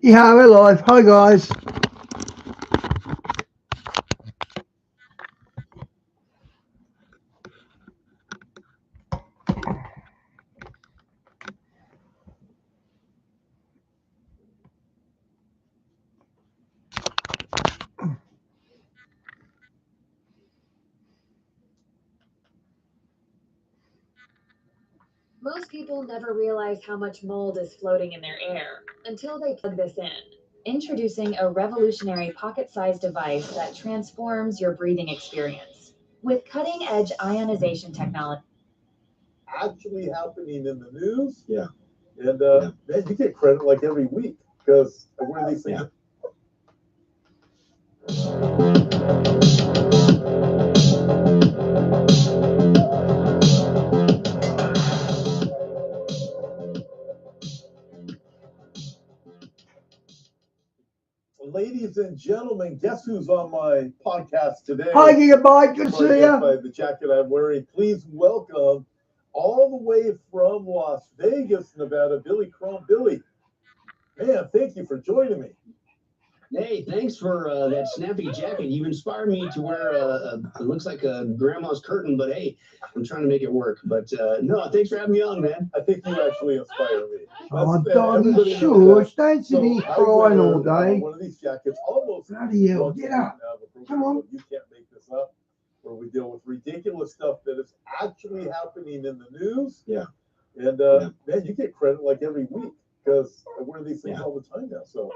Yeah, we're live. Hi, guys. Most people never realize how much mold is floating in their air until they plug this in. Introducing a revolutionary pocket-sized device that transforms your breathing experience. With cutting-edge ionization technology. Actually happening in the news. Yeah. And man, you get credit like every week because one of these things. Ladies and gentlemen, guess who's on my podcast today? Hi, Gigabyte. Good to see you. By the jacket I'm wearing, please welcome all the way from Las Vegas, Nevada, Billy Crump. Billy, man, thank you for joining me. Hey, thanks for that snappy jacket. You inspired me to wear it looks like a grandma's curtain, but hey, I'm trying to make it work. But no, thanks for having me on, man. I think you actually inspire me. Oh, Donnie, shush. Don't sit here crying all day. One of these jackets almost. Bloody hell, get up. Come on. You can't make this up. Where we deal with ridiculous stuff that is actually happening in the news. Yeah. And man, you get credit like every week because I wear these things all the time now. So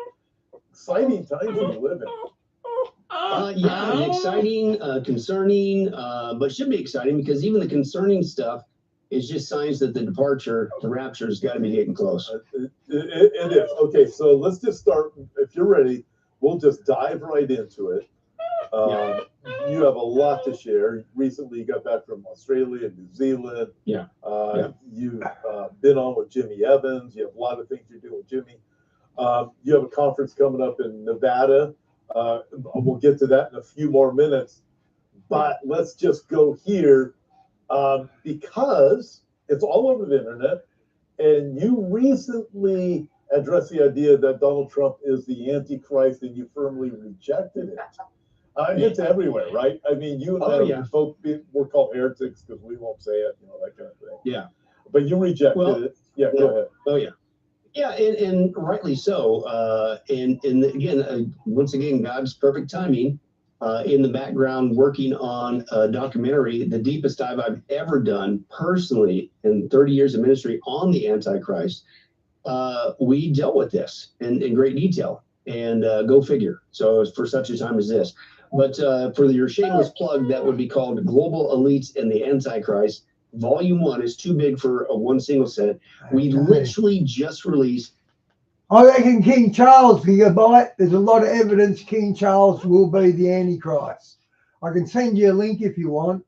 exciting times we live in. Yeah, exciting, concerning, but should be exciting because even the concerning stuff is just signs that the rapture has got to be getting close. It is. Okay, so let's just start. If you're ready, we'll just dive right into it. You have a lot to share. Recently, you got back from Australia and New Zealand. Yeah. You've been on with Jimmy Evans. You have a lot of things you're doing with Jimmy. You have a conference coming up in Nevada. We'll get to that in a few more minutes. But let's just go here because it's all over the internet. And you recently addressed the idea that Donald Trump is the Antichrist and you firmly rejected it. It's everywhere, right? I mean, you and I both we're called heretics because we won't say it, that kind of thing. Yeah. But you rejected it. Yeah, go ahead. Oh, yeah. Yeah, and rightly so. And again, once again, God's perfect timing in the background, working on a documentary, the deepest dive I've ever done personally in 30 years of ministry on the Antichrist. We dealt with this in great detail, and go figure. So for such a time as this. But for your shameless plug, that would be called Global Elites and the Antichrist. Volume 1 is too big for one single set. We literally just released. I reckon King Charles, Gigabyte. There's a lot of evidence King Charles will be the Antichrist. I can send you a link if you want.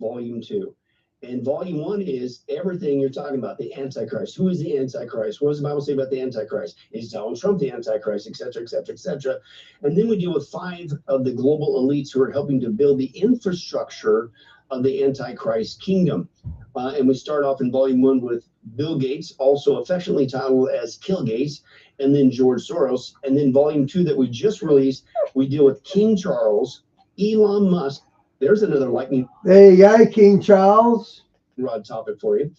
Volume 2. And volume 1 is everything you're talking about, the Antichrist. Who is the Antichrist? What does the Bible say about the Antichrist? Is Donald Trump the Antichrist, et cetera, et cetera, et cetera. And then we deal with 5 of the global elites who are helping to build the infrastructure of the Antichrist kingdom. And we start off in volume 1 with Bill Gates, also affectionately titled as Kill Gates, and then George Soros. And then volume 2 that we just released, we deal with King Charles, Elon Musk. There's another lightning. There you go, King Charles. Rod topic for you,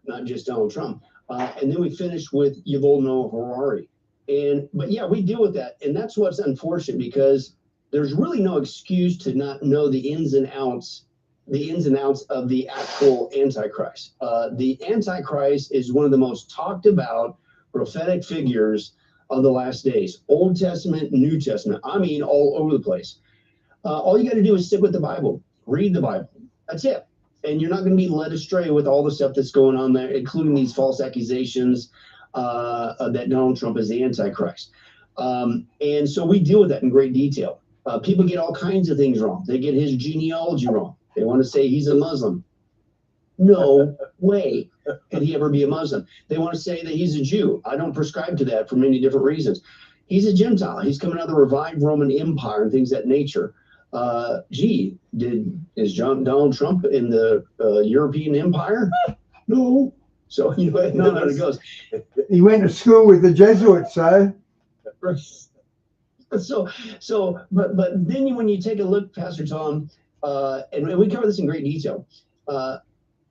not just Donald Trump. And then we finish with Yuval Noah Harari. But yeah, we deal with that. And that's what's unfortunate because there's really no excuse to not know the ins and outs of the actual Antichrist. The Antichrist is one of the most talked about prophetic figures of the last days. Old Testament, New Testament. I mean, all over the place. All you got to do is stick with the Bible. Read the Bible. That's it. And you're not going to be led astray with all the stuff that's going on there, including these false accusations that Donald Trump is the Antichrist. And so we deal with that in great detail. People get all kinds of things wrong. They get his genealogy wrong. They want to say he's a Muslim. No way could he ever be a Muslim. They want to say that he's a Jew. I don't prescribe to that for many different reasons. He's a Gentile. He's coming out of the revived Roman Empire and things of that nature. Is Donald Trump in the European Empire? No. So you know how it goes. He went to school with the Jesuits, so. But then when you take a look, Pastor Tom, and we cover this in great detail,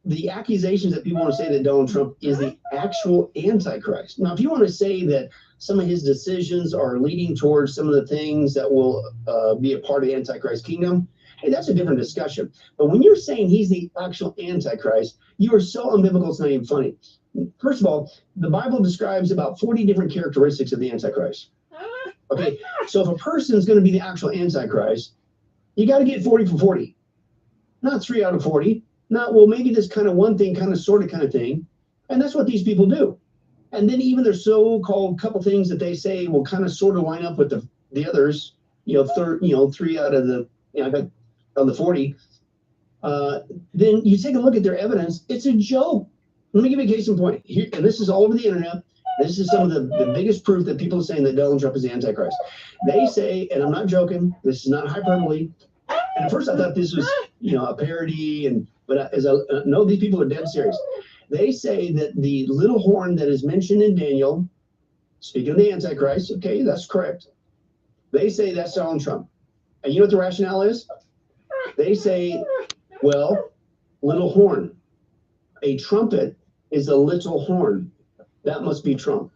the accusations that people want to say that Donald Trump is the actual Antichrist. Now, if you want to say that some of his decisions are leading towards some of the things that will be a part of the Antichrist kingdom, hey, that's a different discussion. But when you're saying he's the actual Antichrist, you are so unbiblical, it's not even funny. First of all, the Bible describes about 40 different characteristics of the Antichrist. Okay, so if a person is going to be the actual Antichrist, you got to get 40 for 40. Not 3 out of 40. Not, well, maybe this kind of one thing, kind of thing. And that's what these people do. And then even their so-called couple things that they say will kind of sort of line up with the others, 3 out of the, of the 40. Then you take a look at their evidence. It's a joke. Let me give you a case in point. Here, and this is all over the internet. This is some of the biggest proof that people are saying that Donald Trump is the Antichrist. They say, and I'm not joking, this is not hyperbole. And at first I thought this was, a parody, but as I know, these people are dead serious. They say that the little horn that is mentioned in Daniel, speaking of the Antichrist, okay, that's correct. They say that's Donald Trump. And you know what the rationale is? They say, well, little horn. A trumpet is a little horn. That must be Trump.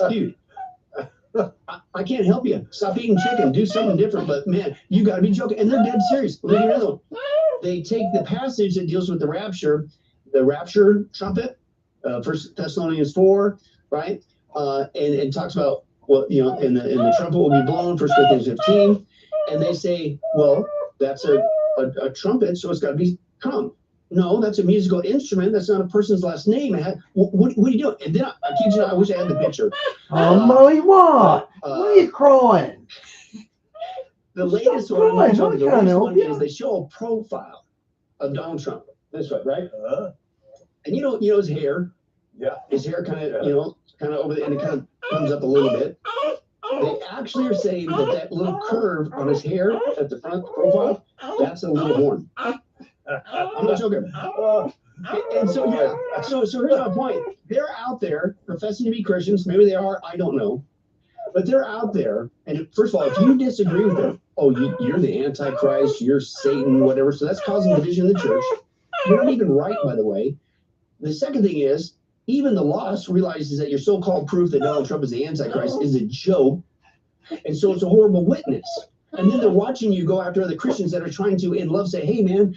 Dude, I can't help you. Stop eating chicken. Do something different. But man, you got to be joking. And they're dead serious. Look at another one. They take the passage that deals with the rapture trumpet, 1 Thessalonians 4, right? And talks about, well, and the trumpet will be blown, 1 Corinthians 15. And they say, well, that's a trumpet, so it's got to be Trump. No, that's a musical instrument. That's not a person's last name. What are you doing? And then I kid you not, I wish I had the picture. Oh, Molly, what? Why are you crying? The latest one, is they show a profile of Donald Trump. This way, right? And his hair. Yeah. His hair kind of over the, and it kind of comes up a little bit. They actually are saying that little curve on his hair at the front profile, that's a little horn. I'm not joking. And so here's my point. They're out there professing to be Christians. Maybe they are. I don't know. But they're out there. And first of all, if you disagree with them, you're the Antichrist, you're Satan, whatever. So that's causing division in the church. You're not even right, by the way. The second thing is, even the lost realizes that your so-called proof that Donald Trump is the Antichrist is a joke. And so it's a horrible witness. And then they're watching you go after other Christians that are trying to, in love, say, hey, man,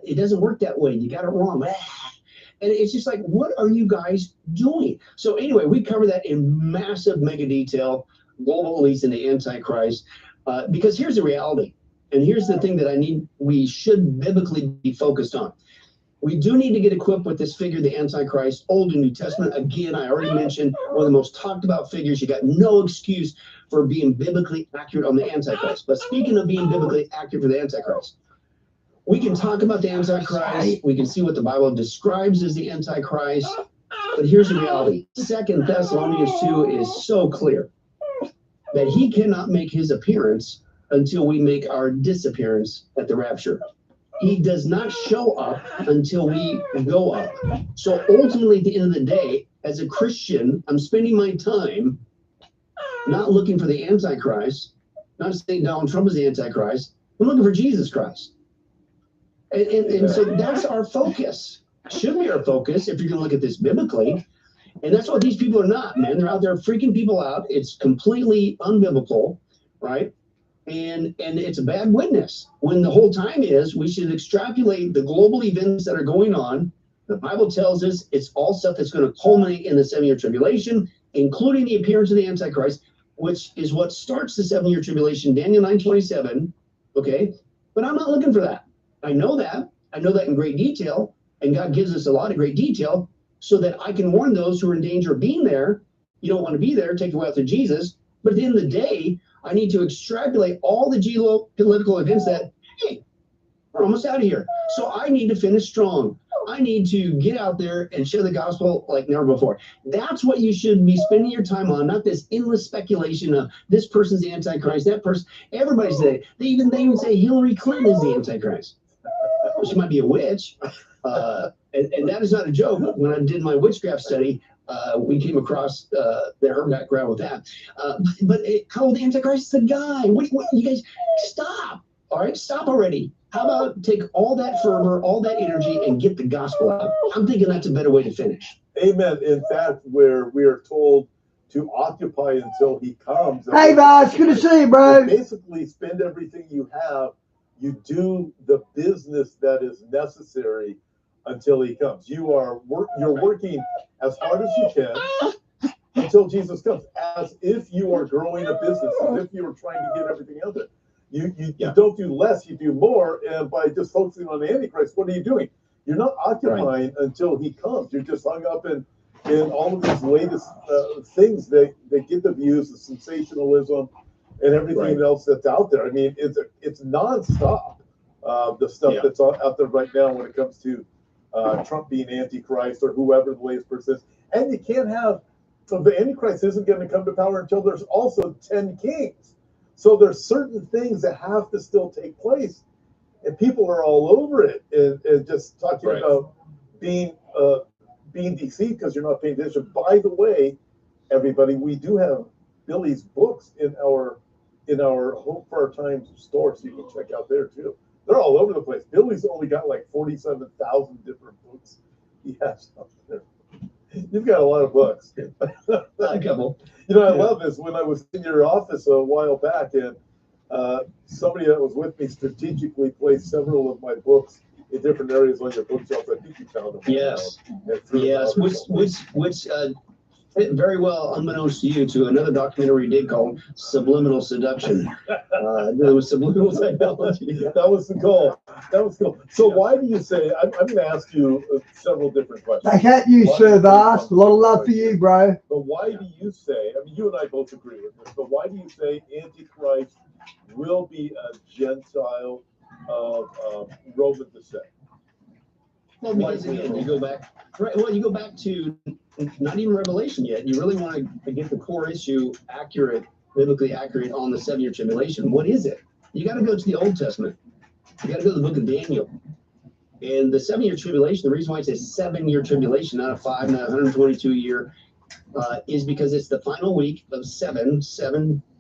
it doesn't work that way. You got it wrong. And it's just like, what are you guys doing? So anyway, we cover that in massive mega detail, global elites and the Antichrist, because here's the reality. And here's the thing that we should biblically be focused on. We do need to get equipped with this figure, the Antichrist, Old and New Testament. Again, I already mentioned one of the most talked about figures. You got no excuse for being biblically accurate on the Antichrist. But speaking of being biblically accurate for the Antichrist, we can talk about the Antichrist. We can see what the Bible describes as the Antichrist. But here's the reality. 2 Thessalonians 2 is so clear that he cannot make his appearance until we make our disappearance at the rapture. He does not show up until we go up. So ultimately, at the end of the day, as a Christian, I'm spending my time not looking for the Antichrist, not saying Donald Trump is the Antichrist. I'm looking for Jesus Christ. And so that's our focus. Should be our focus if you're going to look at this biblically. And that's what these people are not, man. They're out there freaking people out. It's completely unbiblical, right? And it's a bad witness when the whole time is we should extrapolate the global events that are going on. The Bible tells us it's all stuff that's going to culminate in the 7-year tribulation, including the appearance of the Antichrist, which is what starts the 7-year tribulation, Daniel 9:27. Okay, but I'm not looking for that. I know that in great detail, and God gives us a lot of great detail so that I can warn those who are in danger of being there. You don't want to be there, take the way out to Jesus. But at the end of the day, I need to extrapolate all the geopolitical events that, hey, we're almost out of here. So I need to finish strong. I need to get out there and share the gospel like never before. That's what you should be spending your time on, not this endless speculation of this person's the Antichrist, that person. Everybody's there. They even say Hillary Clinton is the Antichrist. Well, she might be a witch. And that is not a joke. When I did my witchcraft study, We came across her background with that. How the Antichrist is a guy? What, you guys stop? All right, stop already. How about take all that fervor, all that energy, and get the gospel out? I'm thinking that's a better way to finish. Amen. In fact, where we are told to occupy until he comes. Hey, boss, good to see you, bro. Basically, spend everything you have. You do the business that is necessary until he comes. You're working as hard as you can until Jesus comes, as if you are growing a business, as if you are trying to get everything out there. You don't do less, you do more. And by just focusing on the Antichrist, what are you doing? You're not occupying until he comes. You're just hung up in all of these latest things that get the views, the sensationalism, and everything else that's out there. I mean, it's nonstop. The stuff that's out there right now when it comes to Trump being Antichrist or whoever the latest person is. And you can't have, so the Antichrist isn't going to come to power until there's also 10 kings. So there's certain things that have to still take place. And people are all over it and just talking about being deceived because you're not paying attention. By the way, everybody, we do have Billy's books in our Hope for Our Times store, so you can check out there too. They're all over the place. Billy's only got like 47,000 different books he has out there. You've got a lot of books. A couple. I love this. When I was in your office a while back, and somebody that was with me strategically placed several of my books in different areas on your bookshelf. I think you found them. Yes. Which fit very well, unbeknownst to you, to another documentary we did called Subliminal Seduction. There was subliminal technology. That was the goal. So why do you say, I'm going to ask you several different questions. Back at you, Sir Vast. A lot of love for you, bro. But why do you say, I mean, you and I both agree with this, but why do you say Antichrist will be a Gentile of Roman descent? Well, because again, you go back to not even Revelation yet. You really want to get the core issue biblically accurate on the 7-year tribulation. What is it? You got to go to the Old Testament. You got to go to the book of Daniel. And the 7-year tribulation, the reason why it's a 7-year tribulation, not a 5, not a 122-year, is because it's the final week of seven.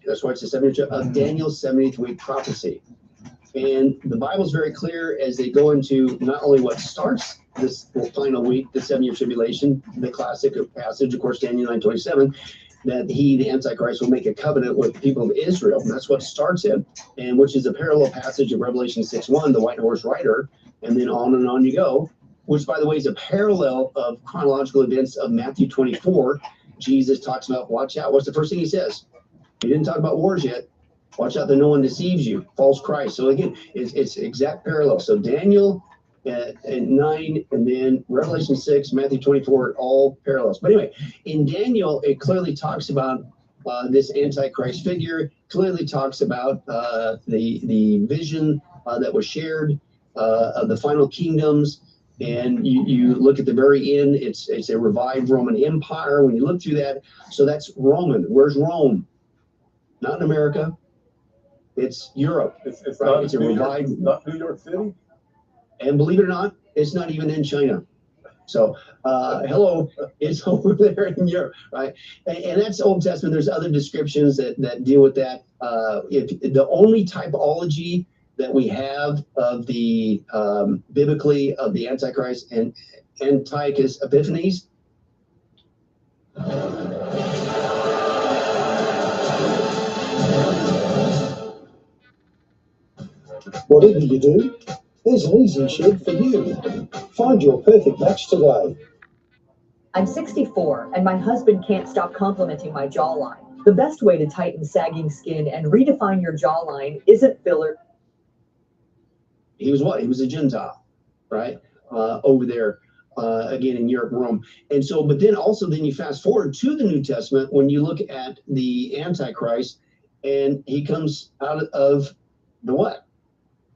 That's why it's the 7-year of Daniel's 70th week prophecy. And the Bible's very clear as they go into not only what starts this final week, the 7-year tribulation, the classic passage, of course, Daniel 9:27, that he, the Antichrist, will make a covenant with the people of Israel. And that's what starts it, and which is a parallel passage of Revelation 6:1, the white horse rider, and then on you go, which, by the way, is a parallel of chronological events of Matthew 24. Jesus talks about, watch out. What's the first thing he says? He didn't talk about wars yet. Watch out that no one deceives you, false Christ. So again, it's exact parallel. So Daniel and 9, and then Revelation 6, Matthew 24, all parallels. But anyway, in Daniel, it clearly talks about this Antichrist figure, clearly talks about the vision that was shared of the final kingdoms. And you look at the very end, it's a revived Roman Empire. When you look through that, so that's Roman. Where's Rome? Not in America. It's Europe. It's right? not It's a revived, not New York City. And believe it or not, it's not even in China. So, hello, it's over there in Europe, right? And that's Old Testament. There's other descriptions that deal with that. If the only typology that we have of the biblically of the Antichrist and Antiochus Epiphanes. Whatever you do, there's an easy shed for you. Find your perfect match today. I'm 64, and my husband can't stop complimenting my jawline. The best way to tighten sagging skin and redefine your jawline isn't filler. He was what? He was a Gentile, right? Over there, again, in Europe, Rome. And so, but then also, then you fast forward to the New Testament when you look at the Antichrist, and he comes out of the what?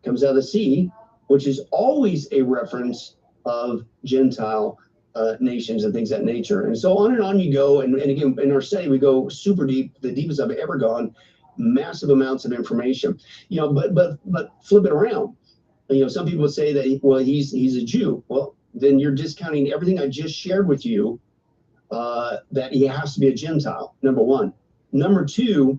Comes out of the sea, which is always a reference of Gentile nations and things of that nature. And so on you go. And again, in our study, we go super deep, the deepest I've ever gone, massive amounts of information. But flip it around. Some people would say that, well, he's a Jew. Well, then you're discounting everything I just shared with you that he has to be a Gentile, number one. Number two,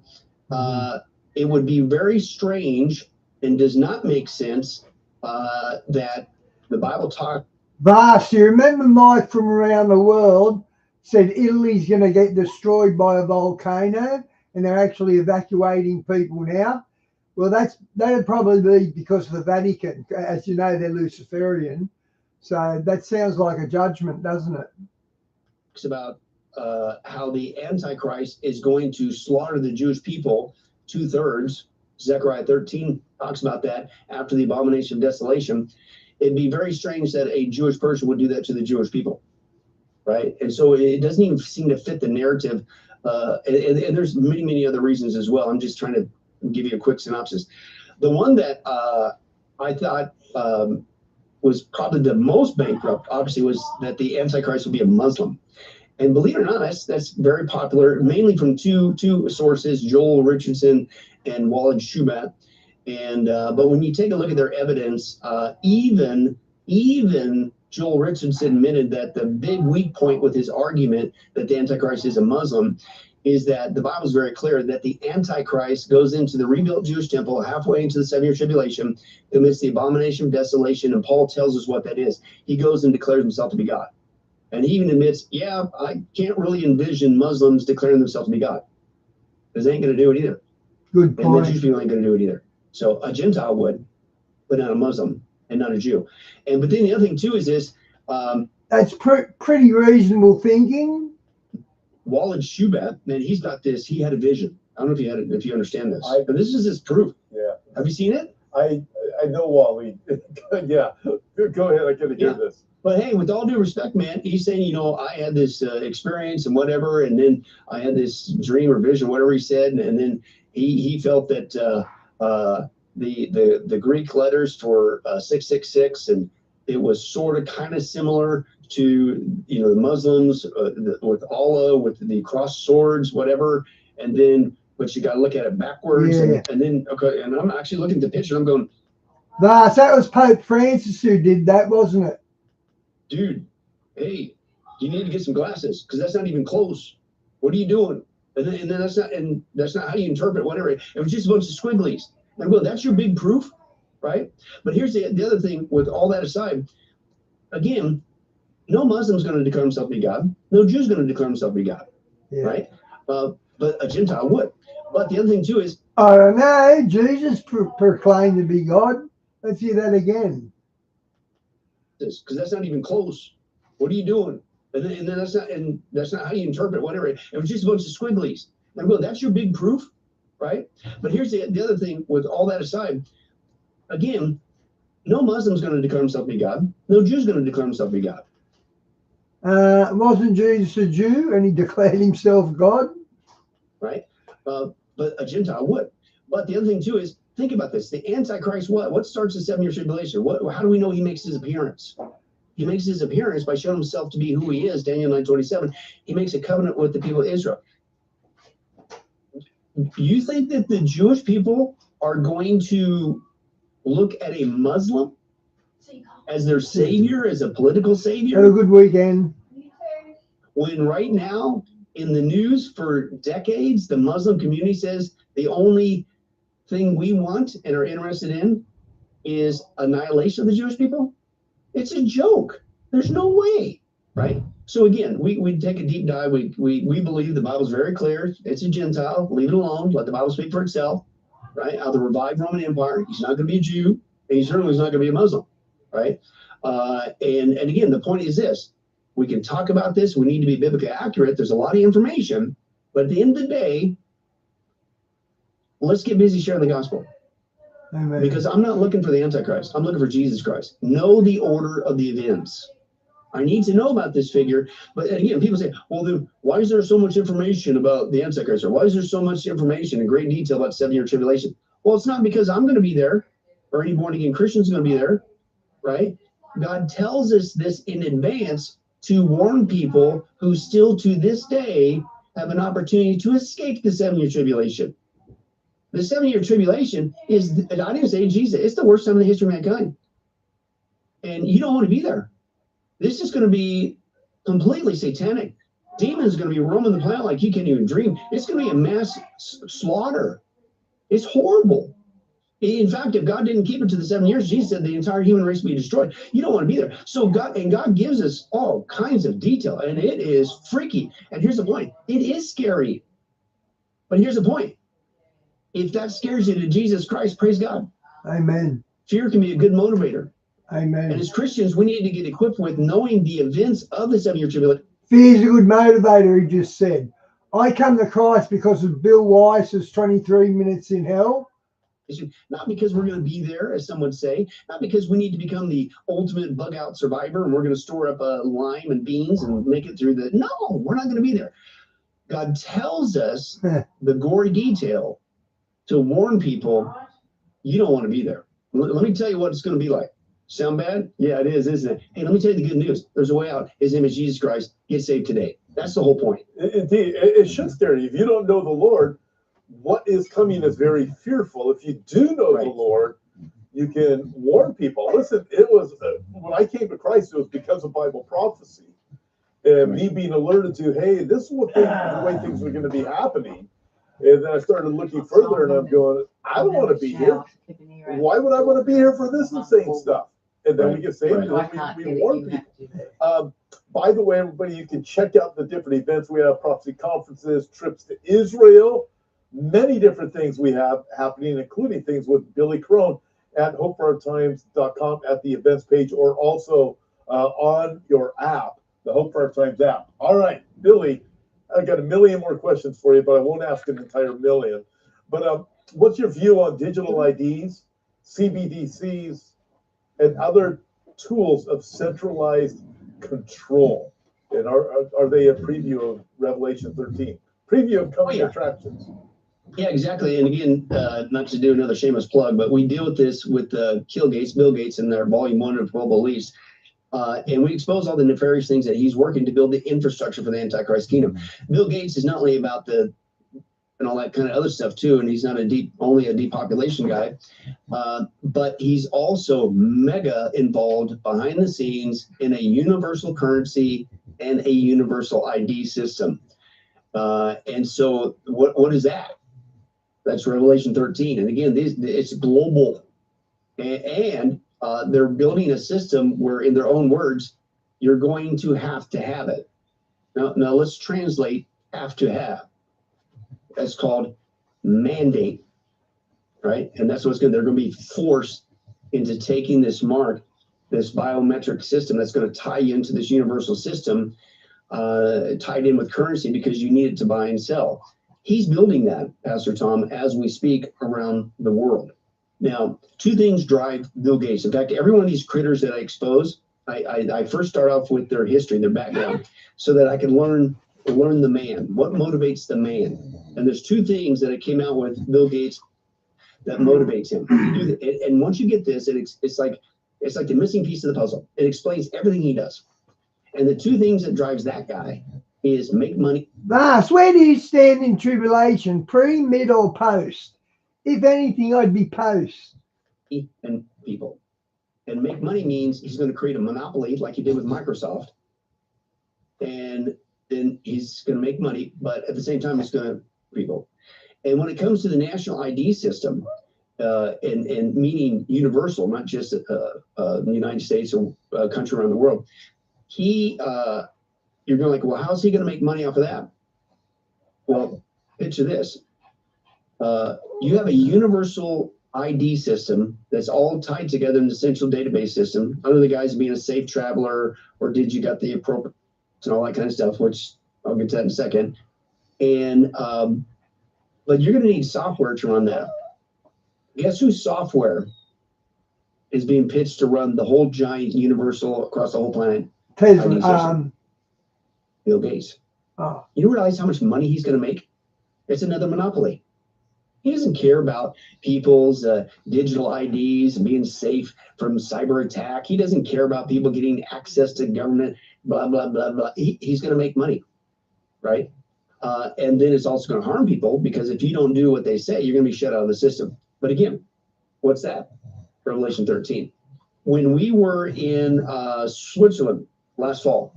it would be very strange and does not make sense that the Bible talks. Vast, you remember Mike from around the world said Italy's going to get destroyed by a volcano and they're actually evacuating people now? Well, that'd probably be because of the Vatican. As you know, they're Luciferian. So that sounds like a judgment, doesn't it? About how the Antichrist is going to slaughter the Jewish people, 2/3. Zechariah 13 talks about that after the abomination of desolation. It'd be very strange that a Jewish person would do that to the Jewish people, right? And so it doesn't even seem to fit the narrative. And there's many, many other reasons as well. I'm just trying to give you a quick synopsis. The one that I thought was probably the most bankrupt, obviously, was that the Antichrist would be a Muslim. And believe it or not, that's very popular, mainly from two sources, Joel Richardson and Walid Shoebat. And but when you take a look at their evidence, even Joel Richardson admitted that the big weak point with his argument that the Antichrist is a Muslim is that the Bible is very clear that the Antichrist goes into the rebuilt Jewish temple halfway into the 7-year tribulation, commits the abomination of desolation, and Paul tells us what that is. He goes and declares himself to be God. And he even admits, yeah, I can't really envision Muslims declaring themselves to be God, because they ain't going to do it either. Good point. And the Jewish people ain't going to do it either. So a Gentile would, but not a Muslim and not a Jew. But then the other thing too is this. That's pretty reasonable thinking. Walid Shoebat, man, he's got this. He had a vision. I don't know if you understand this. But this is his proof. Yeah. Have you seen it? I know Wally. Yeah. Go ahead. I gotta hear this. But hey, with all due respect, man, he's saying, I had this experience and whatever, and then I had this dream or vision, whatever he said, and then he felt that the Greek letters for 666, and it was sort of kind of similar to the Muslims with Allah, with the crossed swords, whatever, and then but you got to look at it backwards, and then okay, and I'm actually looking at the picture, I'm going, that was Pope Francis who did that, wasn't it? Dude, hey, you need to get some glasses because that's not even close. What are you doing? And then that's not how you interpret whatever. It was just a bunch of squigglies. And well, that's your big proof, right? But here's the other thing. With all that aside, again, no Muslim's going to declare himself to be God. No Jew's going to declare himself to be God, right? But a Gentile would. But the other thing too is, I don't know. Jesus proclaimed to be God. Let's hear that again. Because that's not even close. What are you doing? And then that's not how you interpret whatever. It was just a bunch of squigglies. And well, that's your big proof, right? But here's the other thing. With all that aside, again, no Muslim's going to declare himself to be God. No Jew's going to declare himself to be God. Wasn't Jesus a Jew and he declared himself God? Right. But a Gentile would. But the other thing too is, think about this. The Antichrist, what starts the 7-year tribulation? How do we know he makes his appearance? He makes his appearance by showing himself to be who he is, Daniel 9:27. He makes a covenant with the people of Israel. You think that the Jewish people are going to look at a Muslim as their savior, as a political savior? Have a good weekend. When right now, in the news for decades, the Muslim community says the only thing we want and are interested in is annihilation of the Jewish people? It's a joke. There's no way, right? So again, we take a deep dive. We believe the Bible's very clear. It's a Gentile. Leave it alone. Let the Bible speak for itself, right? Out of the revived Roman Empire, he's not going to be a Jew, and he certainly is not going to be a Muslim, right? And again, the point is this. We can talk about this. We need to be biblically accurate. There's a lot of information, but at the end of the day, let's get busy sharing the gospel. Amen. Because I'm not looking for the Antichrist. I'm looking for Jesus Christ. Know the order of the events. I need to know about this figure. But again, people say, well, then why is there so much information about the Antichrist? Or why is there so much information in great detail about 7-year tribulation? Well, it's not because I'm going to be there or any born-again Christian's going to be there, right? God tells us this in advance to warn people who still to this day have an opportunity to escape the 7-year tribulation. The 7-year tribulation is, I didn't say Jesus, it's the worst time in the history of mankind. And you don't want to be there. This is going to be completely satanic. Demons going to be roaming the planet like you can't even dream. It's going to be a mass slaughter. It's horrible. In fact, if God didn't keep it to the 7 years, Jesus said the entire human race would be destroyed. You don't want to be there. So God gives us all kinds of detail, and it is freaky. And here's the point: it is scary. But here's the point: if that scares you to Jesus Christ, praise God. Amen. Fear can be a good motivator. Amen. And as Christians, we need to get equipped with knowing the events of the 7 year tribulation. Fear is a good motivator, he just said. I come to Christ because of Bill Weiss's 23 minutes in hell. Not because we're going to be there, as some would say, not because we need to become the ultimate bug out survivor and we're going to store up lime and beans and make it through the. No, we're not going to be there. God tells us the gory detail to warn people you don't want to be there. Let me tell you what it's going to be like. Sound bad? Yeah, it is, isn't it? Hey, let me tell you the good news. There's a way out. His name is Jesus Christ. Get saved today. That's the whole point. Indeed, it should scare you. If you don't know the Lord, what is coming is very fearful. If you do know the Lord, you can warn people. Listen, it was when I came to Christ, it was because of Bible prophecy and me being alerted to, hey, this is what the way things are going to be happening. And then I started looking further, and I'm going, I don't want to be here. Why would I want to be here for this insane stuff? And then we get saved, and then we warn people. By the way, everybody, you can check out the different events. We have prophecy conferences, trips to Israel, many different things we have happening, including things with Billy Crone at HopeForOurTimes.com at the events page, or also on your app, the Hope for Our Times app. All right, Billy, I got a million more questions for you, but I won't ask an entire million. But what's your view on digital IDs, CBDCs, and other tools of centralized control? And are they a preview of Revelation 13? Preview of coming attractions. Yeah, exactly. And again, not to do another shameless plug, but we deal with this with Bill Gates, in their volume 1 of Global Beliefs. And we expose all the nefarious things that he's working to build the infrastructure for the Antichrist kingdom. Bill Gates is not only about and all that kind of other stuff too, and he's not only a depopulation guy, but he's also mega involved behind the scenes in a universal currency and a universal ID system. And so what is that? That's Revelation 13. And again, it's global. And they're building a system where, in their own words, you're going to have it. Now let's translate have to have. That's called mandate, right? And that's what's they're going to be forced into taking this mark, this biometric system that's going to tie you into this universal system, tied in with currency, because you need it to buy and sell. He's building that, Pastor Tom, as we speak around the world. Now, two things drive Bill Gates. In fact, every one of these critters that I expose, I first start off with their history, their background, so that I can learn the man. What motivates the man? And there's two things that it came out with Bill Gates that motivates him. And once you get this, it's like the missing piece of the puzzle. It explains everything he does. And the two things that drives that guy is make money. Vas, where do you stand in tribulation? Pre, mid, or post? If anything, I'd be post. And people. And make money means he's going to create a monopoly like he did with Microsoft. And then he's going to make money, but at the same time, he's going to people. And when it comes to the national ID system, and meaning universal, not just the United States or a country around the world, you're going like, well, how's he going to make money off of that? Well, picture this. You have a universal ID system that's all tied together in the central database system, under the guise of being a safe traveler, or did you got the appropriate and all that kind of stuff, which I'll get to that in a second. And but you're going to need software to run that. Guess whose software is being pitched to run the whole giant universal across the whole planet? Tesla. Bill Gates. Oh. You realize how much money he's going to make? It's another monopoly. He doesn't care about people's digital IDs and being safe from cyber attack. He doesn't care about people getting access to government, blah, blah, blah, blah. He's going to make money, right? And then it's also going to harm people, because if you don't do what they say, you're going to be shut out of the system. But again, what's that? Revelation 13. When we were in Switzerland last fall,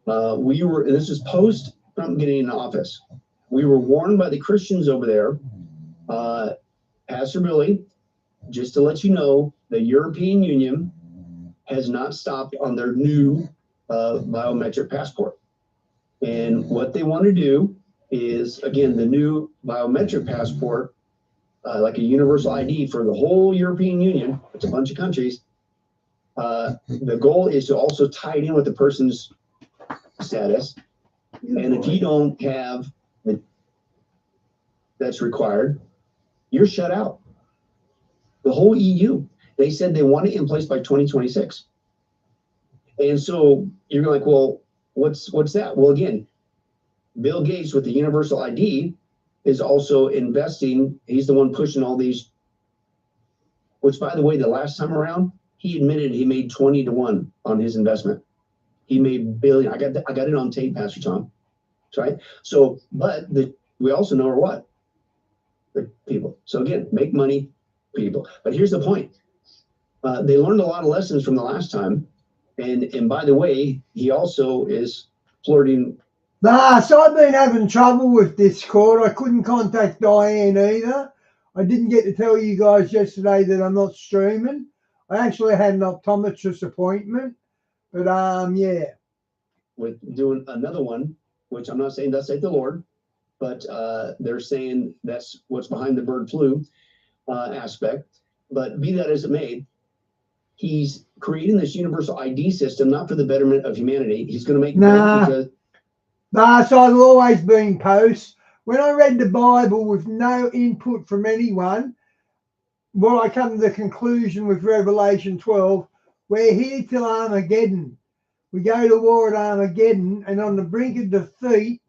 We were, and this is post Trump getting in office. We were warned by the Christians over there, Pastor Billy, just to let you know, the European Union has not stopped on their new biometric passport. And what they want to do is, again, the new biometric passport, like a universal ID for the whole European Union, it's a bunch of countries. The goal is to also tie it in with the person's status. And if you don't have that's required, you're shut out. The whole EU, they said they want it in place by 2026. And so you're like, well, what's that? Well, again, Bill Gates with the universal ID is also investing. He's the one pushing all these, which, by the way, the last time around, he admitted he made 20 to 1 on his investment. He made billion. I got it on tape, Pastor Tom. That's right. So, but we also know are what? The people. So again, make money, people. But here's the point. They learned a lot of lessons from the last time. And by the way, he also is flirting. Nah, so I've been having trouble with Discord. I couldn't contact Diane either. I didn't get to tell you guys yesterday that I'm not streaming. I actually had an optometrist appointment. But yeah. With doing another one, which I'm not saying thus saith the Lord, but they're saying that's what's behind the bird flu aspect. But be that as it may, he's creating this universal ID system, not for the betterment of humanity. He's going to make so I've always been post. When I read the Bible with no input from anyone, well, I come to the conclusion with Revelation 12, we're here till Armageddon. We go to war at Armageddon, and on the brink of defeat,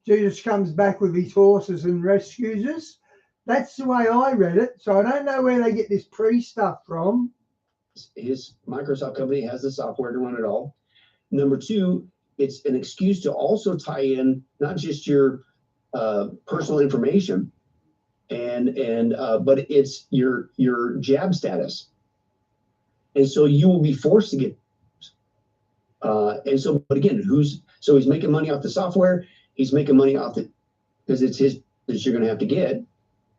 Jesus comes back with his horses and rescues us. That's the way I read it. So I don't know where they get this pre-stuff from. His Microsoft company has the software to run it all. Number two, it's an excuse to also tie in not just your personal information, but it's your jab status. And so you will be forced to get. But again, he's making money off the software. He's making money off it because it's his that you're going to have to get,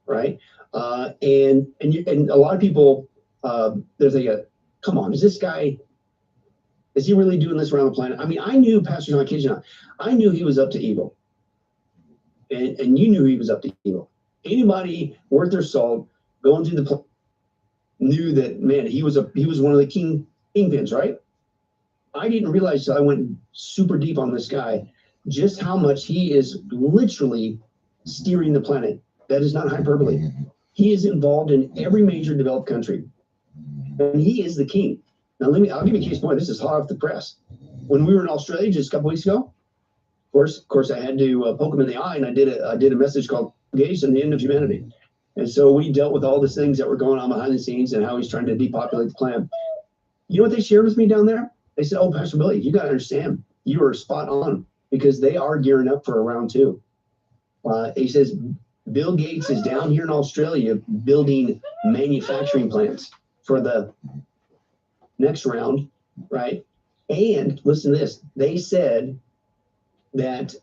right? And a lot of people they're thinking, come on, is he really doing this around the planet? I mean, I knew Pastor John, kid you not, I knew he was up to evil, and you knew he was up to evil. Anybody worth their salt going through the knew that, man, he was one of the kingpins, right? I didn't realize till I went super deep on this guy just how much he is literally steering the planet. That is not hyperbole. He is involved in every major developed country, and he is the king. Now I'll give you a case point. This is hot off the press. When we were in Australia just a couple weeks ago, of course, I had to poke him in the eye, and I did a message called "Gates and the End of Humanity." And so we dealt with all the things that were going on behind the scenes and how he's trying to depopulate the planet. You know what they shared with me down there? They said, "Oh, Pastor Billy, you got to understand, you are spot on because they are gearing up for a round 2." He says Bill Gates is down here in Australia building manufacturing plants for the next round, right? And listen to this. They said that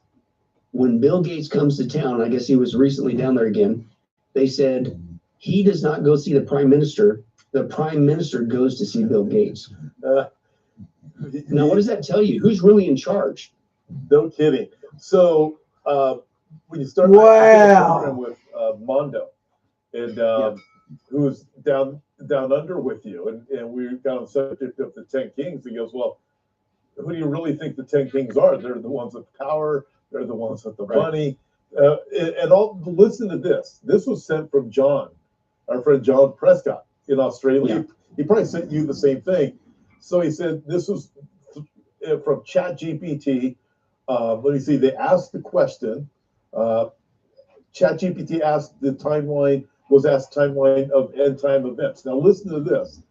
when Bill Gates comes to town, I guess he was recently down there again, they said he does not go see the prime minister. The prime minister goes to see Bill Gates. Now, what does that tell you? Who's really in charge? No kidding. So when you start program with Mondo, and who's down under with you, and we got on the subject of the 10 kings, he goes, well, who do you really think the 10 kings are? They're the ones with power. They're the ones with the money. And listen to this. This was sent from John, our friend John Prescott in Australia. Yeah. He probably sent you the same thing. So he said this was from ChatGPT. Let me see. They asked the question. ChatGPT asked was asked timeline of end time events. Now listen to this.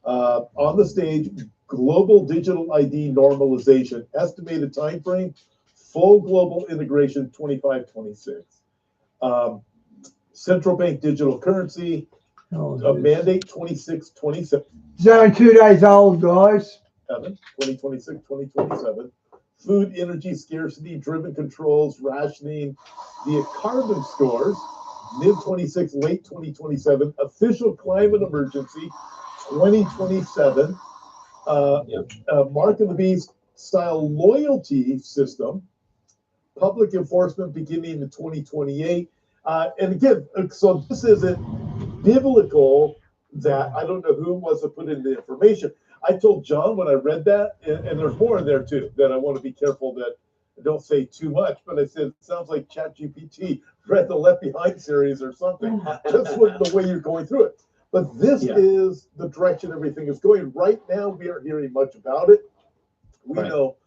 On the stage, global digital ID normalization, estimated time frame, full global integration 25-26. Central bank digital currency, mandate 26-27. It's only 2 days old, guys. 2026, 2027. food, energy scarcity, driven controls, rationing, the carbon scores, mid-26, late 2027, official climate emergency, 2027, Mark of the Beast style loyalty system, public enforcement beginning in 2028. And again, so this isn't biblical that I don't know who wants to put in the information. I told John when I read that, and there's more in there too, that I want to be careful that I don't say too much, but I said, it sounds like ChatGPT read the Left Behind series or something, just with the way you're going through it. But this is the direction everything is going. Right now, we aren't hearing much about it. We know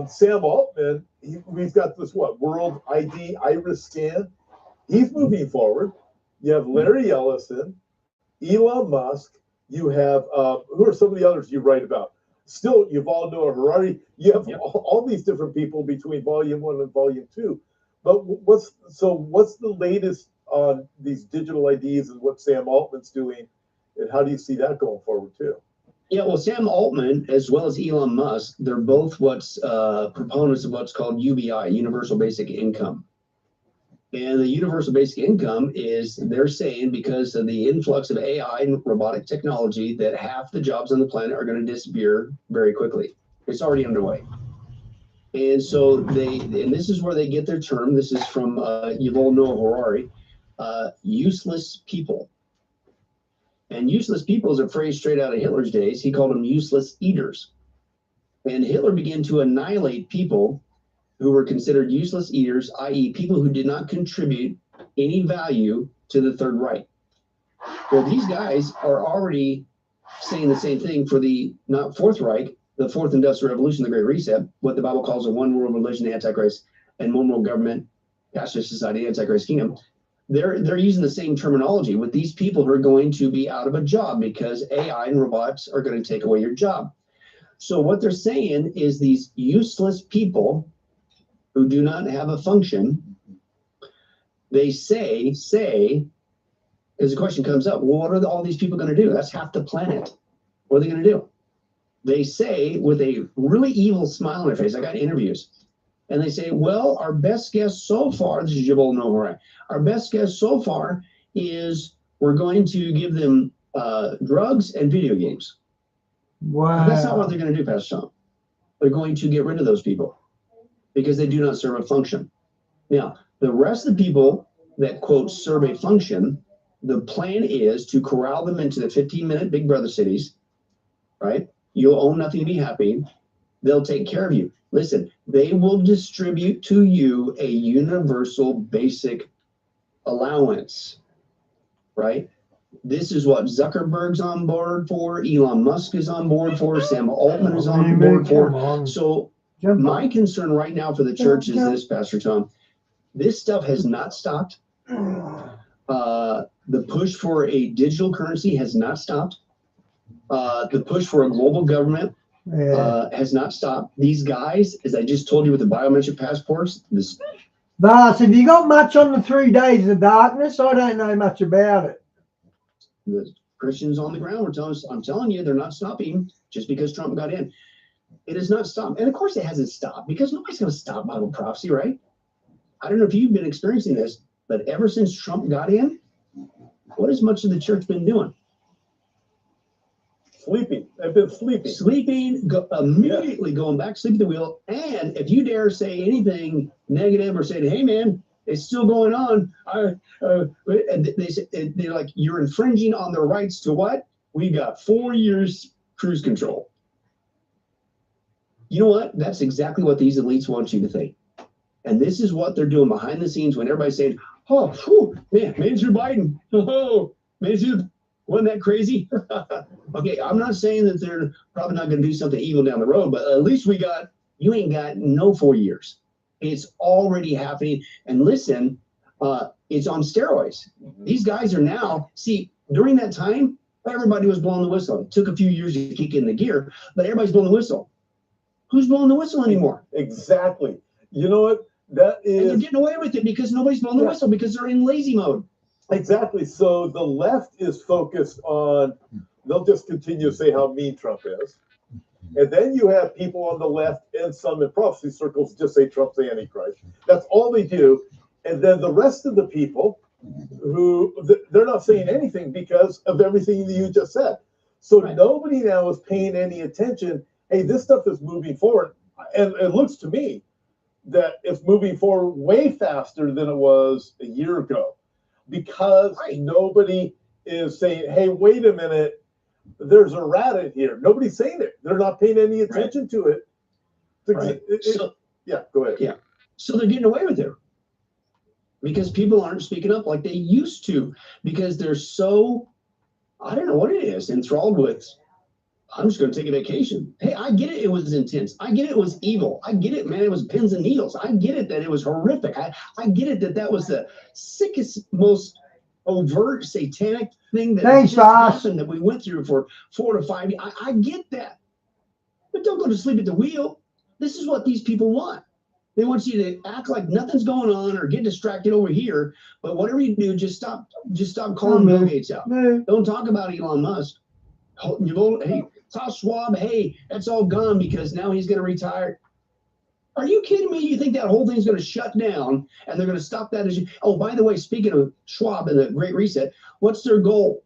Sam Altman, we've got this, World ID Iris Scan. He's moving forward. You have Larry Ellison, Elon Musk. You have, who are some of the others you write about? Still, Yuval Noah Harari. You have all these different people between Volume 1 and Volume 2. But what's the latest on these digital IDs and what Sam Altman's doing, and how do you see that going forward too? Yeah, well, Sam Altman, as well as Elon Musk, they're both proponents of what's called UBI, Universal Basic Income. And the Universal Basic Income is, they're saying, because of the influx of AI and robotic technology, that half the jobs on the planet are going to disappear very quickly. It's already underway. And so and this is where they get their term. This is from Yuval Noah Harari, useless people. And useless people is a phrase straight out of Hitler's days. He called them useless eaters. And Hitler began to annihilate people who were considered useless eaters, i.e. people who did not contribute any value to the Third Reich. Well, these guys are already saying the same thing for the, not Fourth Reich, the Fourth Industrial Revolution, the Great Reset, what the Bible calls a one world religion, Antichrist, and one world government, Pastoralist Society, Antichrist Kingdom. They're using the same terminology with these people who are going to be out of a job because AI and robots are going to take away your job. So what they're saying is these useless people who do not have a function, they say, as the question comes up, well, what are all these people going to do? That's half the planet. What are they going to do? They say, with a really evil smile on their face, I got interviews, and they say, well, our best guess so far, this is Yuval Noah Harari, our best guess so far is we're going to give them drugs and video games. Wow. But that's not what they're going to do, Pastor Tom. They're going to get rid of those people because they do not serve a function. Now, the rest of the people that, quote, serve a function, the plan is to corral them into the 15-minute Big Brother cities, right? You'll own nothing to be happy. They'll take care of you. Listen, they will distribute to you a universal basic allowance, right? This is what Zuckerberg's on board for, Elon Musk is on board for, Sam Altman is on board for. So my concern right now for the church is this, Pastor Tom. This stuff has not stopped. The push for a digital currency has not stopped. The push for a global government has not stopped. These guys, as I just told you with the biometric passports, Vas, have you got much on the 3 days of darkness? I don't know much about it. the Christians on the ground were telling us, I'm telling you, they're not stopping just because Trump got in. It has not stopped. And of course it hasn't stopped because nobody's going to stop Bible prophecy, right? I don't know if you've been experiencing this, but ever since Trump got in, what has much of the church been doing? Sleeping. I've been sleeping. Sleeping, immediately going back, sleep at the wheel. And if you dare say anything negative or say, hey, man, it's still going on, they're like, you're infringing on their rights to what? We got 4 years cruise control. You know what? That's exactly what these elites want you to think. And this is what they're doing behind the scenes when everybody's saying, oh, whew, man, Mr. Biden, oh, Mr. Wasn't that crazy? Okay, I'm not saying that they're probably not going to do something evil down the road, but at least you ain't got no 4 years. It's already happening. And listen, it's on steroids. These guys are now, see, during that time, everybody was blowing the whistle. It took a few years to kick in the gear, but everybody's blowing the whistle. Who's blowing the whistle anymore? Exactly. You know what? That is. And they're getting away with it because nobody's blowing the whistle because they're in lazy mode. Exactly. So the left is focused on, they'll just continue to say how mean Trump is. And then you have people on the left and some in prophecy circles just say Trump's the Antichrist. That's all they do. And then the rest of the people who they're not saying anything because of everything that you just said. So nobody now is paying any attention. Hey, this stuff is moving forward. And it looks to me that it's moving forward way faster than it was a year ago because nobody is saying, hey, wait a minute, there's a rat in here. Nobody's saying it. They're not paying any attention to it. Yeah, go ahead. Yeah. So they're getting away with it because people aren't speaking up like they used to because they're so, I don't know what it is, enthralled with, I'm just going to take a vacation. Hey, I get it. It was intense. I get it. It was evil. I get it, man. It was pins and needles. I get it that it was horrific. I get it that that was the sickest, most overt satanic thing that happened that we went through for 4 to 5 years. I get that. But don't go to sleep at the wheel. This is what these people want. They want you to act like nothing's going on or get distracted over here. But whatever you do, just stop calling Bill Gates out. Don't talk about Elon Musk. Hey, Klaus Schwab, hey, that's all gone because now he's going to retire. Are you kidding me? You think that whole thing's going to shut down and they're going to stop that? Oh, by the way, speaking of Schwab and the Great Reset, what's their goal?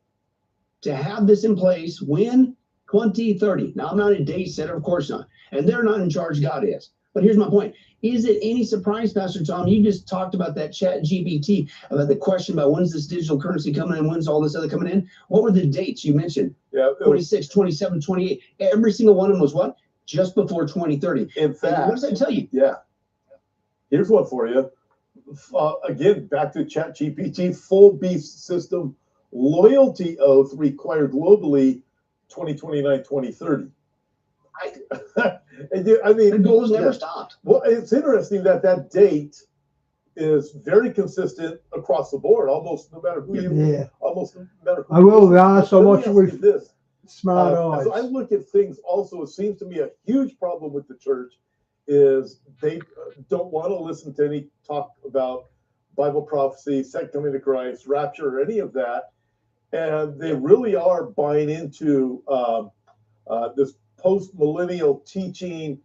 To have this in place when 2030. Now, I'm not a date setter, of course not. And they're not in charge, God is. But here's my point. Is it any surprise, Pastor Tom, you just talked about that ChatGPT, about the question about when's this digital currency coming in, when's all this other coming in? What were the dates you mentioned? Yeah, 26, 27, 28. Every single one of them was what? Just before 2030. In fact, and what does that tell you? Yeah. Here's one for you. Again, back to ChatGPT, full beast system loyalty oath required globally 2029, 2030. I mean, the goal has never stopped. Well, it's interesting that date is very consistent across the board, almost no matter who you, almost no matter who. I will be honest. I watch it with this smart eyes. As I look at things, also, it seems to me a huge problem with the church is they don't want to listen to any talk about Bible prophecy, second coming of Christ, rapture, or any of that, and they really are buying into this post-millennial teaching.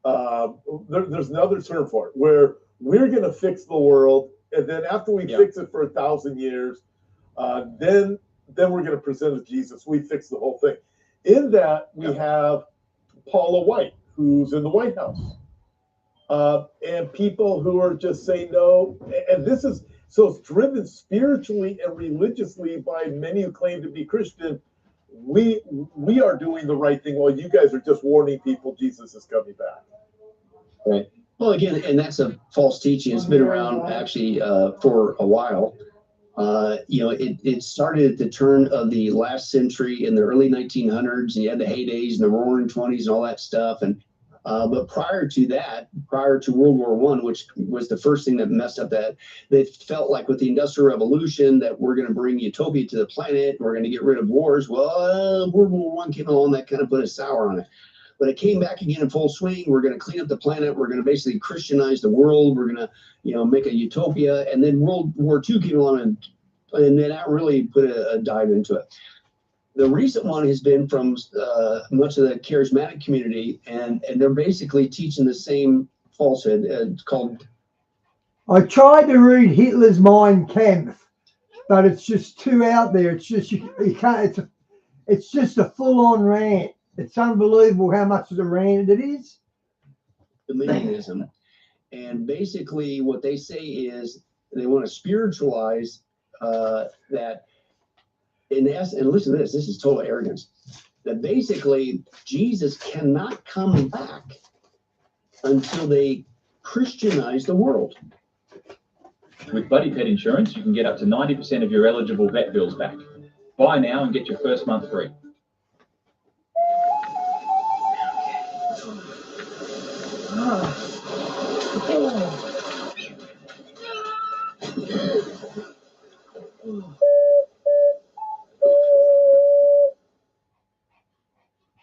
There's another term for it, where we're going to fix the world, and then after we fix it for 1,000 years, then we're going to present as Jesus. We fix the whole thing. In that, we have Paula White, who's in the White House, and people who are just saying no. And this is so it's driven spiritually and religiously by many who claim to be Christian. We are doing the right thing while you guys are just warning people Jesus is coming back. Right. Well, again, and that's a false teaching. It's been around actually for a while. It started at the turn of the last century in the early 1900s. And you had the heydays and the roaring 20s and all that stuff. And but prior to that, prior to World War I, which was the first thing that messed up that, they felt like with the Industrial Revolution that we're going to bring utopia to the planet. We're going to get rid of wars. Well, World War I came along, that kind of put a sour on it. But it came back again in full swing. We're going to clean up the planet. We're going to basically Christianize the world. We're going to, make a utopia. And then World War II came along, and then that really put a dive into it. The recent one has been from much of the charismatic community, and they're basically teaching the same falsehood. It's called. I tried to read Hitler's Mein Kampf, but it's just too out there. It's just you can't. It's just a full-on rant. It's unbelievable how much of a rant it is. Millennialism, and basically what they say is they want to spiritualize that. And listen to this. This is total arrogance. That basically Jesus cannot come back until they Christianize the world. With Buddy Pet Insurance, you can get up to 90% of your eligible vet bills back. Buy now and get your first month free.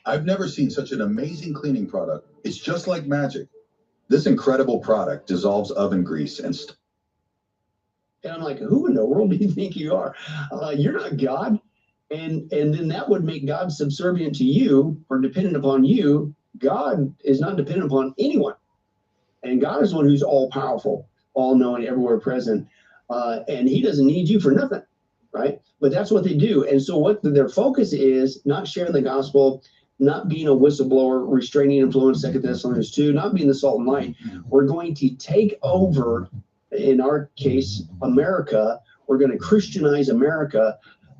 I've never seen such an amazing cleaning product. It's just like magic. This incredible product dissolves oven grease and I'm like, who in the world do you think you are? You're not God. And then that would make God subservient to you or dependent upon you. God is not dependent upon anyone. And God is the one who's all powerful, all knowing, everywhere present. And he doesn't need you for nothing, right? But that's what they do. And so what their focus is, not sharing the gospel, not being a whistleblower, restraining influence, 2 Thessalonians 2, not being the salt and light. We're going to take over, in our case, America. We're going to Christianize America.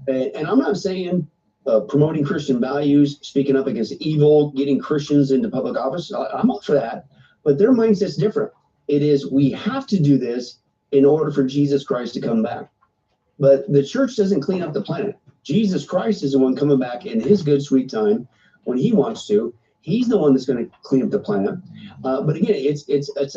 And I'm not saying promoting Christian values, speaking up against evil, getting Christians into public office. I'm all for that. But their mindset's different. It is, we have to do this in order for Jesus Christ to come back. But the church doesn't clean up the planet. Jesus Christ is the one coming back in his good, sweet time when he wants to. He's the one that's going to clean up the planet. But again, it's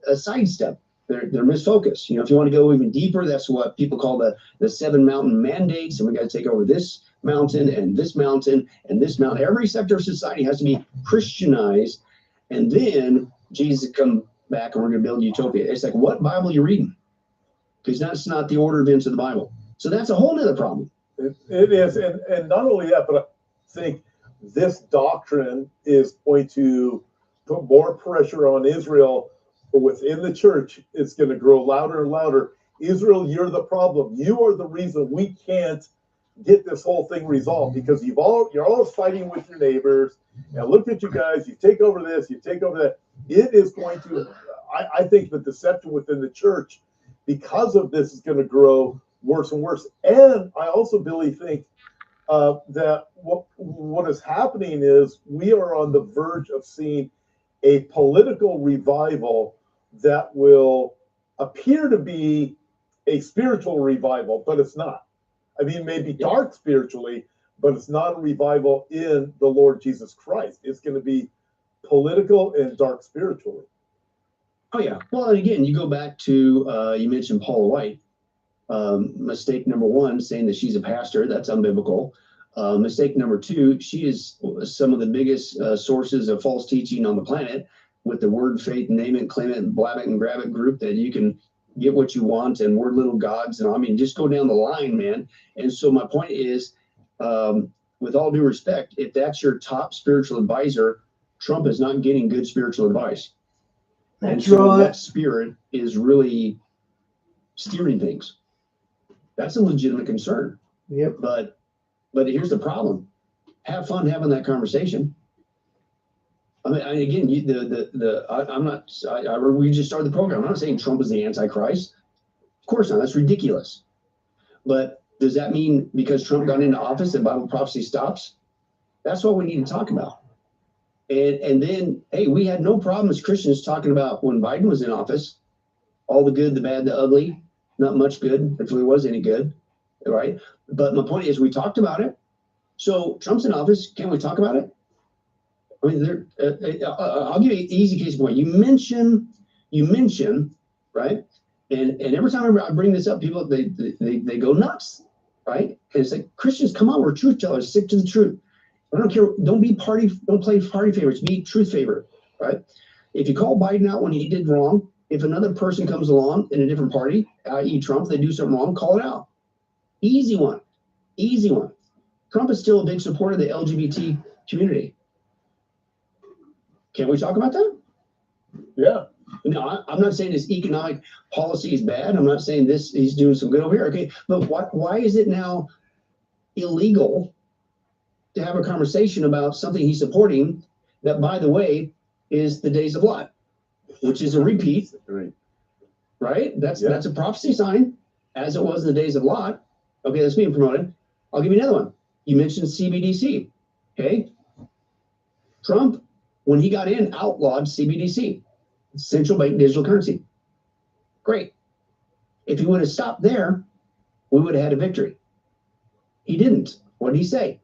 a sidestep. They're misfocused. You know, if you want to go even deeper, that's what people call the 7 mountain mandates. And we got to take over this mountain and this mountain and this mountain. Every sector of society has to be Christianized. And then Jesus come back and we're going to build utopia. It's like, what Bible are you reading? Because that's not the order of events of the Bible. So that's a whole nother problem. It is. And not only that, but I think this doctrine is going to put more pressure on Israel within the church. It's going to grow louder and louder. Israel, you're the problem. You are the reason we can't get this whole thing resolved, because you're all fighting with your neighbors. And look at you guys. You take over this, you take over that. It is going to, I think the deception within the church because of this is going to grow worse and worse. And I also, Billy, think that what is happening is we are on the verge of seeing a political revival that will appear to be a spiritual revival, but it's not. I mean, maybe dark spiritually, but it's not a revival in the Lord Jesus Christ. It's going to be political and dark spiritually. Oh, yeah. Well, and again, you go back to, you mentioned Paula White. Mistake number 1, saying that she's a pastor. That's unbiblical. Mistake number 2, she is some of the biggest sources of false teaching on the planet with the word faith, name it, claim it, blab it, and grab it group that you can get what you want and we're little gods. And I mean, just go down the line, man. And so my point is, with all due respect, if that's your top spiritual advisor, Trump is not getting good spiritual advice. And so that spirit is really steering things. That's a legitimate concern. Yep. But here's the problem. Have fun having that conversation. I mean, again, we just started the program. I'm not saying Trump is the Antichrist. Of course not. That's ridiculous. But does that mean because Trump got into office that Bible prophecy stops? That's what we need to talk about. And then, hey, we had no problem as Christians talking about when Biden was in office, all the good, the bad, the ugly, not much good, if there was any good, right? But my point is, we talked about it. So Trump's in office. Can we talk about it? I mean, I'll give you an easy case point. You mention, right? And every time I bring this up, people, they go nuts, right? And it's like, Christians, come on, we're truth tellers, stick to the truth. I don't care. Don't play party favorites. Be truth favorite, right? If you call Biden out when he did wrong, if another person comes along in a different party, i.e. Trump, they do something wrong, call it out. Easy one. Trump is still a big supporter of the LGBT community. Can we talk about that? Yeah. No, I'm not saying his economic policy is bad. I'm not saying he's doing some good over here. Okay, but why is it now illegal to have a conversation about something he's supporting that, by the way, is the days of Lot, which is a repeat, right? That's a prophecy sign, as it was in the days of Lot. Okay, that's being promoted. I'll give you another one. You mentioned CBDC. Okay, Trump, when he got in, outlawed CBDC, central bank digital currency. Great. If he would have stopped there, we would have had a victory. He didn't. What did he say?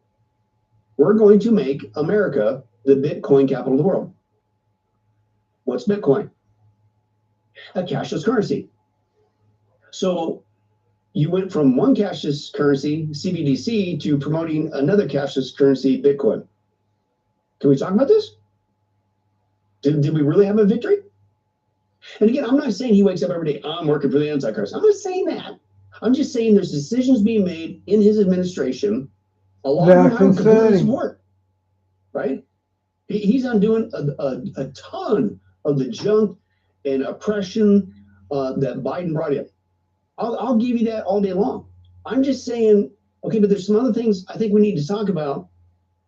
We're going to make America the Bitcoin capital of the world. What's Bitcoin? A cashless currency. So you went from one cashless currency, CBDC, to promoting another cashless currency, Bitcoin. Can we talk about this? Did we really have a victory? And again, I'm not saying he wakes up every day, I'm working for the Antichrist. I'm not saying that. I'm just saying there's decisions being made in his administration, a lot of them have complete support, right? He's undoing a ton of the junk and oppression that Biden brought in. I'll give you that all day long. I'm just saying, okay, but there's some other things I think we need to talk about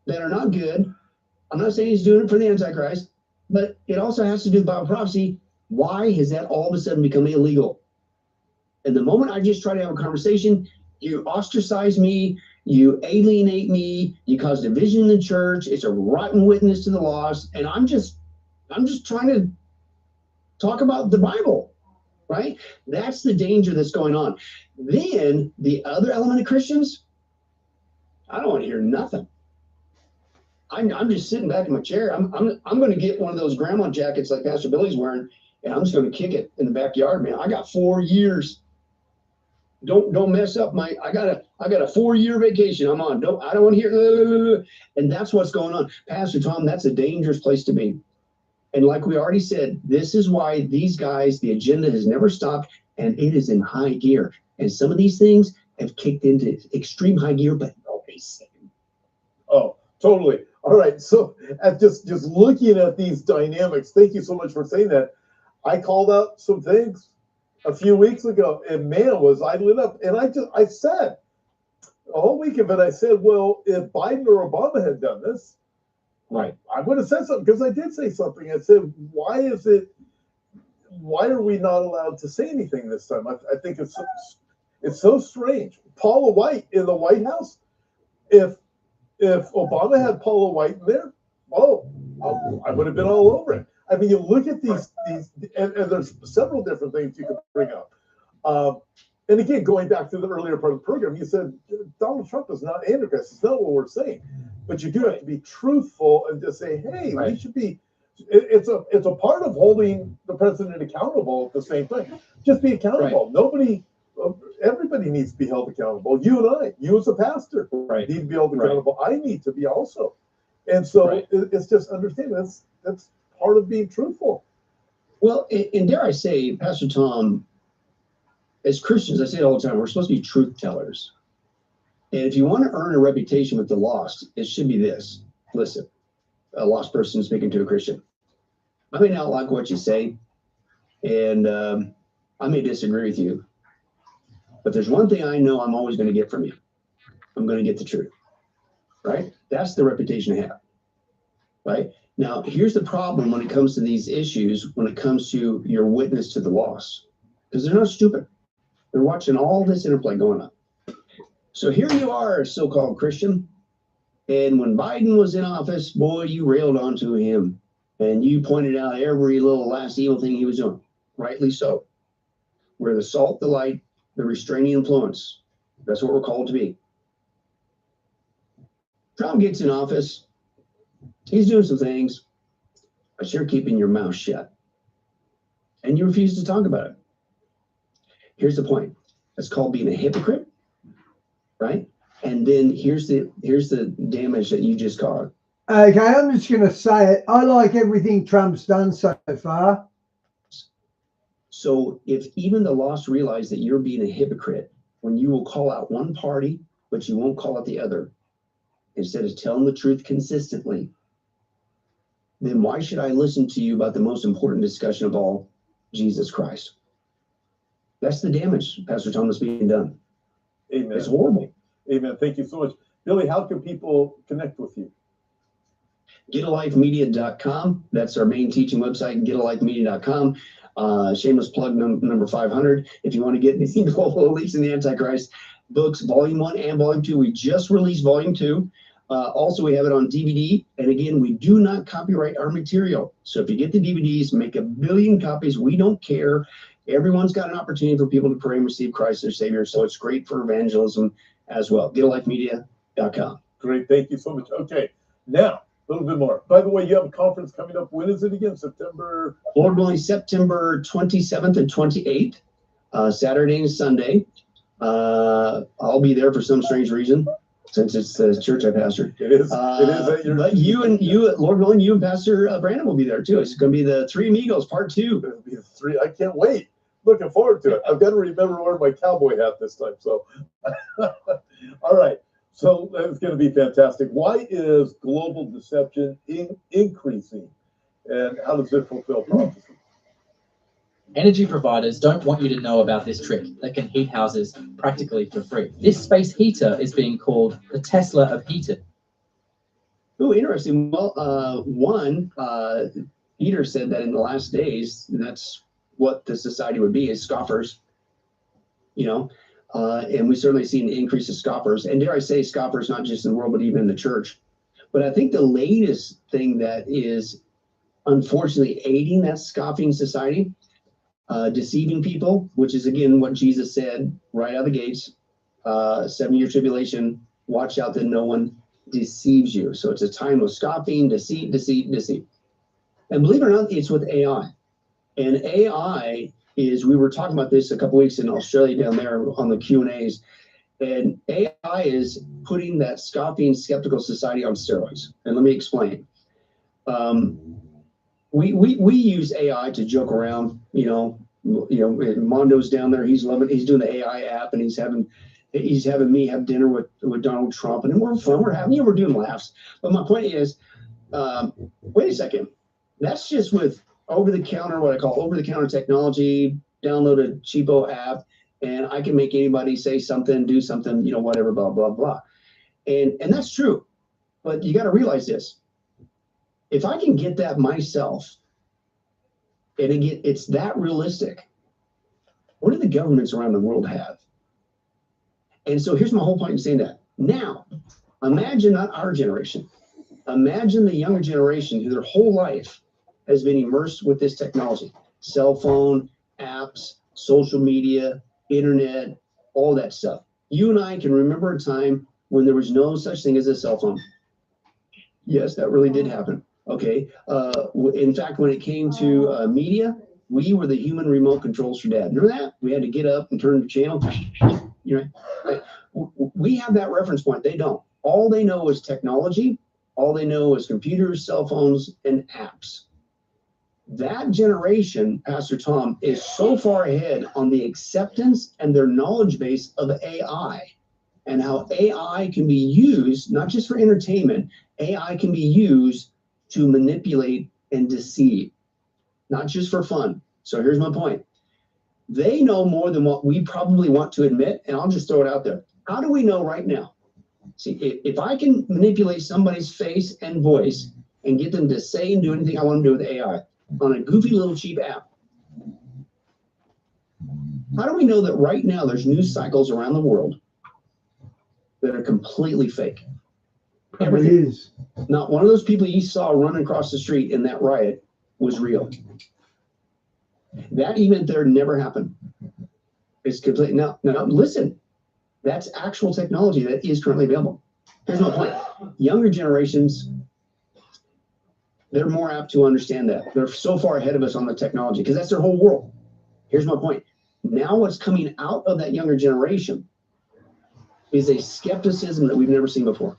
that are not good. I'm not saying he's doing it for the Antichrist, but it also has to do with Bible prophecy. Why has that all of a sudden become illegal? And the moment I just try to have a conversation, you ostracize me, you alienate me, you cause division in the church. It's a rotten witness to the lost. And I'm just trying to talk about the Bible, right? That's the danger that's going on. Then the other element of Christians, I don't want to hear nothing. I'm just sitting back in my chair. I'm going to get one of those grandma jackets like Pastor Billy's wearing, and I'm just going to kick it in the backyard, man. I got 4 years. Don't mess up my. I got a 4-year vacation. I'm on. I don't want to hear. And that's what's going on, Pastor Tom. That's a dangerous place to be. And like we already said, this is why these guys, the agenda has never stopped, and it is in high gear. And some of these things have kicked into extreme high gear, but nobody's saying. Oh, totally. All right. So just looking at these dynamics, thank you so much for saying that. I called out some things a few weeks ago, and man, was I lit up. And I said a whole week of it, I said, well, if Biden or Obama had done this, right, I would have said something, because I did say something. I said, why are we not allowed to say anything this time? I think it's so strange. Paula White in the White House, if Obama had Paula White in there, I would have been all over it. I mean, you look at these and there's several different things you could bring up. And again, going back to the earlier part of the program, you said Donald Trump is not Antichrist. It's not what we're saying. But you do have to be truthful and just say, hey, we should be. It's a part of holding the president accountable at the same time. Just be accountable. Everybody needs to be held accountable. You as a pastor, need to be held accountable. I need to be also. And so it's just understanding that's part of being truthful. Well, and dare I say, Pastor Tom, as Christians, I say it all the time, we're supposed to be truth tellers. And if you want to earn a reputation with the lost, it should be this. Listen, a lost person speaking to a Christian. I may not like what you say, and I may disagree with you, but there's one thing I know I'm always going to get from you. I'm going to get the truth, right? That's the reputation I have, right? Now, here's the problem when it comes to these issues, when it comes to your witness to the lost, because they're not stupid. They're watching all this interplay going on. So here you are, so-called Christian, and when Biden was in office, boy, you railed onto him, and you pointed out every little last evil thing he was doing, rightly so. We're the salt, the light, the restraining influence. That's what we're called to be. Trump gets in office. He's doing some things, but you're keeping your mouth shut. And you refuse to talk about it. Here's the point. It's called being a hypocrite, right? And then here's the damage that you just caused. Okay, I'm just going to say it. I like everything Trump's done so far. So if even the lost realize that you're being a hypocrite when you will call out one party, but you won't call out the other, instead of telling the truth consistently, then why should I listen to you about the most important discussion of all, Jesus Christ? That's the damage, Pastor Thomas, being done. Amen. It's horrible. Amen. Thank you so much. Billy, how can people connect with you? GetALifeMedia.com. That's our main teaching website, GetALifeMedia.com. Shameless plug number 500. If you want to get anything Global Elites and the Antichrist books, Volume 1 and Volume 2. We just released Volume 2. Also, we have it on DVD. And again, we do not copyright our material. So if you get the DVDs, make 1 billion copies. We don't care. Everyone's got an opportunity for people to pray and receive Christ their Savior. So it's great for evangelism as well. GetALifeMedia.com. Great. Thank you so much. Okay. Now, a little bit more. By the way, you have a conference coming up. When is it again? September? Lord willing, September 27th and 28th, Saturday and Sunday. I'll be there for some strange reason, since it's the church I pastor. It is. At your but you, Lord willing, you and Pastor Brandon will be there too. It's going to be the Three Amigos Part 2. It'll be the 3. I can't wait. Looking forward to it. I've got to remember to wear my cowboy hat this time. So, all right. So that's going to be fantastic. Why is global deception increasing, and how does it fulfill prophecy? Energy providers don't want you to know about this trick that can heat houses practically for free. This space heater is being called the Tesla of heated. Oh, interesting. Well, Peter said that in the last days, that's what the society would be, is scoffers, and we certainly see an increase of scoffers. And dare I say scoffers, not just in the world, but even in the church. But I think the latest thing that is unfortunately aiding that scoffing society, deceiving people, which is again what Jesus said right out of the gates, 7-year tribulation, watch out that no one deceives you. So it's a time of scoffing, deceit. And believe it or not, it's with AI. And AI is, we were talking about this a couple weeks in Australia down there on the Q&As, and AI is putting that scoffing, skeptical society on steroids. And let me explain. We use AI to joke around, Mondo's down there, he's doing the AI app, and he's having me have dinner with Donald Trump, and we're fun, we're doing laughs. But my point is, wait a second, that's just with over-the-counter, what I call over-the-counter technology, download a cheapo app, and I can make anybody say something, do something, whatever, blah, blah, blah. And that's true. But you got to realize this. If I can get that myself, and it's that realistic, what do the governments around the world have? And so here's my whole point in saying that. Now, imagine not our generation. Imagine the younger generation who their whole life has been immersed with this technology. Cell phone, apps, social media, internet, all that stuff. You and I can remember a time when there was no such thing as a cell phone. Yes, that really did happen. Okay. In fact, when it came to media, we were the human remote controls for dad. Remember that? We had to get up and turn the channel. We have that reference point. They don't. All they know is technology. All they know is computers, cell phones, and apps. That generation, Pastor Tom, is so far ahead on the acceptance and their knowledge base of AI and how AI can be used, not just for entertainment, AI can be used to manipulate and deceive, not just for fun. So here's my point. They know more than what we probably want to admit, and I'll just throw it out there. How do we know right now? See, if I can manipulate somebody's face and voice and get them to say and do anything I want to do with AI on a goofy little cheap app, how do we know that right now there's news cycles around the world that are completely fake? Everything is. Not one of those people you saw running across the street in that riot was real. That event there never happened. It's complete. Now listen, that's actual technology that is currently available. Here's my point. Younger generations, they're more apt to understand that. They're so far ahead of us on the technology because that's their whole world. Here's my point. Now what's coming out of that younger generation is a skepticism that we've never seen before.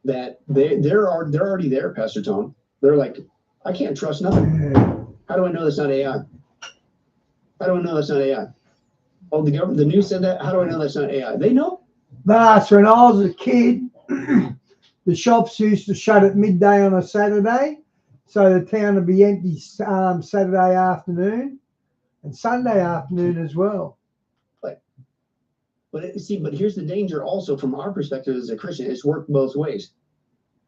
That they're already there, Pastor Tom. They're like, I can't trust nothing. How do I know that's not AI? How do I know that's not AI? Oh, the news said that. How do I know that's not AI? They know. That's when I was a kid. The shops used to shut at midday on a Saturday, so the town would be empty Saturday afternoon and Sunday afternoon as well. But here's the danger also from our perspective as a Christian. It's worked both ways.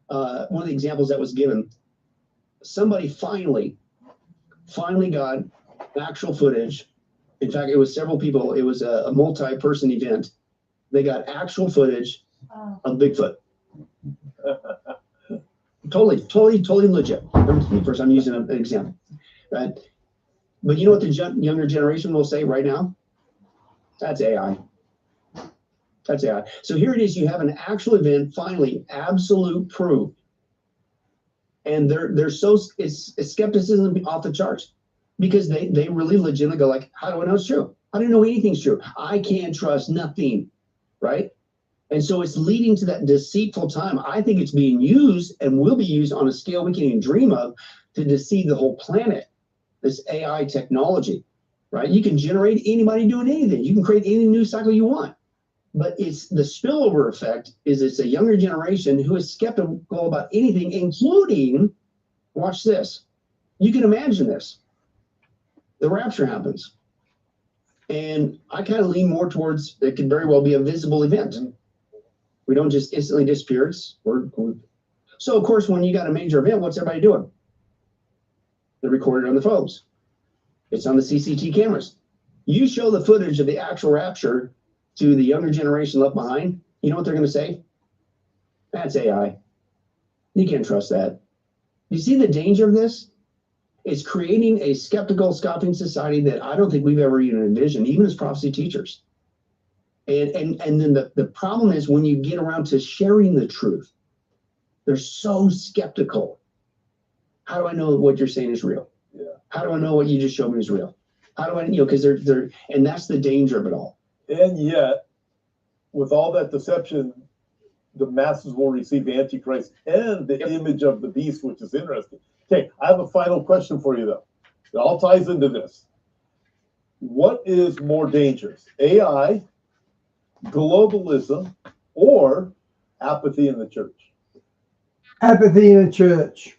One of the examples that was given, somebody finally got actual footage. In fact, it was several people. It was a multi-person event. They got actual footage of Bigfoot. Totally legit. First, I'm using an example, right? But you know what the younger generation will say right now? That's AI. That's AI. So here it is. You have an actual event, finally, absolute proof, and it's skepticism off the charts because they really legitimately go like, how do I know it's true? I don't know anything's true. I can't trust nothing, right? And so it's leading to that deceitful time. I think it's being used and will be used on a scale we can't even dream of to deceive the whole planet. This AI technology, right? You can generate anybody doing anything. You can create any news cycle you want. But it's the spillover effect is it's a younger generation who is skeptical about anything, including, watch this. You can imagine this. The rapture happens. And I kind of lean more towards it could very well be a visible event. We don't just instantly disappear. So, of course, when you got a major event, what's everybody doing? They're recorded on the phones. It's on the CCTV cameras. You show the footage of the actual rapture to the younger generation left behind, you know what they're going to say? That's AI. You can't trust that. You see the danger of this? It's creating a skeptical, scoffing society that I don't think we've ever even envisioned, even as prophecy teachers. And then the problem is when you get around to sharing the truth, they're so skeptical. How do I know what you're saying is real? Yeah. How do I know what you just showed me is real? How do I, because they're, and that's the danger of it all. And yet, with all that deception, the masses will receive Antichrist and the image of the beast, which is interesting. Okay, I have a final question for you, though. It all ties into this. What is more dangerous, AI, globalism, or apathy in the church? Apathy in the church.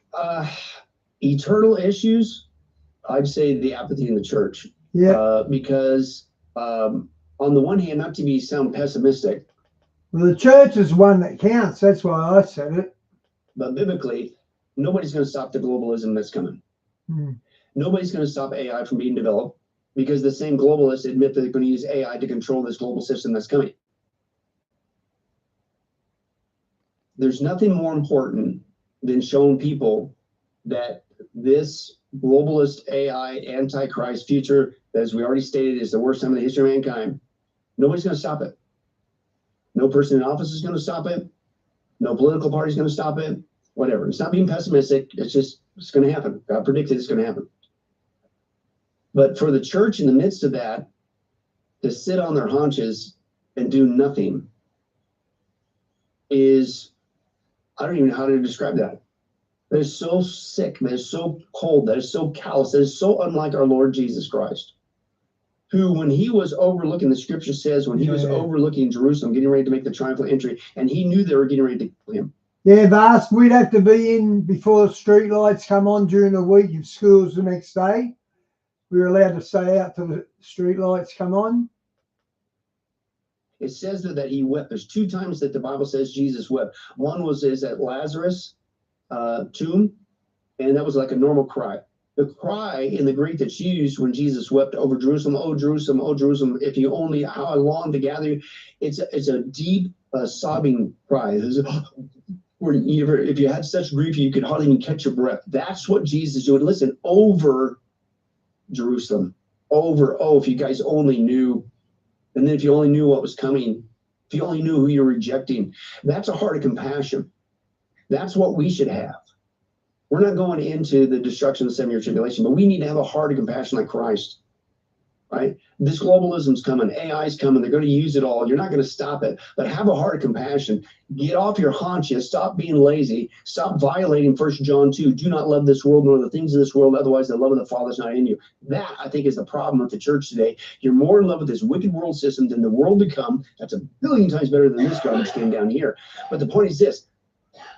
Eternal issues, I'd say the apathy in the church. Yeah. Because on the one hand, not to sound pessimistic, Well, the church is one that counts. That's why I said it. but biblically, nobody's going to stop the globalism that's coming. Nobody's going to stop AI from being developed because the same globalists admit that they're going to use AI to control this global system that's coming. There's nothing more important than showing people that this globalist AI antichrist future, as we already stated, is the worst time in the history of mankind. Nobody's going to stop it. No person in office is going to stop it. No political party is going to stop it. Whatever. It's not being pessimistic. It's going to happen. God predicted it's going to happen. But for the church in the midst of that, to sit on their haunches and do nothing is, I don't even know how to describe that. That is so sick. That is so cold. That is so callous. That is so unlike our Lord Jesus Christ, who, when he was overlooking, the scripture says, when he was overlooking Jerusalem, getting ready to make the triumphal entry, and he knew they were getting ready to kill him. Yeah, Vas, we'd have to be in before the street lights come on during the week if school's the next day. We were allowed to stay out till the street lights come on. It says that he wept. There's two times that the Bible says Jesus wept. One is at Lazarus' tomb, and that was like a normal cry. The cry in the Greek that's used when Jesus wept over Jerusalem, oh Jerusalem, oh Jerusalem, if you only, how I long to gather you. It's a deep sobbing cry. If you had such grief, you could hardly even catch your breath. That's what Jesus is doing. Listen, over Jerusalem, if you guys only knew, and then if you only knew what was coming, if you only knew who you're rejecting, that's a heart of compassion. That's what we should have. We're not going into the destruction of the 7-year tribulation, but we need to have a heart of compassion like Christ, right? This globalism's coming, AI's coming, they're going to use it all. You're not going to stop it, but have a heart of compassion. Get off your haunches, stop being lazy, stop violating 1 John 2. Do not love this world nor the things of this world, otherwise the love of the Father is not in you. That, I think, is the problem with the church today. You're more in love with this wicked world system than the world to come. That's 1 billion times better than this garbage came down here. But the point is this,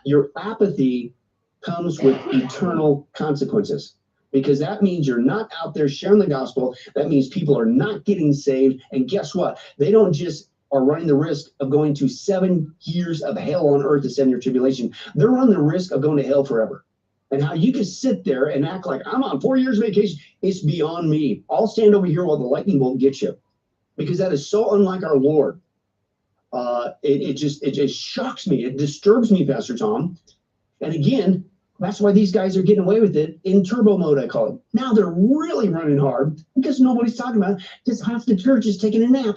your apathy comes with eternal consequences, because that means you're not out there sharing the gospel. That means people are not getting saved. And guess what? They don't just are running the risk of going to 7 years of hell on earth, the 7-year tribulation. They're running the risk of going to hell forever. And how you can sit there and act like I'm on 4 years vacation, it's beyond me. I'll stand over here while the lightning bolt gets you, because that is so unlike our Lord. It just shocks me. It disturbs me, Pastor Tom. And again, that's why these guys are getting away with it in turbo mode, I call it. Now they're really running hard because nobody's talking about it, because half the church is taking a nap.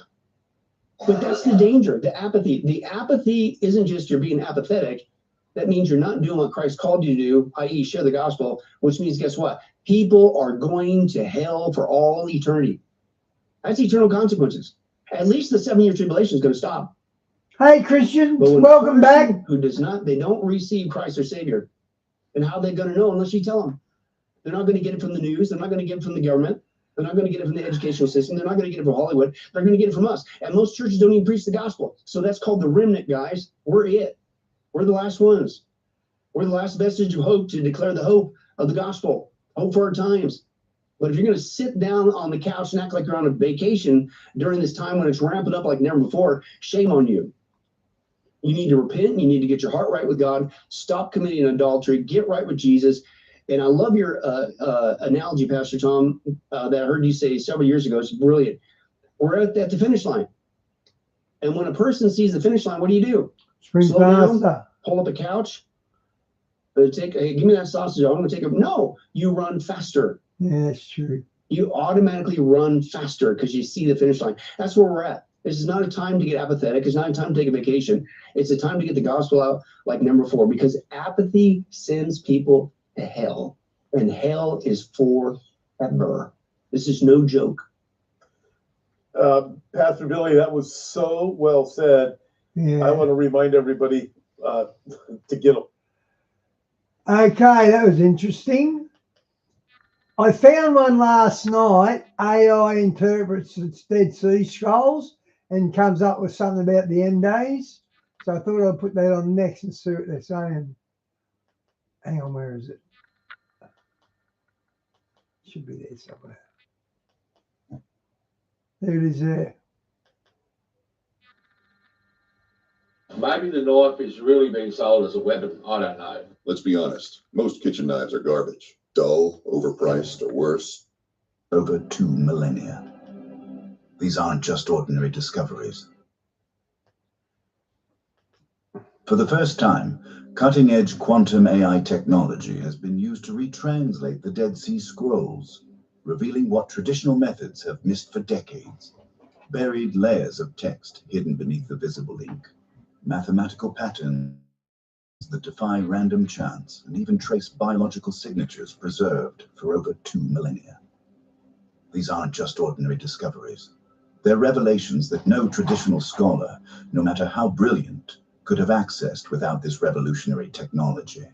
But that's the danger, the apathy. The apathy isn't just you're being apathetic. That means you're not doing what Christ called you to do, i.e. share the gospel, which means, guess what? People are going to hell for all eternity. That's eternal consequences. At least the 7-year tribulation is going to stop. Hey, Christian, welcome back. Who does not, they don't receive Christ their Savior. And how are they going to know unless you tell them? They're not going to get it from the news. They're not going to get it from the government. They're not going to get it from the educational system. They're not going to get it from Hollywood. They're going to get it from us. And most churches don't even preach the gospel. So that's called the remnant, guys. We're it. We're the last ones. We're the last vestige of hope to declare the hope of the gospel, hope for our times. But if you're going to sit down on the couch and act like you're on a vacation during this time when it's ramping up like never before, shame on you. You need to repent. You need to get your heart right with God. Stop committing adultery. Get right with Jesus. And I love your analogy, Pastor Tom, that I heard you say several years ago. It's brilliant. We're at the finish line. And when a person sees the finish line, what do? Sprint Slow down, faster. pull up a couch, hey, give me that sausage. I'm going to take it. No, you run faster. Yeah, that's true. You automatically run faster because you see the finish line. That's where we're at. This is not a time to get apathetic. It's not a time to take a vacation. It's a time to get the gospel out like never before, because apathy sends people to hell, and hell is forever. This is no joke. Pastor Billy, that was so well said. Yeah. I want to remind everybody to get them. Okay, that was interesting. I found one last night. AI interprets the Dead Sea Scrolls and comes up with something about the end days. So I thought I'd put that on next and see what they're saying. Hang on, where is it? Should be there somewhere. There it is there. Maybe the knife is really being sold as a weapon. I don't know. Let's be honest. Most kitchen knives are garbage. Dull, overpriced, or worse. Over 2 millennia. These aren't just ordinary discoveries. For the first time, cutting-edge quantum AI technology has been used to retranslate the Dead Sea Scrolls, revealing what traditional methods have missed for decades. Buried layers of text hidden beneath the visible ink. Mathematical patterns that defy random chance, and even trace biological signatures preserved for over 2 millennia. These aren't just ordinary discoveries. They're revelations that no traditional scholar, no matter how brilliant, could have accessed without this revolutionary technology.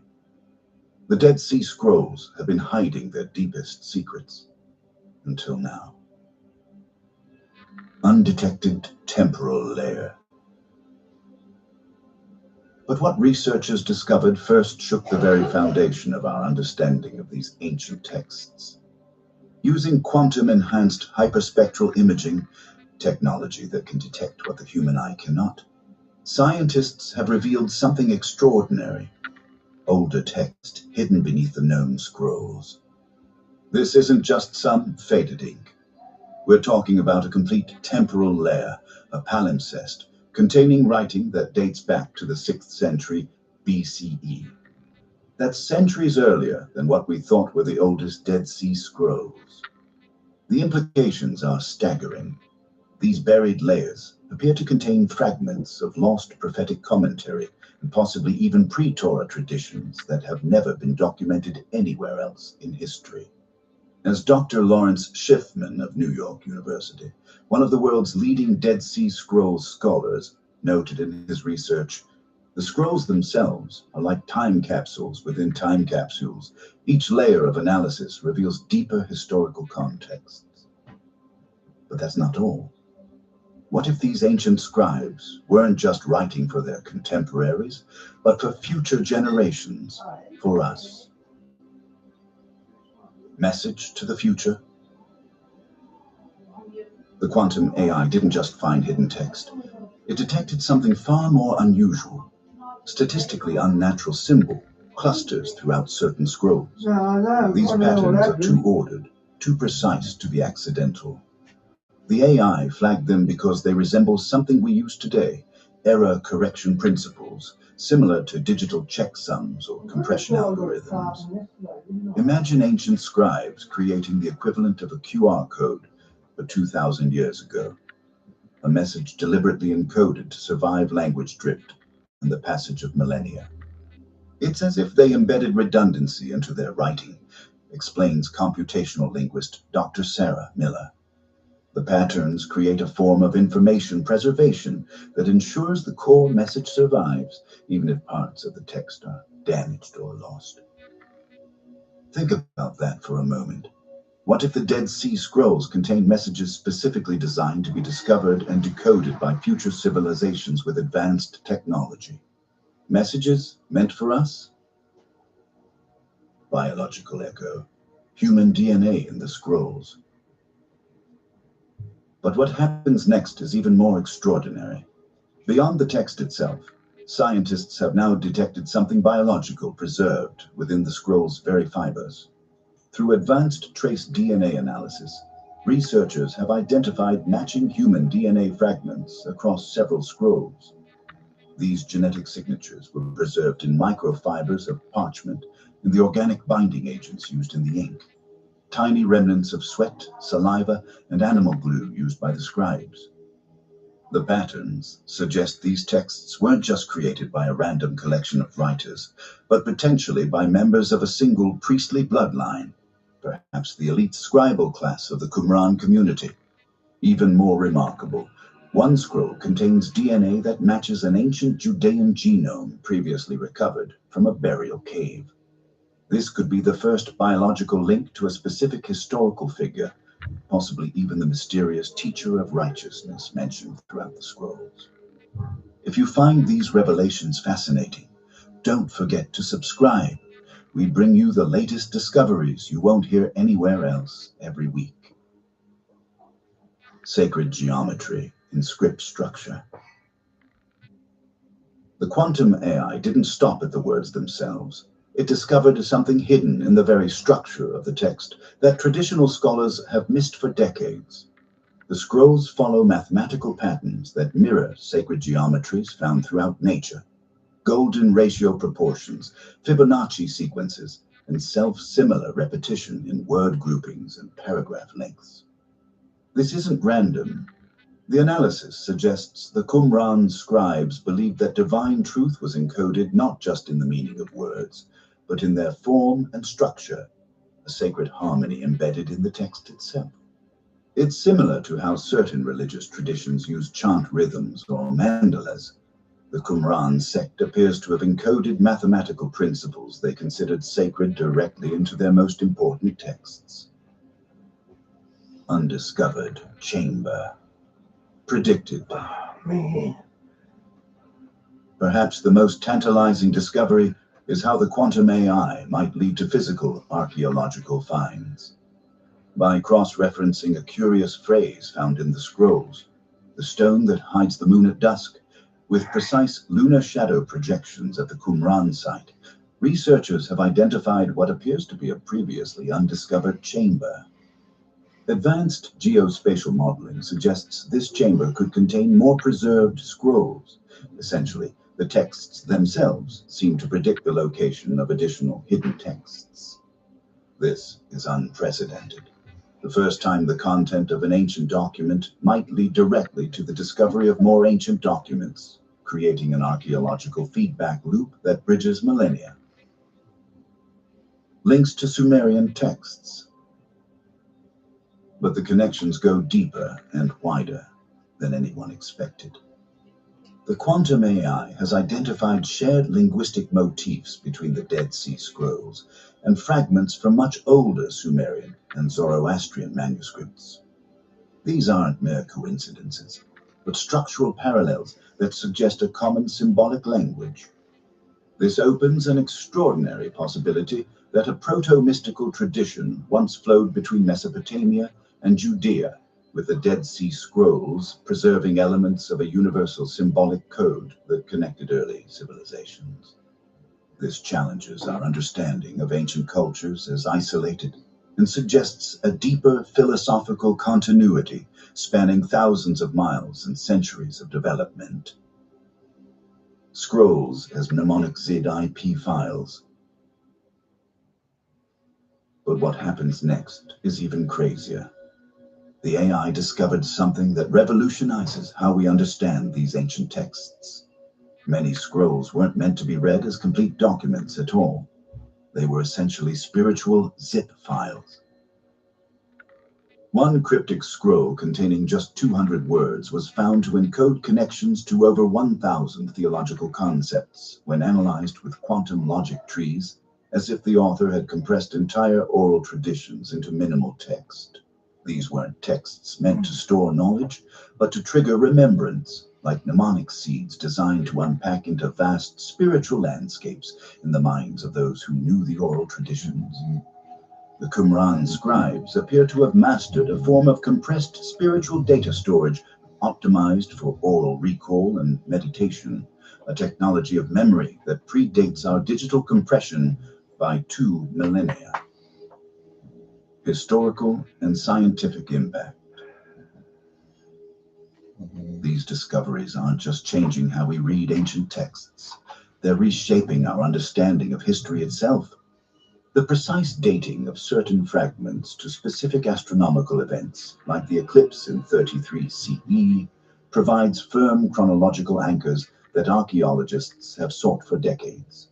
The Dead Sea Scrolls have been hiding their deepest secrets until now. Undetected temporal layer. But what researchers discovered first shook the very foundation of our understanding of these ancient texts. Using quantum-enhanced hyperspectral imaging, technology that can detect what the human eye cannot, scientists have revealed something extraordinary: older text hidden beneath the known scrolls. This isn't just some faded ink. We're talking about a complete temporal layer, a palimpsest, containing writing that dates back to the 6th century BCE. That's centuries earlier than what we thought were the oldest Dead Sea Scrolls. The implications are staggering. These buried layers appear to contain fragments of lost prophetic commentary and possibly even pre-Torah traditions that have never been documented anywhere else in history. As Dr. Lawrence Schiffman of New York University, one of the world's leading Dead Sea Scrolls scholars, noted in his research, the scrolls themselves are like time capsules within time capsules. Each layer of analysis reveals deeper historical contexts. But that's not all. What if these ancient scribes weren't just writing for their contemporaries, but for future generations, for us? Message to the future? The quantum AI didn't just find hidden text. It detected something far more unusual. Statistically unnatural symbol clusters throughout certain scrolls. These patterns are too ordered, too precise to be accidental. The AI flagged them because they resemble something we use today, error correction principles, similar to digital checksums or compression algorithms. Imagine ancient scribes creating the equivalent of a QR code for 2,000 years ago. A message deliberately encoded to survive language drift and the passage of millennia. It's as if they embedded redundancy into their writing, explains computational linguist Dr. Sarah Miller. The patterns create a form of information preservation that ensures the core message survives, even if parts of the text are damaged or lost. Think about that for a moment. What if the Dead Sea Scrolls contain messages specifically designed to be discovered and decoded by future civilizations with advanced technology? Messages meant for us? Biological echo. Human DNA in the scrolls. But what happens next is even more extraordinary. Beyond the text itself, scientists have now detected something biological preserved within the scroll's very fibers. Through advanced trace DNA analysis, researchers have identified matching human DNA fragments across several scrolls. These genetic signatures were preserved in microfibers of parchment and the organic binding agents used in the ink. Tiny remnants of sweat, saliva, and animal glue used by the scribes. The patterns suggest these texts weren't just created by a random collection of writers, but potentially by members of a single priestly bloodline, perhaps the elite scribal class of the Qumran community. Even more remarkable, one scroll contains DNA that matches an ancient Judean genome previously recovered from a burial cave. This could be the first biological link to a specific historical figure, possibly even the mysterious teacher of righteousness mentioned throughout the scrolls. If you find these revelations fascinating, don't forget to subscribe. We bring you the latest discoveries you won't hear anywhere else every week. Sacred geometry in script structure. The quantum AI didn't stop at the words themselves. It discovered something hidden in the very structure of the text that traditional scholars have missed for decades. The scrolls follow mathematical patterns that mirror sacred geometries found throughout nature. Golden ratio proportions, Fibonacci sequences, and self-similar repetition in word groupings and paragraph lengths. This isn't random. The analysis suggests the Qumran scribes believed that divine truth was encoded not just in the meaning of words, but in their form and structure, a sacred harmony embedded in the text itself. It's similar to how certain religious traditions use chant rhythms or mandalas. The Qumran sect appears to have encoded mathematical principles they considered sacred directly into their most important texts. Undiscovered chamber. Predicted. Perhaps the most tantalizing discovery is how the quantum AI might lead to physical archaeological finds. By cross-referencing a curious phrase found in the scrolls, the stone that hides the moon at dusk, with precise lunar shadow projections at the Qumran site, researchers have identified what appears to be a previously undiscovered chamber. Advanced geospatial modeling suggests this chamber could contain more preserved scrolls. Essentially, the texts themselves seem to predict the location of additional hidden texts. This is unprecedented. The first time the content of an ancient document might lead directly to the discovery of more ancient documents, creating an archaeological feedback loop that bridges millennia. Links to Sumerian texts. But the connections go deeper and wider than anyone expected. The quantum AI has identified shared linguistic motifs between the Dead Sea Scrolls and fragments from much older Sumerian and Zoroastrian manuscripts. These aren't mere coincidences, but structural parallels that suggest a common symbolic language. This opens an extraordinary possibility that a proto-mystical tradition once flowed between Mesopotamia and Judea, with the Dead Sea Scrolls preserving elements of a universal symbolic code that connected early civilizations. This challenges our understanding of ancient cultures as isolated and suggests a deeper philosophical continuity spanning thousands of miles and centuries of development. Scrolls as mnemonic ZID IP files. But what happens next is even crazier. The AI discovered something that revolutionizes how we understand these ancient texts. Many scrolls weren't meant to be read as complete documents at all. They were essentially spiritual zip files. One cryptic scroll containing just 200 words was found to encode connections to over 1,000 theological concepts when analyzed with quantum logic trees as if the author had compressed entire oral traditions into minimal text. These weren't texts meant to store knowledge, but to trigger remembrance, like mnemonic seeds designed to unpack into vast spiritual landscapes in the minds of those who knew the oral traditions. The Qumran scribes appear to have mastered a form of compressed spiritual data storage optimized for oral recall and meditation, a technology of memory that predates our digital compression by 2 millennia. Historical and scientific impact. These discoveries aren't just changing how we read ancient texts, they're reshaping our understanding of history itself. The precise dating of certain fragments to specific astronomical events, like the eclipse in 33 CE, provides firm chronological anchors that archaeologists have sought for decades.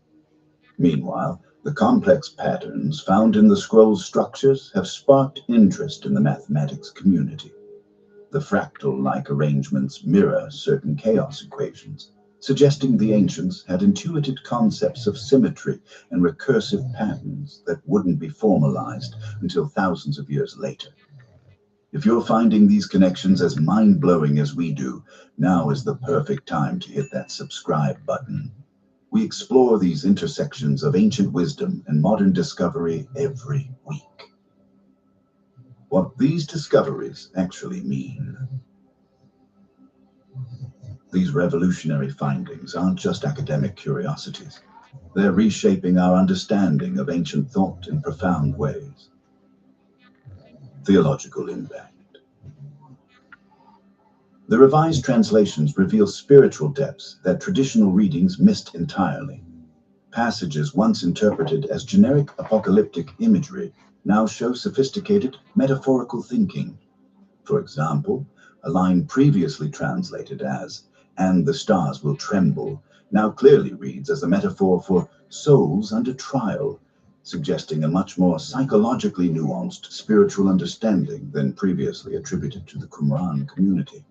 Meanwhile, the complex patterns found in the scroll's structures have sparked interest in the mathematics community. The fractal-like arrangements mirror certain chaos equations, suggesting the ancients had intuited concepts of symmetry and recursive patterns that wouldn't be formalized until thousands of years later. If you're finding these connections as mind-blowing as we do, now is the perfect time to hit that subscribe button. We explore these intersections of ancient wisdom and modern discovery every week. What these discoveries actually mean. These revolutionary findings aren't just academic curiosities. They're reshaping our understanding of ancient thought in profound ways. Theological impact. The revised translations reveal spiritual depths that traditional readings missed entirely. Passages once interpreted as generic apocalyptic imagery now show sophisticated metaphorical thinking. For example, a line previously translated as, "and the stars will tremble," now clearly reads as a metaphor for souls under trial, suggesting a much more psychologically nuanced spiritual understanding than previously attributed to the Qumran community.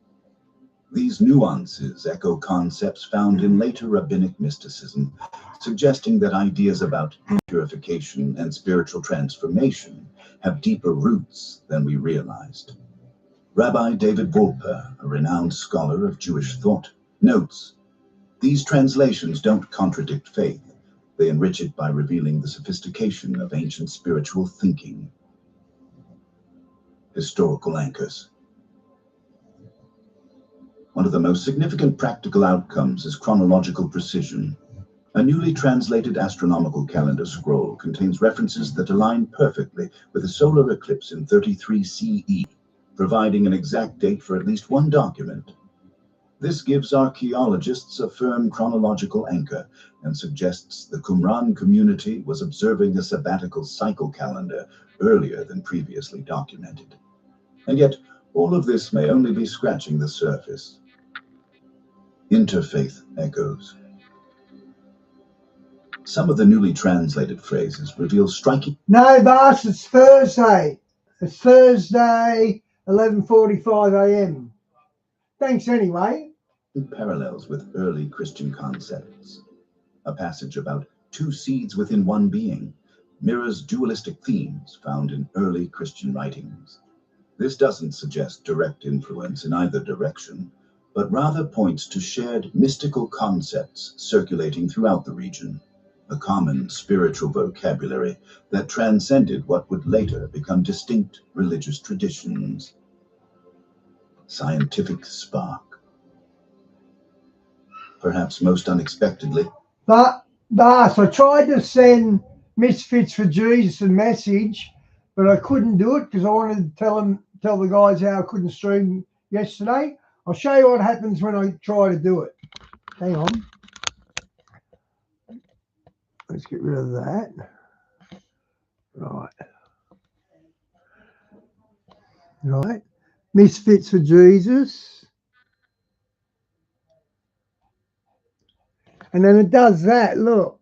These nuances echo concepts found in later rabbinic mysticism, suggesting that ideas about purification and spiritual transformation have deeper roots than we realized. Rabbi David Wolper, a renowned scholar of Jewish thought, notes, "These translations don't contradict faith. They enrich it by revealing the sophistication of ancient spiritual thinking." Historical anchors. One of the most significant practical outcomes is chronological precision. A newly translated astronomical calendar scroll contains references that align perfectly with a solar eclipse in 33 CE, providing an exact date for at least one document. This gives archaeologists a firm chronological anchor and suggests the Qumran community was observing a sabbatical cycle calendar earlier than previously documented. And yet, all of this may only be scratching the surface. Interfaith echoes. Some of the newly translated phrases reveal striking... No, boss, it's Thursday. It's Thursday, 11:45 a.m. Thanks anyway. Parallels with early Christian concepts. A passage about two seeds within one being mirrors dualistic themes found in early Christian writings. This doesn't suggest direct influence in either direction, but rather points to shared mystical concepts circulating throughout the region, a common spiritual vocabulary that transcended what would later become distinct religious traditions. Scientific spark. Perhaps most unexpectedly. But, boss, I tried to send Misfits for Jesus a message, but I couldn't do it because I wanted to tell the guys how I couldn't stream yesterday. I'll show you what happens when I try to do it. Hang on. Let's get rid of that. Right. Right. Misfits for Jesus. And then it does that, look.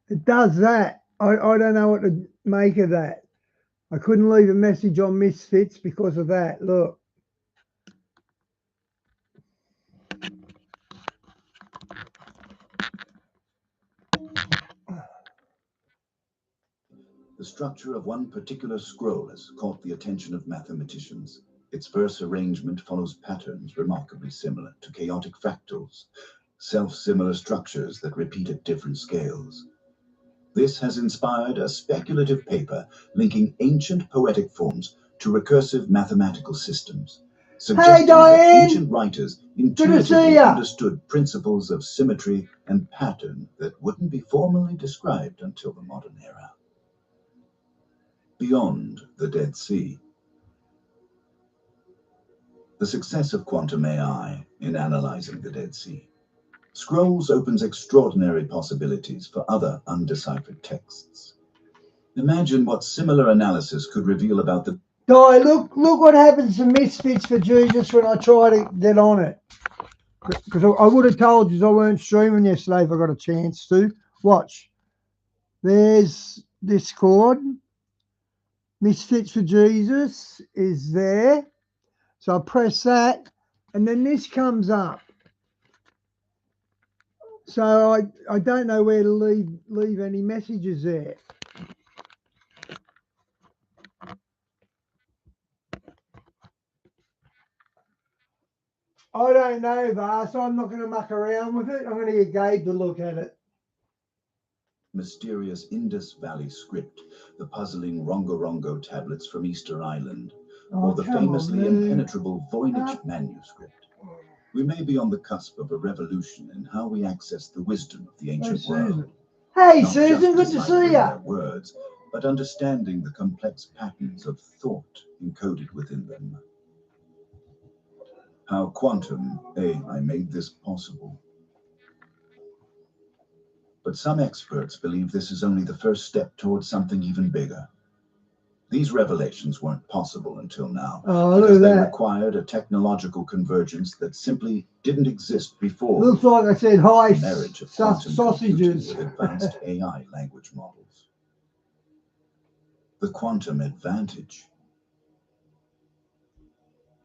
It does that. I don't know what to make of that. I couldn't leave a message on Misfits because of that, look. The structure of one particular scroll has caught the attention of mathematicians. Its verse arrangement follows patterns remarkably similar to chaotic fractals, self-similar structures that repeat at different scales. This has inspired a speculative paper linking ancient poetic forms to recursive mathematical systems, suggesting that ancient writers intuitively understood principles of symmetry and pattern that wouldn't be formally described until the modern era. Beyond the Dead Sea. The success of quantum AI in analyzing the Dead Sea. Scrolls opens extraordinary possibilities for other undeciphered texts. Imagine what similar analysis could reveal about the... Guy, look what happens to Misfits for Jesus when I try to get on it. Because I would have told you I weren't streaming yesterday if I got a chance to. Watch. There's Discord. Misfits for Jesus is there. So I press that, and then this comes up. So I don't know where to leave any messages there. I don't know, Vas. I'm not going to muck around with it. I'm going to get Gabe to look at it. Mysterious Indus Valley script, the puzzling Rongorongo tablets from Easter Island, or the famously impenetrable Voynich manuscript. We may be on the cusp of a revolution in how we access the wisdom of the ancient world. Hey, Susan, good to see you. Words, but understanding the complex patterns of thought encoded within them. How quantum AI made this possible. But some experts believe this is only the first step towards something even bigger. These revelations weren't possible until now, because they required a technological convergence that simply didn't exist before. Looks like I said hi, the marriage of sausages with advanced AI language models. The quantum advantage.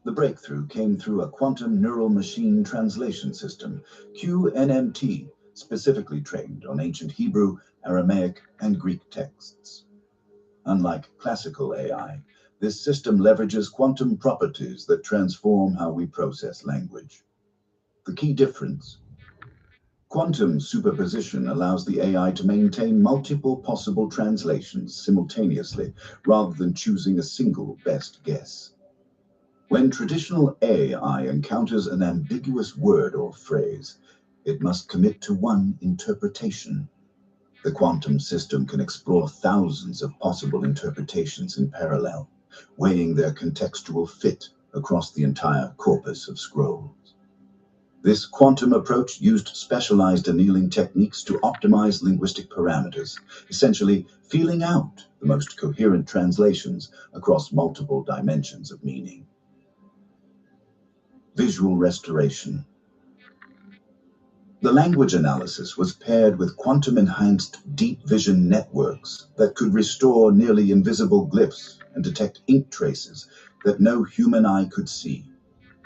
The breakthrough came through a quantum neural machine translation system, QNMT, specifically trained on ancient Hebrew, Aramaic, and Greek texts. Unlike classical AI, this system leverages quantum properties that transform how we process language. The key difference: quantum superposition allows the AI to maintain multiple possible translations simultaneously, rather than choosing a single best guess. When traditional AI encounters an ambiguous word or phrase, it must commit to one interpretation. The quantum system can explore thousands of possible interpretations in parallel, weighing their contextual fit across the entire corpus of scrolls. This quantum approach used specialized annealing techniques to optimize linguistic parameters, essentially feeling out the most coherent translations across multiple dimensions of meaning. Visual restoration. The language analysis was paired with quantum-enhanced deep vision networks that could restore nearly invisible glyphs and detect ink traces that no human eye could see.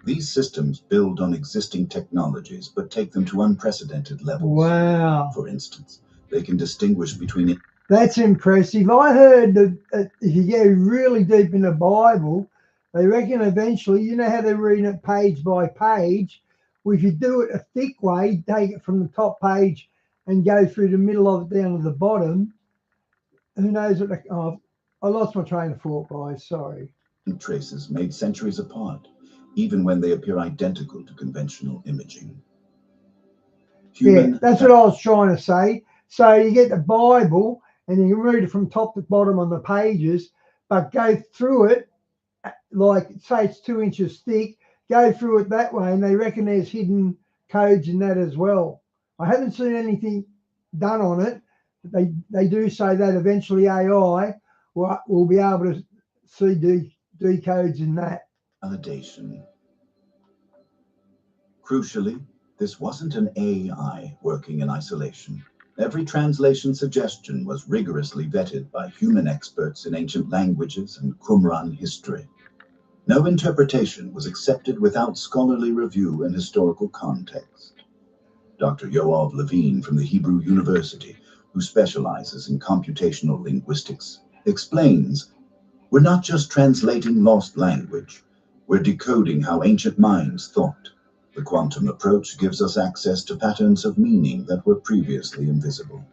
These systems build on existing technologies, but take them to unprecedented levels. Wow. For instance, they can distinguish between... That's impressive. I heard that if you go really deep in the Bible, they reckon eventually, you know how they're reading it page by page, well, if you do it a thick way, take it from the top page and go through the middle of it down to the bottom, who knows what I lost my train of thought, guys, sorry. Traces made centuries apart, even when they appear identical to conventional imaging. Yeah, that's what I was trying to say. So you get the Bible and you can read it from top to bottom on the pages, but go through it, like say it's 2 inches thick, go through it that way, and they reckon there's hidden codes in that as well. I haven't seen anything done on it. They do say that eventually AI will be able to see decodes in that. Validation. Crucially, this wasn't an AI working in isolation. Every translation suggestion was rigorously vetted by human experts in ancient languages and Qumran history. No interpretation was accepted without scholarly review and historical context. Dr. Yoav Levine from the Hebrew University, who specializes in computational linguistics, explains, we're not just translating lost language, we're decoding how ancient minds thought. The quantum approach gives us access to patterns of meaning that were previously invisible.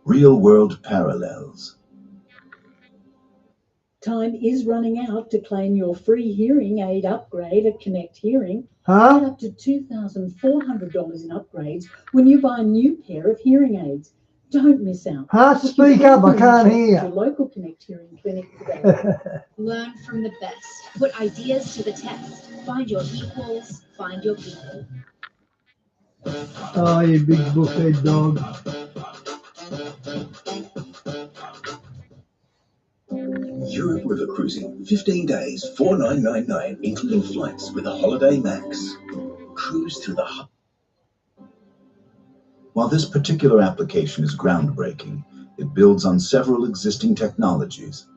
Real-world parallels. Time is running out to claim your free hearing aid upgrade at Connect Hearing. Huh? Get up to $2,400 in upgrades when you buy a new pair of hearing aids. Don't miss out. Huh? Speak up, I can't hear Your you. local Connect Hearing clinic today. Learn from the best. Put ideas to the test. Find your equals. Find your people. Oh, you big buffhead dog. Europe River Cruising, 15 days, $4,999, including flights with a Holiday Max. Cruise through the... While this particular application is groundbreaking, it builds on several existing technologies.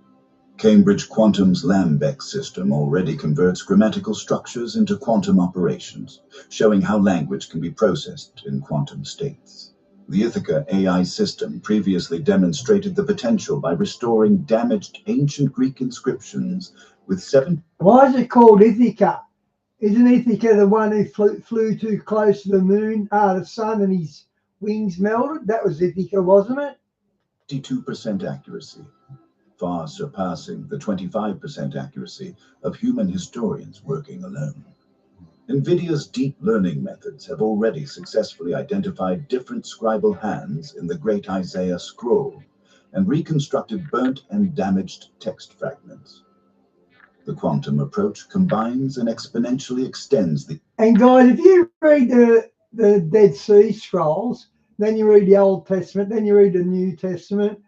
Cambridge Quantum's Lambeck system already converts grammatical structures into quantum operations, showing how language can be processed in quantum states. The Ithaca AI system previously demonstrated the potential by restoring damaged ancient Greek inscriptions with 7... Why is it called Ithaca? Isn't Ithaca the one who flew too close to the moon, the sun, and his wings melted? That was Ithaca, wasn't it? 52% accuracy, far surpassing the 25% accuracy of human historians working alone. NVIDIA's deep learning methods have already successfully identified different scribal hands in the Great Isaiah Scroll and reconstructed burnt and damaged text fragments. The quantum approach combines and exponentially extends the... And guys, if you read the Dead Sea Scrolls, then you read the Old Testament, then you read the New Testament,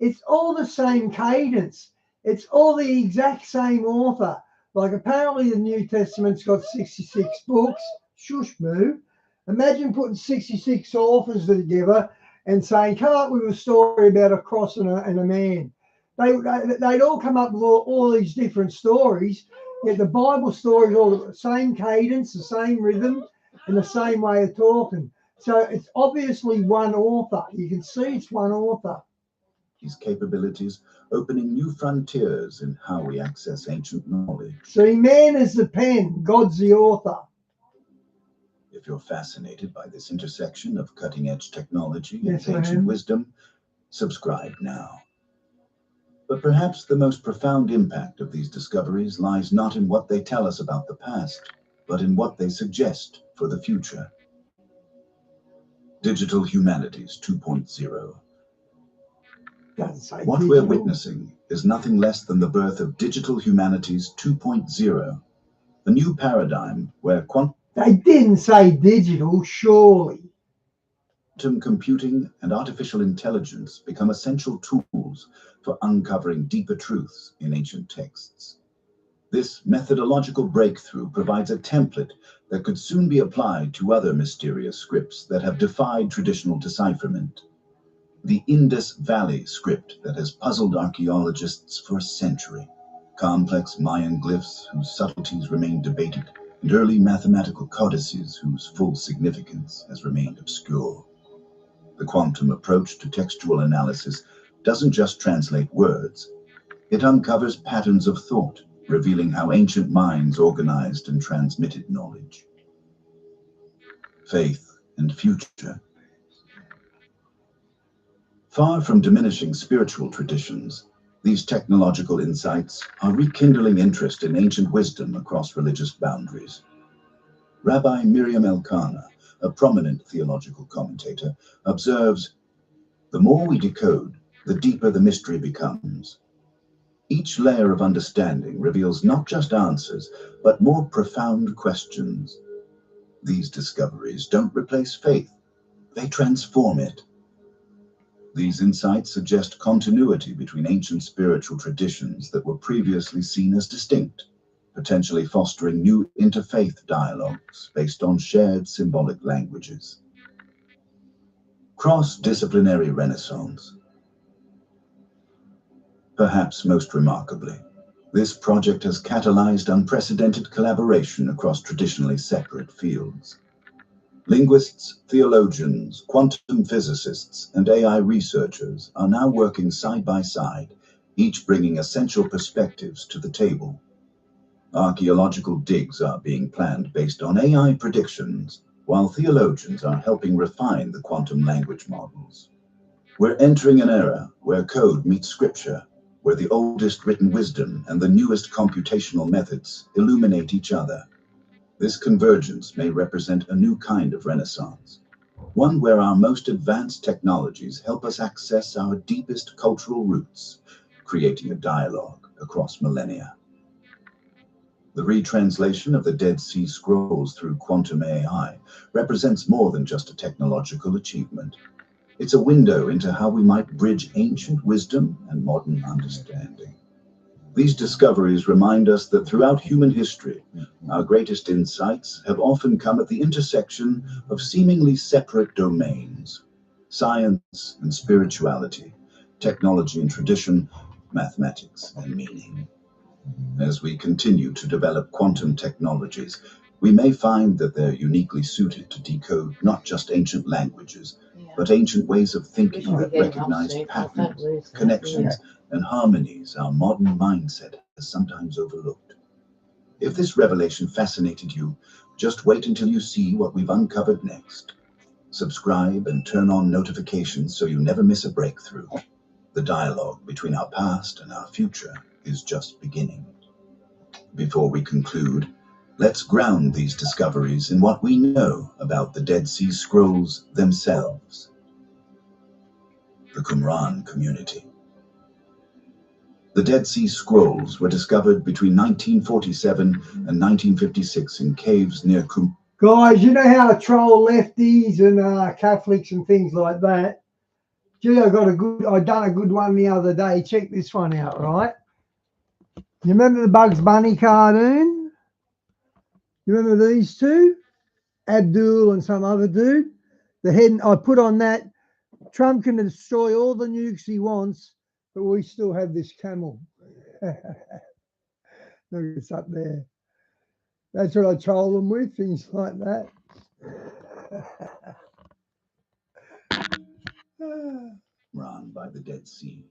it's all the same cadence. It's all the exact same author. Like apparently the New Testament's got 66 books. Shush moo. Imagine putting 66 authors together and saying, come up with a story about a cross and a man. They'd all come up with all these different stories, yet the Bible stories all the same cadence, the same rhythm, and the same way of talking. So it's obviously one author. You can see it's one author. These capabilities opening new frontiers in how we access ancient knowledge. See, man is the pen, God's the author. If you're fascinated by this intersection of cutting-edge technology Yes, and ancient wisdom, subscribe now. But perhaps the most profound impact of these discoveries lies not in what they tell us about the past, but in what they suggest for the future. Digital Humanities 2.0. What we're witnessing is nothing less than the birth of Digital Humanities 2.0, a new paradigm where They didn't say digital, surely. Quantum computing and artificial intelligence become essential tools for uncovering deeper truths in ancient texts. This methodological breakthrough provides a template that could soon be applied to other mysterious scripts that have defied traditional decipherment. The Indus Valley script that has puzzled archaeologists for a century, complex Mayan glyphs whose subtleties remain debated, and early mathematical codices whose full significance has remained obscure. The quantum approach to textual analysis doesn't just translate words, it uncovers patterns of thought, revealing how ancient minds organized and transmitted knowledge. Faith and future. Far from diminishing spiritual traditions, these technological insights are rekindling interest in ancient wisdom across religious boundaries. Rabbi Miriam Elkanah, a prominent theological commentator, observes, the more we decode, the deeper the mystery becomes. Each layer of understanding reveals not just answers, but more profound questions. These discoveries don't replace faith, they transform it. These insights suggest continuity between ancient spiritual traditions that were previously seen as distinct, potentially fostering new interfaith dialogues based on shared symbolic languages. Cross-disciplinary Renaissance. Perhaps most remarkably, this project has catalyzed unprecedented collaboration across traditionally separate fields. Linguists, theologians, quantum physicists, and AI researchers are now working side by side, each bringing essential perspectives to the table. Archaeological digs are being planned based on AI predictions, while theologians are helping refine the quantum language models. We're entering an era where code meets scripture, where the oldest written wisdom and the newest computational methods illuminate each other. This convergence may represent a new kind of renaissance, one where our most advanced technologies help us access our deepest cultural roots, creating a dialogue across millennia. The retranslation of the Dead Sea Scrolls through quantum AI represents more than just a technological achievement. It's a window into how we might bridge ancient wisdom and modern understanding. These discoveries remind us that throughout human history, our greatest insights have often come at the intersection of seemingly separate domains: science and spirituality, technology and tradition, mathematics and meaning. As we continue to develop quantum technologies, we may find that they're uniquely suited to decode not just ancient languages, but ancient ways of thinking that recognize patterns, connections, and harmonies our modern mindset has sometimes overlooked. If this revelation fascinated you, just wait until you see what we've uncovered next. Subscribe and turn on notifications so you never miss a breakthrough. The dialogue between our past and our future is just beginning. Before we conclude, let's ground these discoveries in what we know about the Dead Sea Scrolls themselves. The Qumran community. The Dead Sea Scrolls were discovered between 1947 and 1956 in caves near Qumran. Guys, you know how I troll lefties and Catholics and things like that? Gee, I done a good one the other day. Check this one out, right? You remember the Bugs Bunny cartoon? You remember these two? Abdul and some other dude? The head, I put on that, Trump can destroy all the nukes he wants, but we still have this camel. Look, it's up there. That's what I troll them with, things like that. Run by the Dead Sea.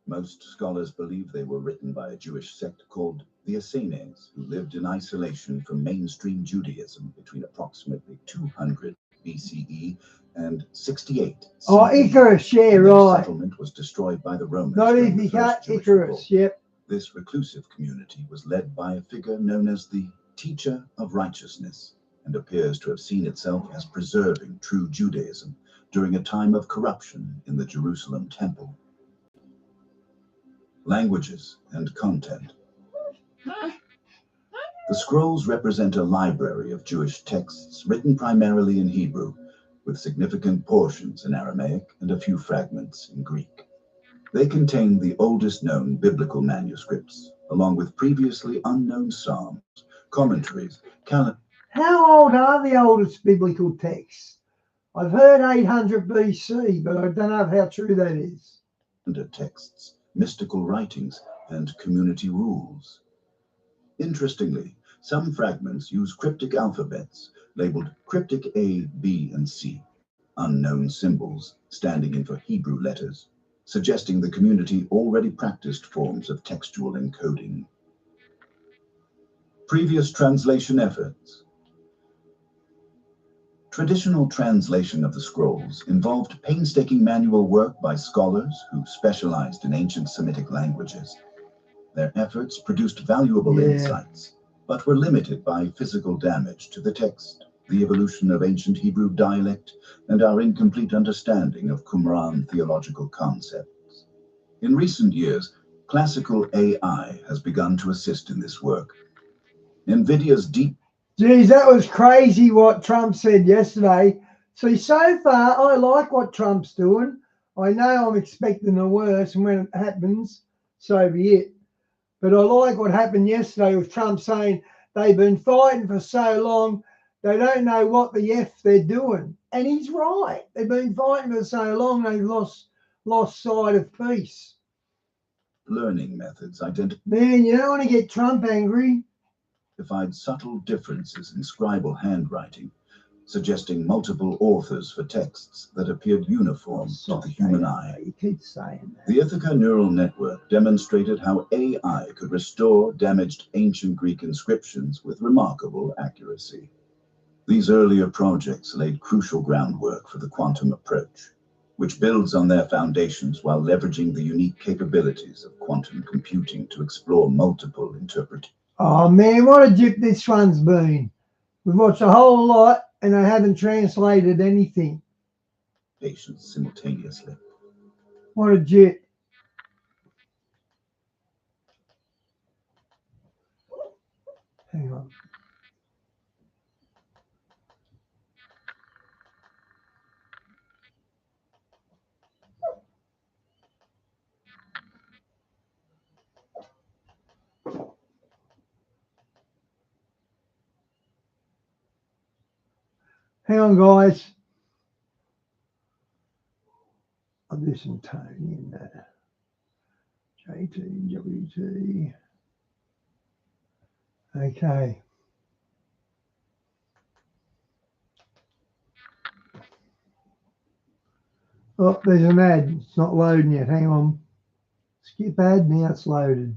Most scholars believe they were written by a Jewish sect called the Essenes, who lived in isolation from mainstream Judaism between approximately 200 BCE and 68 CE. Oh, Icarus, yeah, Their right. settlement was destroyed by the Romans. Not during even the First Jewish Icarus, Revolt. yep. This reclusive community was led by a figure known as the Teacher of Righteousness, and appears to have seen itself as preserving true Judaism during a time of corruption in the Jerusalem temple. Languages and content. The scrolls represent a library of Jewish texts written primarily in Hebrew, with significant portions in Aramaic and a few fragments in Greek. They contain the oldest known biblical manuscripts, along with previously unknown psalms, commentaries, How old are the oldest biblical texts? I've heard 800 BC, but I don't know how true that is. calendar texts, mystical writings, and community rules. Interestingly, some fragments use cryptic alphabets labeled cryptic A, B, and C, unknown symbols standing in for Hebrew letters, suggesting the community already practiced forms of textual encoding. Previous translation efforts. Traditional translation of the scrolls involved painstaking manual work by scholars who specialized in ancient Semitic languages. Their efforts produced valuable insights, but were limited by physical damage to the text, the evolution of ancient Hebrew dialect, and our incomplete understanding of Qumran theological concepts. In recent years, classical AI has begun to assist in this work. NVIDIA's deep... Geez, that was crazy what Trump said yesterday. See, so far, I like what Trump's doing. I know I'm expecting the worst, and when it happens, so be it. But I like what happened yesterday with Trump saying they've been fighting for so long, they don't know what the F they're doing. And he's right. They've been fighting for so long, they've lost sight of peace. learning methods Man, you don't want to get Trump angry. identified subtle differences in scribal handwriting, suggesting multiple authors for texts that appeared uniform to the human eye. You keep saying that. The Ithaca neural network demonstrated how AI could restore damaged ancient Greek inscriptions with remarkable accuracy. These earlier projects laid crucial groundwork for the quantum approach, which builds on their foundations while leveraging the unique capabilities of quantum computing to explore multiple interpretations. Oh man, what a jip this one's been. We've watched a whole lot and I haven't translated anything. Simultaneously. What a jip. Hang on. Hang on, guys. I'll do some Tony in that. JT, WT. Okay. Oh, there's an ad. It's not loading yet. Hang on. Skip ad. Now it's loaded.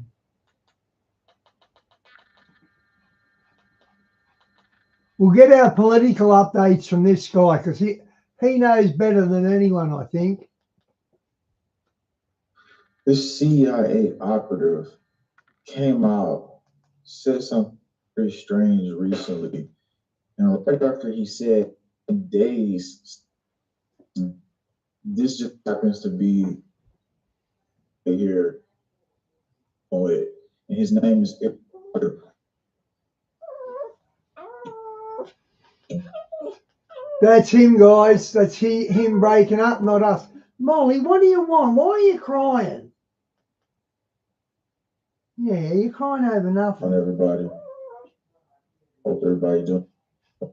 We'll get our political updates from this guy because he knows better than anyone, I think. This CIA operative came out, said something pretty strange recently. And right after he said in days, this just happens to be here on it. And his name is That's him, guys. That's him breaking up, not us. Molly, what do you want? Why are you crying? Yeah, you're crying over nothing. on everybody. Hope everybody doing the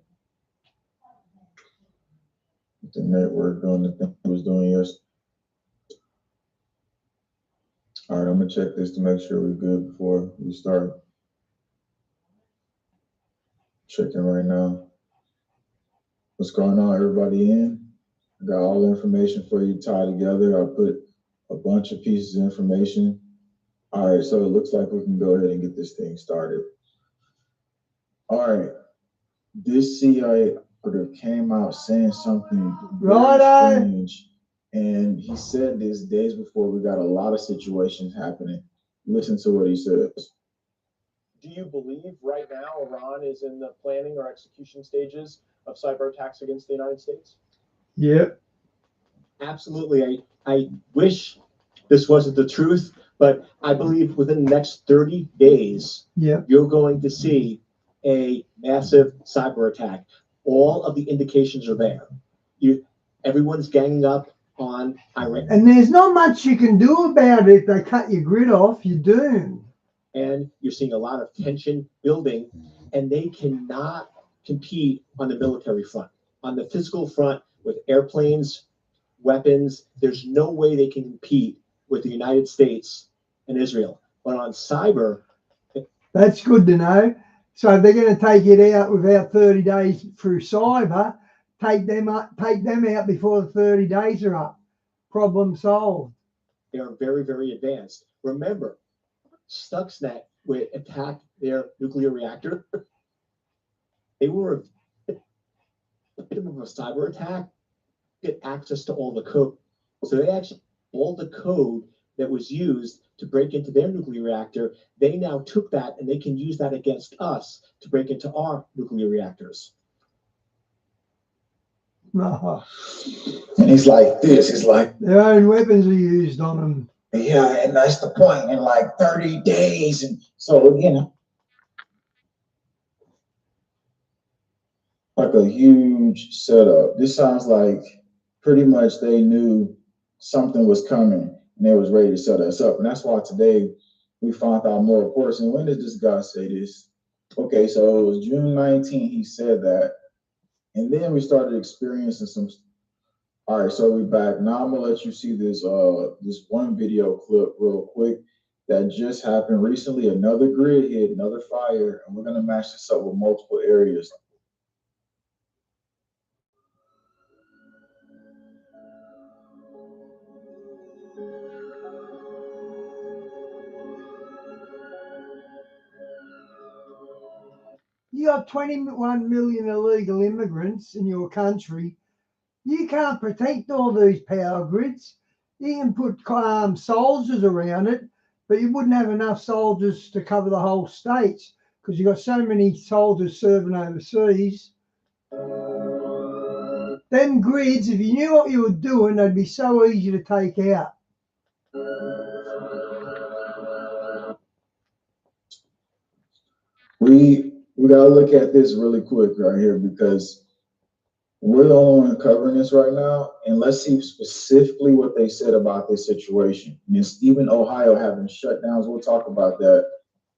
network doing the thing it was doing yesterday. All right, I'm gonna check this to make sure we're good before we start. Checking right now. What's going on, everybody in? I got all the information for you tied together. I put a bunch of pieces of information. All right, so it looks like we can go ahead and get this thing started. All right, this CIA operative came out saying something very strange, and he said this days before we got a lot of situations happening. Listen to what he says. Do you believe right now Iran is in the planning or execution stages of cyber attacks against the United States? Yep. Absolutely. I wish this wasn't the truth, but I believe within the next 30 days, you're going to see a massive cyber attack. All of the indications are there. Everyone's ganging up on Iran. And there's not much you can do about it. They cut your grid off, you're doomed. And you're seeing a lot of tension building, and they cannot compete on the military front. On the physical front, with airplanes, weapons, there's no way they can compete with the United States and Israel. But on cyber, that's good to know. So they're going to take it out without 30 days through cyber. Take them out before the 30 days are up. Problem solved. They are very, very advanced. Remember, Stuxnet would attack their nuclear reactor. They were a victim of a cyber attack, get access to all the code. So they actually, all the code that was used to break into their nuclear reactor, they now took that and they can use that against us to break into our nuclear reactors. No. And he's like this, he's like, their own weapons are used on them. Yeah, and that's the point, in like 30 days. And so again, like a huge setup. This sounds like pretty much they knew something was coming and they was ready to set us up. And that's why today we found out more reports. And when did this guy say this? Okay, so it was June 19th, he said that. And then we started experiencing some. All right, so we're back. Now I'm gonna let you see this this one video clip real quick that just happened recently. Another grid hit, another fire, and we're gonna match this up with multiple areas. You got 21 million illegal immigrants in your country. You can't protect all these power grids. You can put soldiers around it, but you wouldn't have enough soldiers to cover the whole states because you've got so many soldiers serving overseas. Them grids, if you knew what you were doing, they'd be so easy to take out. We gotta look at this really quick right here because we're the only one covering this right now, and let's see specifically what they said about this situation. And even Ohio having shutdowns, we'll talk about that.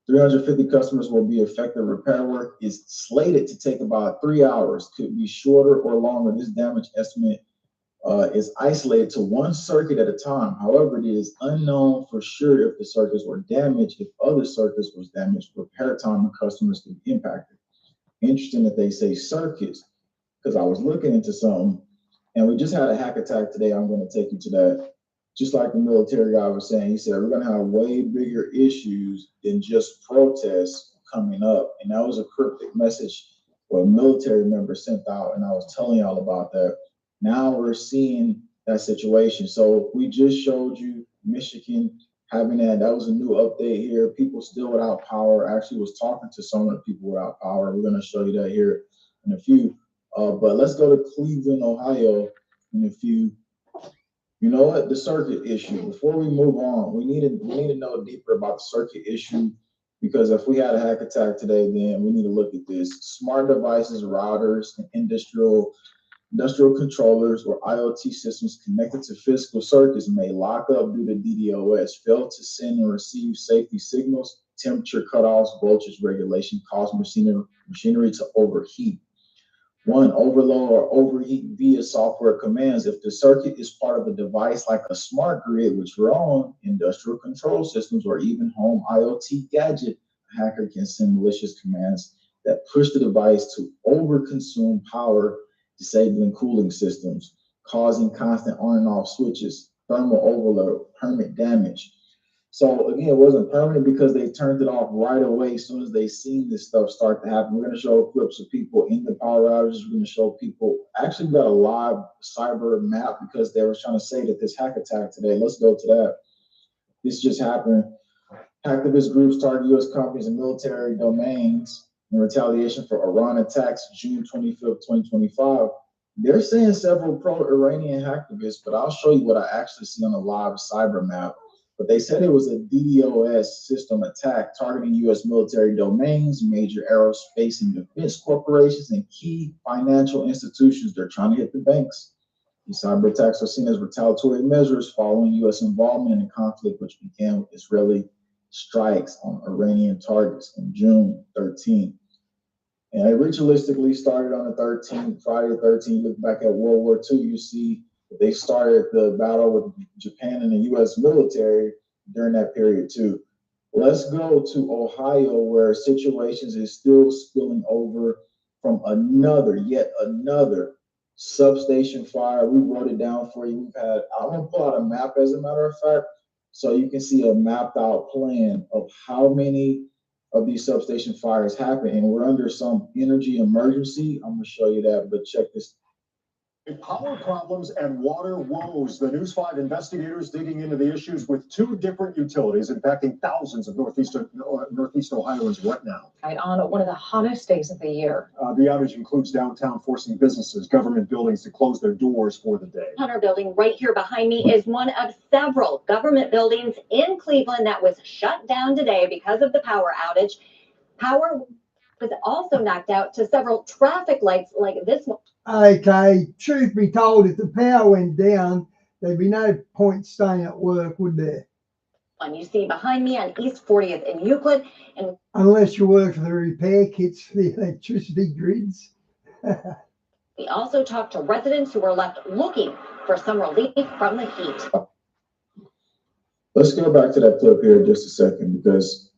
350 customers will be affected. Repair work is slated to take about 3 hours, could be shorter or longer. This damage estimate is isolated to one circuit at a time. However, it is unknown for sure if the circuits were damaged. If other circuits was damaged, repair time and customers could be impacted. Interesting that they say circuits, because I was looking into something, and we just had a hack attack today. I'm going to take you to that. Just like the military guy was saying, he said, we're going to have way bigger issues than just protests coming up. And that was a cryptic message what a military member sent out, and I was telling y'all about that. Now we're seeing that situation. So we just showed you Michigan having that. That was a new update here. People still without power. I actually was talking to some of the people without power. We're going to show you that here in a few. But let's go to Cleveland, Ohio in a few. You know what? The circuit issue. Before we move on, we need to know deeper about the circuit issue, because if we had a hack attack today, then we need to look at this. Smart devices, routers, and industrial controllers or IoT systems connected to physical circuits may lock up due to DDoS, fail to send and receive safety signals, temperature cutoffs, voltage regulation, cause machinery to overheat. One, overload or overheat via software commands. If the circuit is part of a device like a smart grid, which we're on, industrial control systems, or even home IoT gadget, a hacker can send malicious commands that push the device to overconsume power, disabling cooling systems, causing constant on and off switches, thermal overload, permanent damage. So again, it wasn't permanent because they turned it off right away as soon as they seen this stuff start to happen. We're going to show clips of people in the power outages. We're going to show people actually got a live cyber map because they were trying to say that this hack attack today. Let's go to that. This just happened. Hacktivist groups target U.S. companies and military domains in retaliation for Iran attacks June 25th, 2025. They're saying several pro-Iranian hacktivists, but I'll show you what I actually see on a live cyber map. But they said it was a DDoS system attack targeting U.S. military domains, major aerospace and defense corporations, and key financial institutions. They're trying to hit the banks. These cyber attacks are seen as retaliatory measures following U.S. involvement in the conflict, which began with Israeli strikes on Iranian targets on June 13th. And it ritualistically started on the 13th, Friday the 13th. Look back at World War II, you see they started the battle with Japan and the U.S. military during that period too. Let's go to Ohio, where situations is still spilling over from yet another substation fire. We wrote it down for you. I'm gonna pull out a map as a matter of fact, so you can see a mapped out plan of how many of these substation fires happen. And we're under some energy emergency. I'm gonna show you that, but check this. Power problems and water woes. The News 5 investigators digging into the issues with two different utilities impacting thousands of Northeast Ohioans right now. Right on one of the hottest days of the year. The outage includes downtown, forcing businesses, government buildings to close their doors for the day. Hunter Building right here behind me is one of several government buildings in Cleveland that was shut down today because of the power outage. Power was also knocked out to several traffic lights like this one. Okay, truth be told, if the power went down, there'd be no point staying at work, would there? One you see behind me on East 40th in Euclid. And unless you work for the repair kits for the electricity grids. We also talked to residents who were left looking for some relief from the heat. Let's go back to that clip here just a second, because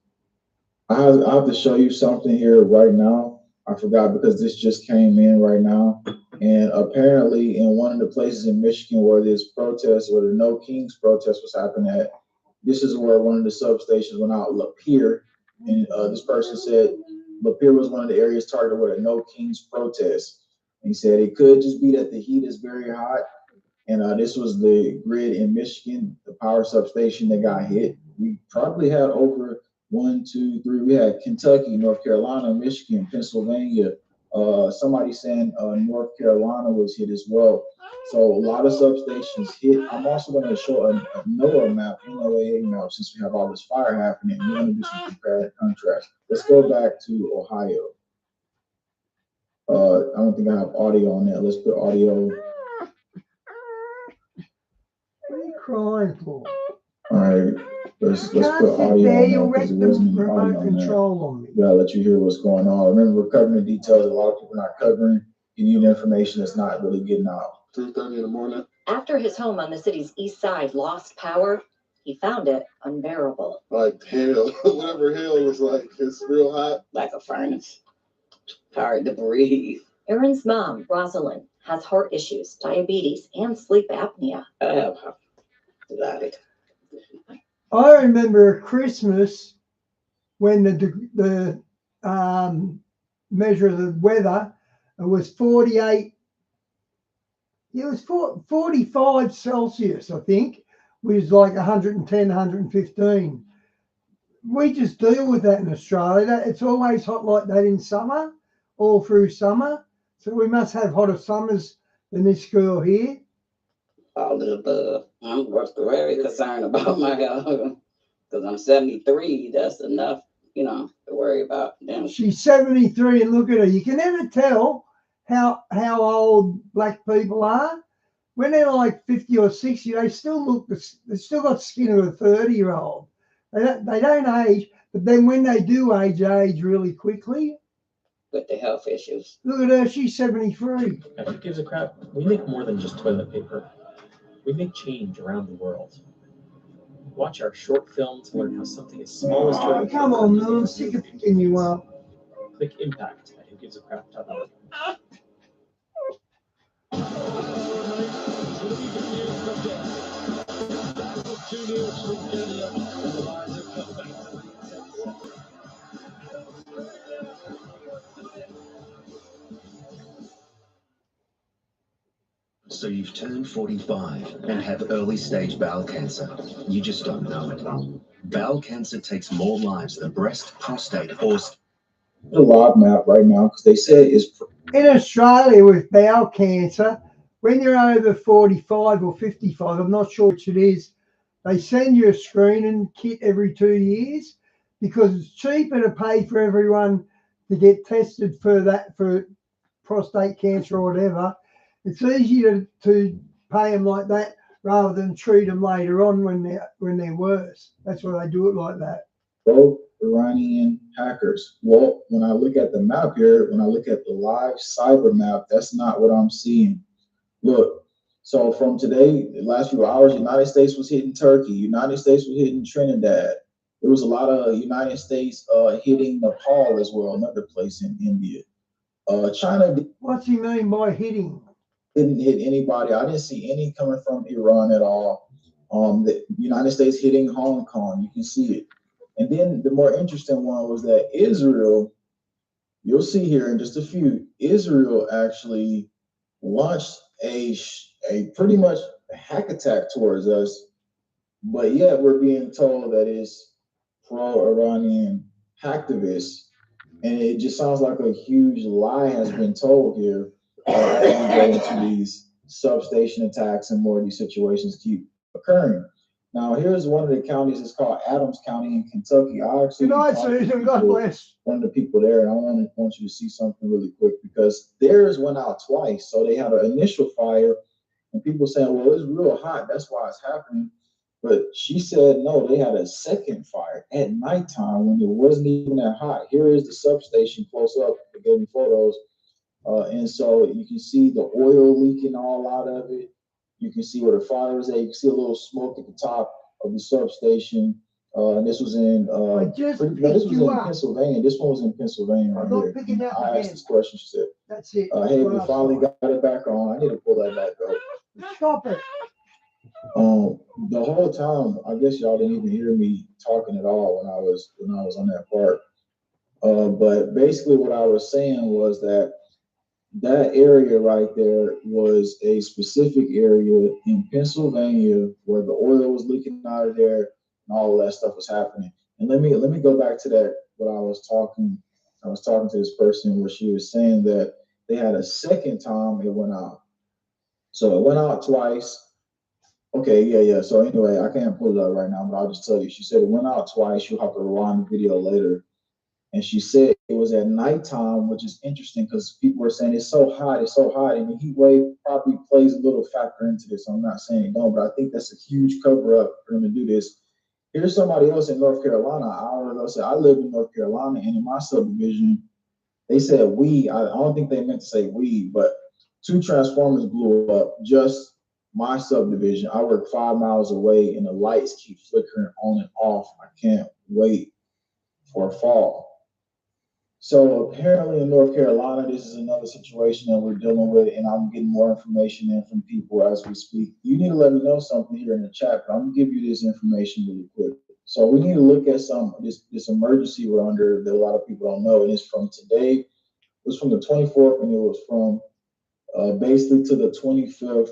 I have to show you something here right now. I forgot because this just came in right now. And apparently in one of the places in Michigan where this protest, where the No Kings protest was happening at, this is where one of the substations went out up here. And this person said Lapeer was one of the areas targeted with a No Kings protest. And he said it could just be that the heat is very hot. And this was the grid in Michigan, the power substation that got hit. We probably had over 1, 2, 3. We had Kentucky, North Carolina, Michigan, Pennsylvania. Somebody saying North Carolina was hit as well. So a lot of substations hit. I'm also going to show a NOAA map, NOAA map, since we have all this fire happening. We're going to do some compare and contrast. Let's go back to Ohio. I don't think I have audio on that. Let's put audio. What are you crying for? All right, let's put audio on that because it wasn't even audio on that. Gotta let you hear what's going on. Remember, we're covering the details. A lot of people are not covering. You need information that's not really getting out. 3:30 in the morning. After his home on the city's east side lost power, he found it unbearable. Like hell, whatever hell was like. It's real hot. Like a furnace. Hard to breathe. Aaron's mom, Rosalind, has heart issues, diabetes, and sleep apnea. I have that. I remember Christmas when the measure of the weather was 48. It was 45 Celsius, I think, which is like 110, 115. We just deal with that in Australia. It's always hot like that in summer, all through summer. So we must have hotter summers than this girl here. All of the above. I'm very concerned about my health because I'm 73. That's enough, to worry about. Damn. She's 73, and look at her. You can never tell how old black people are. When they're like 50 or 60, they still got skin of a 30-year-old. They don't age, but then when they do age really quickly. With the health issues. Look at her, she's 73. Who gives a crap? We make more than just toilet paper. We make change around the world. Watch our short film to learn how something as small as toilet paper. Come on, man, I'm sick of picking you up. Click impact at whogivesacrap.org. So you've turned 45 and have early stage bowel cancer. You just don't know it. Bowel cancer takes more lives than breast, prostate, or... The live map right now because they said it's... In Australia with bowel cancer, when you're over 45 or 55, I'm not sure which it is, they send you a screening kit every 2 years because it's cheaper to pay for everyone to get tested for prostate cancer or whatever. It's easier to pay them like that rather than treat them later on when they're worse. That's why they do it like that. Both Iranian hackers. Well, when I look at the map here, when I look at the live cyber map, that's not what I'm seeing. Look, so from today, the last few hours, United States was hitting Turkey. United States was hitting Trinidad. There was a lot of United States hitting Nepal as well, another place in India. China. What's he mean by hitting? Didn't hit anybody. I didn't see any coming from Iran at all. The United States hitting Hong Kong. You can see it. And then the more interesting one was that Israel, you'll see here in just a few, Israel actually launched a pretty much hack attack towards us, but yet we're being told that it's pro-Iranian hacktivists, and it just sounds like a huge lie has been told here. As we go into these substation attacks and more of these situations keep occurring. Now, here's one of the counties. It's called Adams County in Kentucky. I actually God bless. One of the people there, and I want you to see something really quick because theirs went out twice. So they had an initial fire, and people saying, "Well, it's real hot. That's why it's happening." But she said, no, they had a second fire at nighttime when it wasn't even that hot. Here is the substation close up. They gave me photos. And so you can see the oil leaking all out of it. You can see where the fire is at. You can see a little smoke at the top of the substation. And this was in Pennsylvania. This one was in Pennsylvania right here. I asked this question. She said, "That's it. Hey, we finally got it back on. I need to pull that back up." Stop it. The whole time, I guess y'all didn't even hear me talking at all when I was on that part. But basically what I was saying was that that area right there was a specific area in Pennsylvania where the oil was leaking out of there and all of that stuff was happening. And let me go back to that. What I was talking to this person where she was saying that they had a second time it went out. So it went out twice. Okay, yeah. So anyway, I can't pull it up right now, but I'll just tell you. She said it went out twice. You'll have to rewind the video later. And she said it was at nighttime, which is interesting because people were saying it's so hot, and the heat wave probably plays a little factor into this. I'm not saying it don't, but I think that's a huge cover up for them to do this. Here's somebody else in North Carolina. An hour ago said I live in North Carolina, and in my subdivision, they said we. I don't think they meant to say we, but 2 transformers blew up just my subdivision. I work 5 miles away, and the lights keep flickering on and off. I can't wait for fall. So apparently in North Carolina, this is another situation that we're dealing with, and I'm getting more information in from people as we speak. You need to let me know something here in the chat, but I'm gonna give you this information really quick. So we need to look at this emergency we're under that a lot of people don't know, and it's from today. It was from the 24th, and it was from basically to the 25th.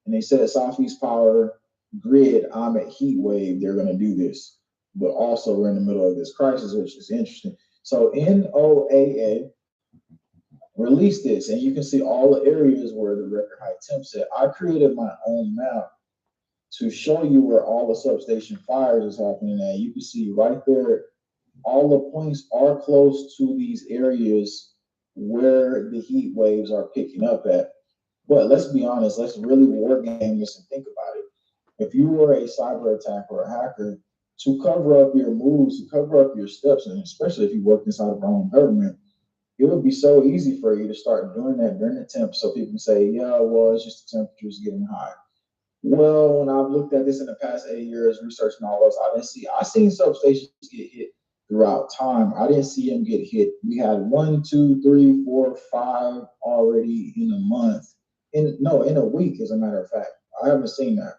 And they said Southeast Power Grid, I'm at heat wave. They're gonna do this, but also we're in the middle of this crisis, which is interesting. So NOAA released this, and you can see all the areas where the record high temps at. I created my own map to show you where all the substation fires is happening at. You can see right there, all the points are close to these areas where the heat waves are picking up at. But let's be honest, let's really war game this and think about it. If you were a cyber attacker or a hacker, to cover up your moves, to cover up your steps, and especially if you work inside of our own government, it would be so easy for you to start doing that during the temp so people can say, yeah, well, it's just the temperature's getting high. Well, when I've looked at this in the past 8 years, researching all those, I've seen substations get hit throughout time. I didn't see them get hit. We had 1, 2, 3, 4, 5 already in a month. In a week, as a matter of fact. I haven't seen that.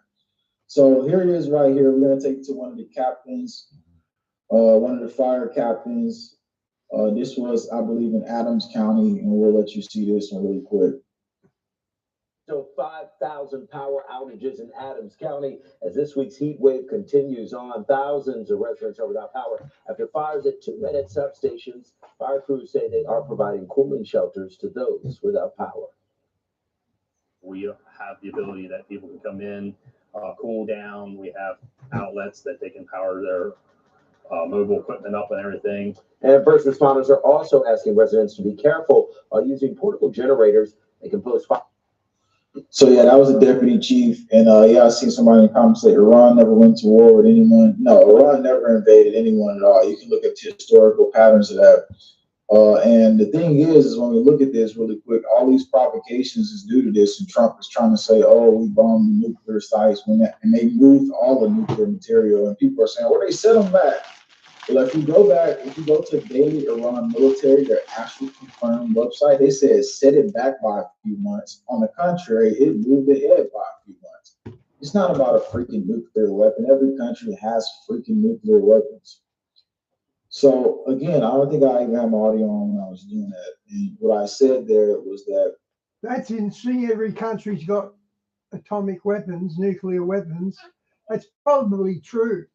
So here it is right here. We're going to take it to one of the captains, one of the fire captains. This was, I believe, in Adams County, and we'll let you see this one really quick. So 5,000 power outages in Adams County as this week's heat wave continues on. Thousands of residents are without power after fires at 2 Med substations. Fire crews say they are providing cooling shelters to those without power. We have the ability that people can come in, cool down. We have outlets that they can power their mobile equipment up and everything. And first responders are also asking residents to be careful using portable generators. They can pose fire. So yeah, that was a deputy chief, and yeah, I seen somebody in the comments say Iran never went to war with anyone. No, Iran never invaded anyone at all. You can look at the historical patterns of that. And the thing is when we look at this really quick, all these provocations is due to this, and Trump is trying to say, oh, we bombed the nuclear sites and they moved all the nuclear material, and people are saying, well, they set them back. Well, if you go to Daily Iran Military, their actual confirmed website, they said set it back by a few months. On the contrary, it moved ahead by a few months. It's not about a freaking nuclear weapon. Every country has freaking nuclear weapons. So again, I don't think I even had my audio on when I was doing that. And what I said there was that that's insane. Every country's got atomic weapons, nuclear weapons. That's probably true.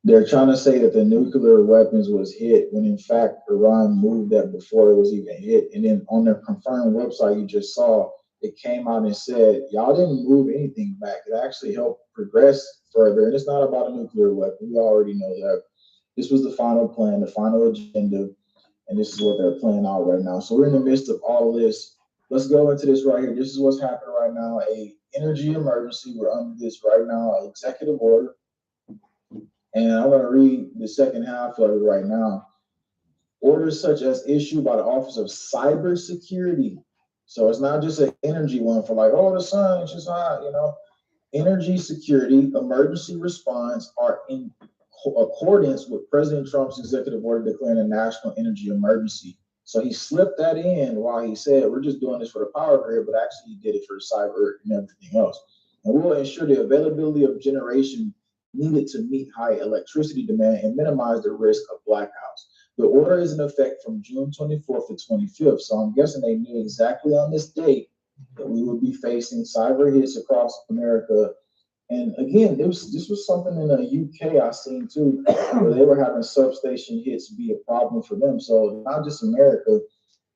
They're trying to say that the nuclear weapons was hit when in fact Iran moved that before it was even hit. And then on their confirmed website you just saw, it came out and said, y'all didn't move anything back. It actually helped progress further. And it's not about a nuclear weapon. We already know that. This was the final plan, the final agenda, and this is what they're playing out right now. So we're in the midst of all of this. Let's go into this right here. This is what's happening right now, a energy emergency. We're under this right now, an executive order. And I'm going to read the second half of it right now. Orders such as issued by the Office of Cybersecurity. So it's not just an energy one for like, oh, the sun, it's just hot, you know. Energy security, emergency response are in accordance with President Trump's executive order declaring a national energy emergency. So he slipped that in while he said, we're just doing this for the power grid, but actually he did it for cyber and everything else. And we will ensure the availability of generation needed to meet high electricity demand and minimize the risk of blackouts. The order is in effect from June 24th to 25th. So I'm guessing they knew exactly on this date that we would be facing cyber hits across America. And again, this was something in the UK I seen too, where they were having substation hits be a problem for them. So not just America,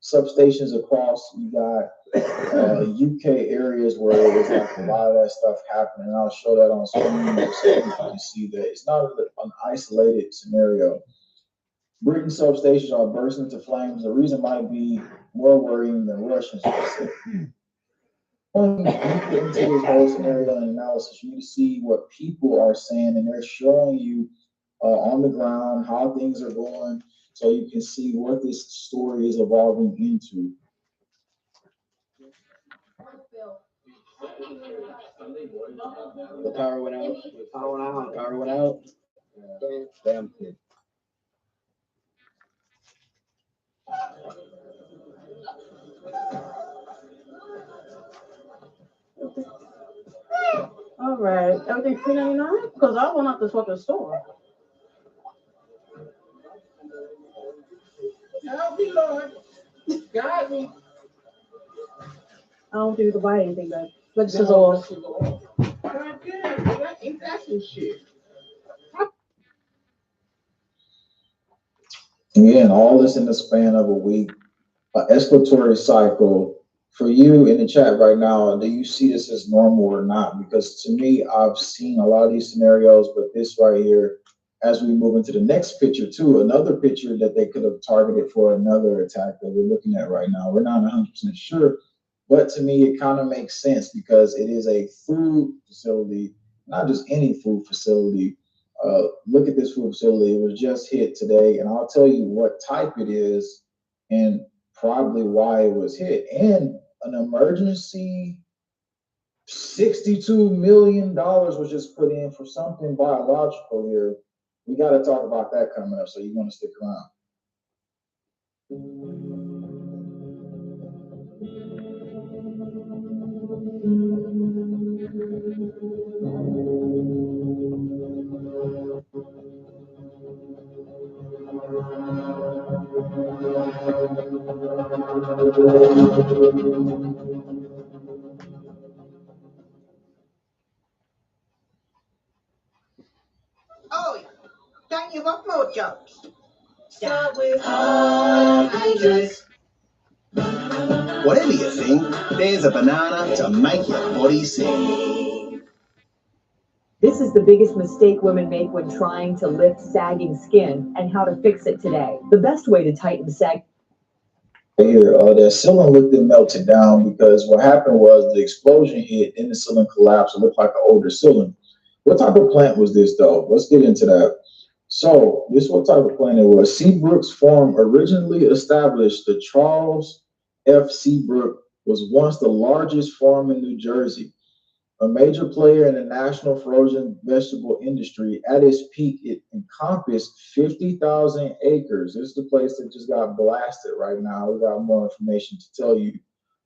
substations across, you got UK areas where there's like a lot of that stuff happening. And I'll show that on screen so you can see that it's not an isolated scenario. Britain substations are bursting into flames. The reason might be more worrying than Russians. Going deeper into this whole scenario and analysis, you need to see what people are saying, and they're showing you on the ground how things are going, so you can see what this story is evolving into. The power went out. The power went out. Power went out. Damn. All right, everything's $3.99 because I went out to fucking store. Help me, Lord. Guide me. I don't think you can buy anything back. But this is all. Ain't that some shit? Again, all this in the span of a week. An escalatory cycle. For you in the chat right now, do you see this as normal or not? Because to me, I've seen a lot of these scenarios, but this right here, as we move into the next picture too, another picture that they could have targeted for another attack that we're looking at right now. We're not 100% sure, but to me, it kind of makes sense because it is a food facility, not just any food facility. Look at this food facility. It was just hit today, and I'll tell you what type it is and probably why it was hit. And an emergency $62 million was just put in for something biological here. We got to talk about that coming up, so you want to stick around. Oh, don't you want more jokes? Start with Andrews. Whatever you think, there's a banana to make your body sing. This is the biggest mistake women make when trying to lift sagging skin and how to fix it today. The best way to tighten sag. Here, the ceiling looked and melted down because what happened was the explosion hit and the ceiling collapsed. It looked like an older ceiling. What type of plant was this though? Let's get into that. So this is what type of plant it was. Seabrook's farm, originally established, the Charles F. Seabrook, was once the largest farm in New Jersey. A major player in the national frozen vegetable industry. At its peak, it encompassed 50,000 acres. This is the place that just got blasted right now. We got more information to tell you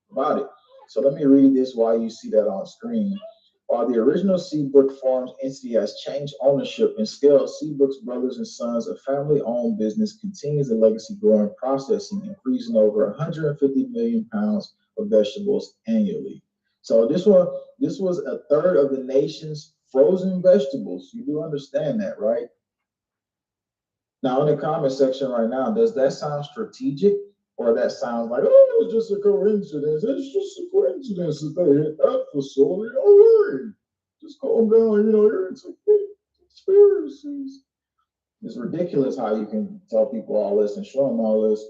about it. So let me read this while you see that on screen. While the original Seabrook Farms entity has changed ownership and scale, Seabrook's Brothers and Sons, a family-owned business, continues the legacy growing, processing, and freezing over 150 million pounds of vegetables annually. So this was a third of the nation's frozen vegetables. You do understand that, right? Now in the comment section right now, does that sound strategic? Or that sounds like, oh, it's just a coincidence. It's just a coincidence that they hit that facility. All right, just calm down. You know, it's like conspiracies. It's ridiculous how you can tell people all this and show them all this.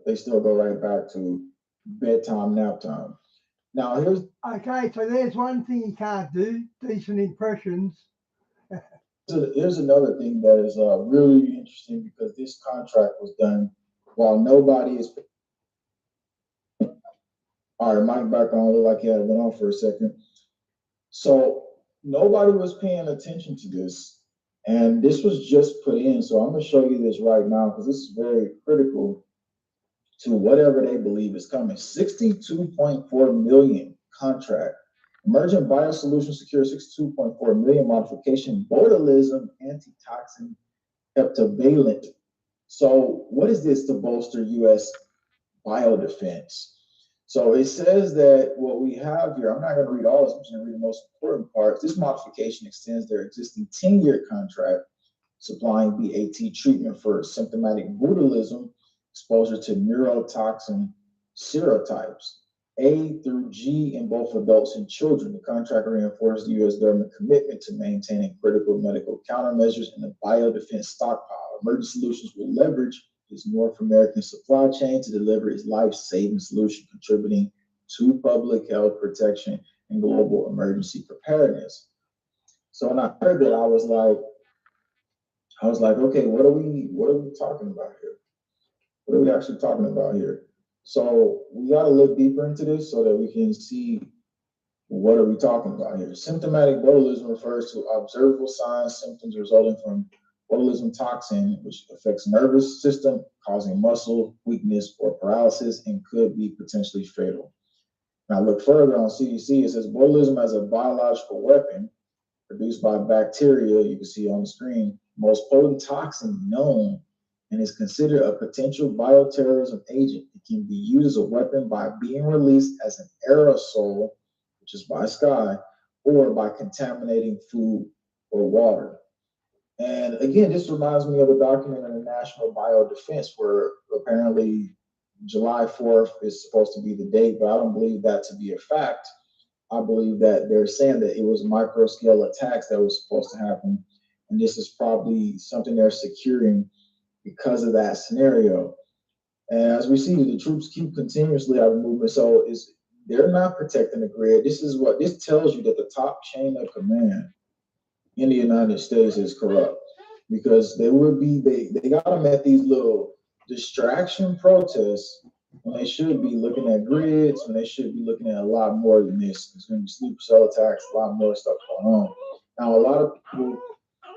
They still go right back to bedtime, nap time. Now here's okay. So there's one thing you can't do: decent impressions. Here's another thing that is really interesting because this contract was done while nobody is. All right, mic back on. Look like he had been on for a second. So nobody was paying attention to this, and this was just put in. So I'm going to show you this right now because this is very critical to whatever they believe is coming. 62.4 million contract. Emergent Biosolutions secures 62.4 million modification botulism antitoxin heptavalent So what is this to bolster U.S. biodefense? So it says that what we have here, I'm not going to read all this, I'm just going to read the most important parts. This modification extends their existing 10-year contract supplying BAT treatment for symptomatic botulism, exposure to neurotoxin serotypes A through G in both adults and children. The contract reinforces the U.S. government commitment to maintaining critical medical countermeasures in the biodefense stockpile. Emergency Solutions will leverage its North American supply chain to deliver its life-saving solution, contributing to public health protection and global emergency preparedness. So when I heard that, I was like, okay, what are we talking about here? What are we actually talking about here? So we got to look deeper into this so that we can see what are we talking about here. Symptomatic botulism refers to observable signs, symptoms resulting from botulism toxin, which affects nervous system, causing muscle weakness or paralysis, and could be potentially fatal. Now look further on CDC. It says botulism as a biological weapon produced by bacteria. You can see on the screen, most potent toxin known, and is considered a potential bioterrorism agent. It can be used as a weapon by being released as an aerosol, which is by sky, or by contaminating food or water. And again, this reminds me of a document in the National Biodefense where apparently July 4th is supposed to be the date, but I don't believe that to be a fact. I believe that they're saying that it was micro scale attacks that was supposed to happen. And this is probably something they're securing because of that scenario. And as we see, the troops keep continuously out of movement. So they're not protecting the grid. This tells you that the top chain of command in the United States is corrupt, because they got them at these little distraction protests when they should be looking at grids, when they should be looking at a lot more than this. There's going to be sleeper cell attacks, a lot more stuff going on. Now, a lot of people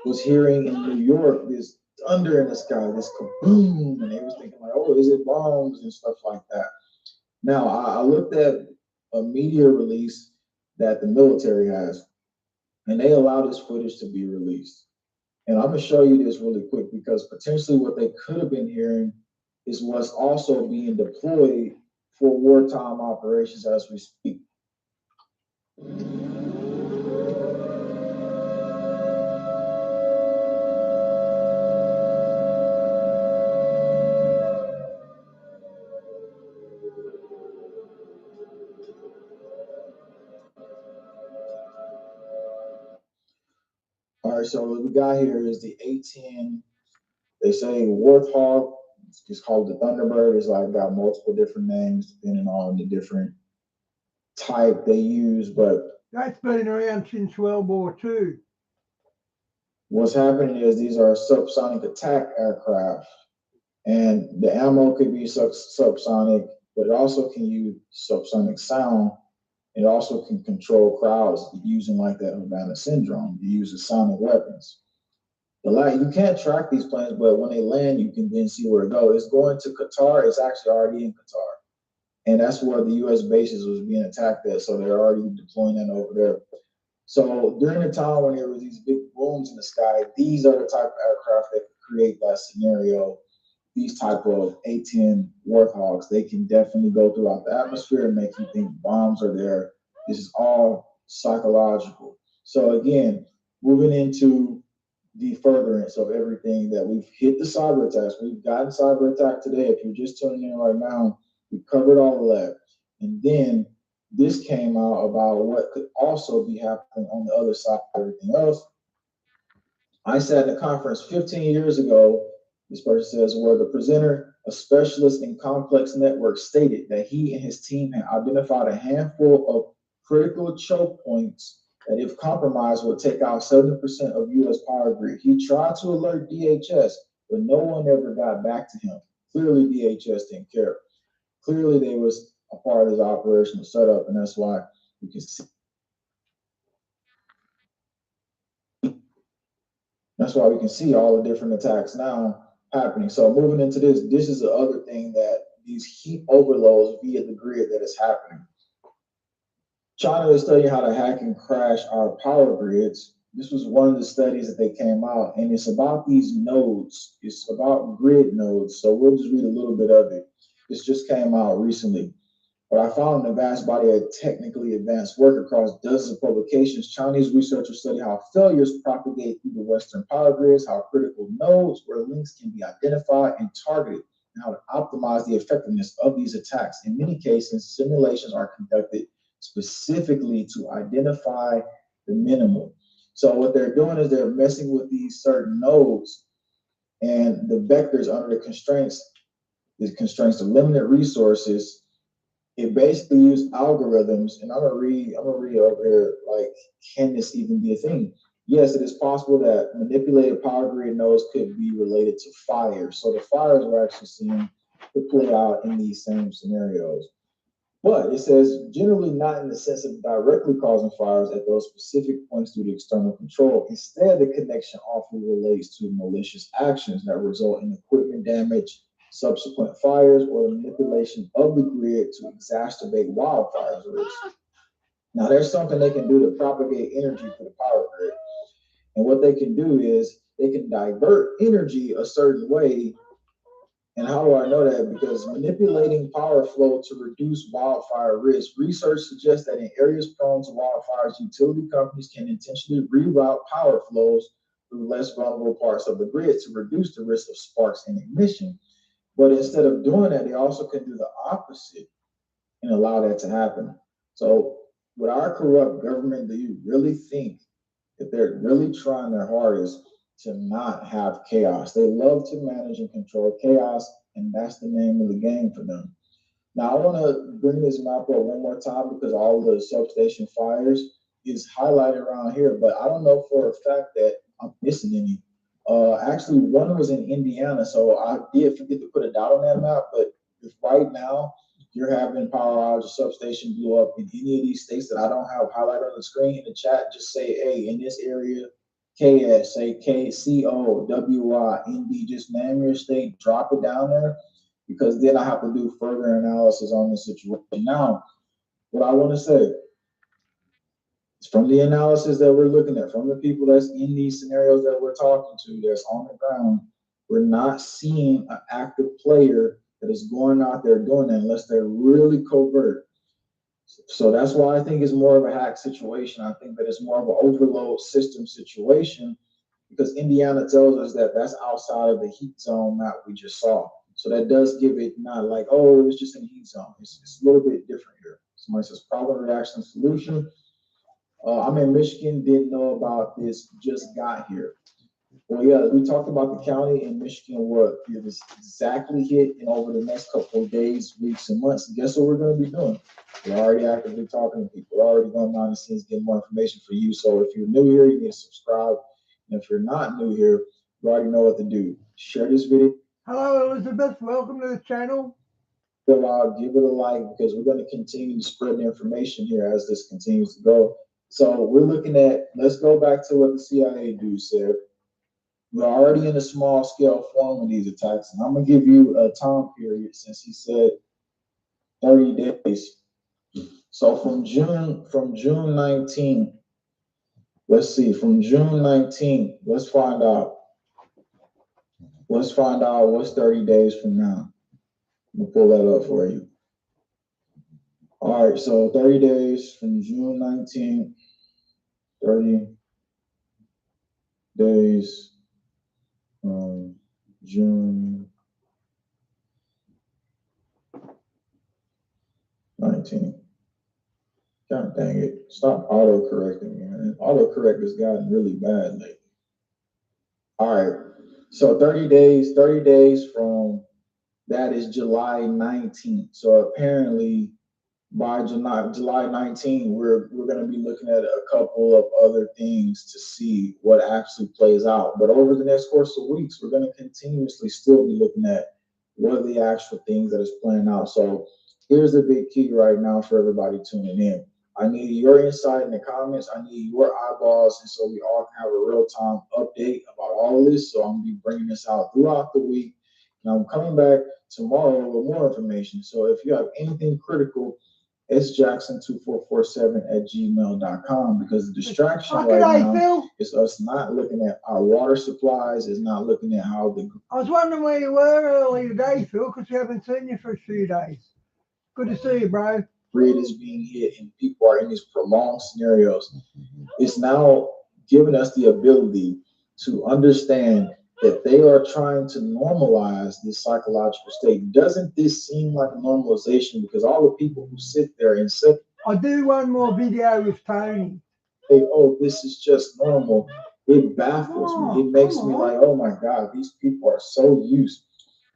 was hearing in New York this thunder in the sky, this kaboom, and they was thinking like, oh, is it bombs and stuff like that. Now, I looked at a media release that the military has, and they allow this footage to be released. And I'm going to show you this really quick, because potentially what they could have been hearing is what's also being deployed for wartime operations as we speak. All right, so what we got here is the A-10. They say Warthog. It's called the Thunderbird. It's like got multiple different names depending on the different type they use, but that's been around since World War II. What's happening is these are subsonic attack aircraft, and the ammo could be subsonic, but it also can use subsonic sound. It also can control crowds using like that Havana syndrome. You use the sonic weapons. You can't track these planes, but when they land, you can then see where it goes. It's going to Qatar. It's actually already in Qatar. And that's where the U.S. bases was being attacked at. So they're already deploying that over there. So during the time when there was these big booms in the sky, these are the type of aircraft that could create that scenario. These type of A-10 Warthogs, they can definitely go throughout the atmosphere and make you think bombs are there. This is all psychological. So again, moving into the furtherance of everything that we've hit the cyber attacks. We've gotten cyber attack today. If you're just tuning in right now, we've covered all of that. And then this came out about what could also be happening on the other side of everything else. I sat in a conference 15 years ago. This person says, where the presenter, a specialist in complex networks, stated that he and his team had identified a handful of critical choke points that if compromised would take out 70% of U.S. power grid. He tried to alert DHS, but no one ever got back to him. Clearly DHS didn't care. Clearly they was a part of his operational setup, and that's why we can see. That's why we can see all the different attacks now happening. So moving into this is the other thing, that these heat overloads via the grid that is happening. China is studying how to hack and crash our power grids. This was one of the studies that they came out, and it's about these nodes. It's about grid nodes. So we'll just read a little bit of it. This just came out recently. But I found a vast body of technically advanced work across dozens of publications. Chinese researchers study how failures propagate through the Western power grids, how critical nodes where links can be identified and targeted, and how to optimize the effectiveness of these attacks. In many cases, simulations are conducted specifically to identify the minimal. So what they're doing is they're messing with these certain nodes and the vectors under the constraints of limited resources. It basically used algorithms, and I'm gonna read over here, like, can this even be a thing? Yes, it is possible that manipulated power grid nodes could be related to fires. So the fires we're actually seeing to play out in these same scenarios. But it says generally not in the sense of directly causing fires at those specific points due to external control. Instead, the connection often relates to malicious actions that result in equipment damage, subsequent fires, or the manipulation of the grid to exacerbate wildfire risk. Now, there's something they can do to propagate energy to the power grid. And what they can do is they can divert energy a certain way. And how do I know that? Because manipulating power flow to reduce wildfire risk. Research suggests that in areas prone to wildfires, utility companies can intentionally reroute power flows through less vulnerable parts of the grid to reduce the risk of sparks and ignition. But instead of doing that, they also can do the opposite and allow that to happen. So with our corrupt government, do you really think that they're really trying their hardest to not have chaos? They love to manage and control chaos, and that's the name of the game for them. Now, I want to bring this map up one more time because all the substation fires is highlighted around here, but I don't know for a fact that I'm missing any. Actually, one was in Indiana, so I did forget to put a dot on that map, but if right now you're having power outage or substation blew up in any of these states that I don't have highlighted on the screen, in the chat, just say, hey, in this area, KS, say KCO, WI, just name your state, drop it down there, because then I have to do further analysis on the situation. Now, what I want to say, from the analysis that we're looking at, from the people that's in these scenarios that we're talking to, that's on the ground, we're not seeing an active player that is going out there doing that unless they're really covert. So that's why I think it's more of a hack situation. I think that it's more of an overload system situation because Indiana tells us that that's outside of the heat zone map we just saw. So that does give it not like, oh, it's just in heat zone. It's a little bit different here. Somebody says problem, reaction, solution. I'm in Michigan, didn't know about this, just got here. Well, yeah, we talked about the county in Michigan where it was exactly hit, and over the next couple of days, weeks, and months, guess what we're going to be doing? We're already actively talking to people. We're already going behind the scenes, getting more information for you. So if you're new here, you need to subscribe. And if you're not new here, you already know what to do. Share this video. Hello, Elizabeth. Welcome to the channel. Give it a like because we're going to continue to spread the information here as this continues to go. So we're looking at, let's go back to what the CIA dude said. We're already in a small scale form of these attacks. And I'm going to give you a time period since he said 30 days. So from June 19, let's see, from June 19, let's find out. Let's find out what's 30 days from now. We'll pull that up for you. All right, so 30 days from June 19th, 30 days from June 19th. God dang it. Stop auto-correcting me, man. Autocorrect has gotten really bad lately. All right, so 30 days from that is July 19th. So apparently by July 19th, we're going to be looking at a couple of other things to see what actually plays out. But over the next course of weeks, we're going to continuously still be looking at what are the actual things that is playing out. So here's the big key right now for everybody tuning in. I need your insight in the comments. I need your eyeballs, and so we all can have a real-time update about all of this. So I'm going to be bringing this out throughout the week. And I'm coming back tomorrow with more information. So if you have anything critical sjackson2447@gmail.com, because the distraction Oh, right g'day, now Phil. is us not looking at our water supplies, is not looking at how the I was wondering where you were earlier today, Phil, because we haven't seen you for a few days. Good to see you, bro. grid is being hit and people are in these prolonged scenarios. It's now giving us the ability to understand that they are trying to normalize this psychological state. Doesn't this seem like a normalization? Because all the people who sit there and say, I do one more video with Tony. oh, this is just normal, it baffles me. It makes me like, oh my God, these people are so used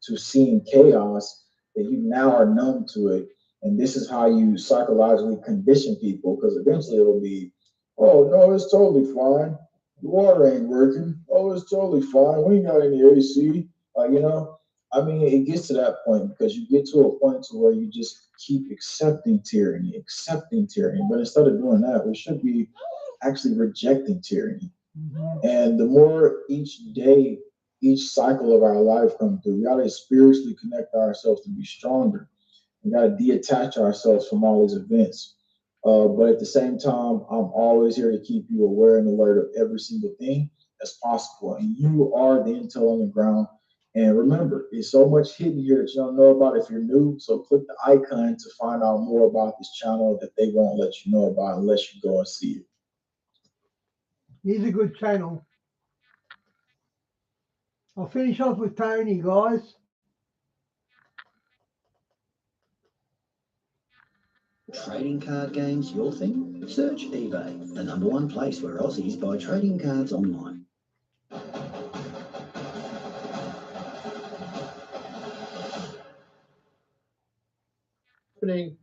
to seeing chaos that you now are numb to it. And this is how you psychologically condition people, because eventually it'll be, oh no, it's totally fine. The water ain't working. Oh, it's totally fine. We ain't got any AC. You know, I mean, it gets to that point because you get to a point to where you just keep accepting tyranny. But instead of doing that, we should be actually rejecting tyranny. And the more each day, each cycle of our life comes through, we got to spiritually connect ourselves to be stronger. We got to detach ourselves from all these events. But at the same time, I'm always here to keep you aware and alert of every single thing as possible. And you are the intel on the ground. And remember, there's so much hidden here that you don't know about if you're new. So click the icon to find out more about this channel that they won't let you know about unless you go and see it. He's a good channel. I'll finish off with Tony, guys. Trading card games your thing? Search eBay, the #1 place where Aussies buy trading cards online. Happening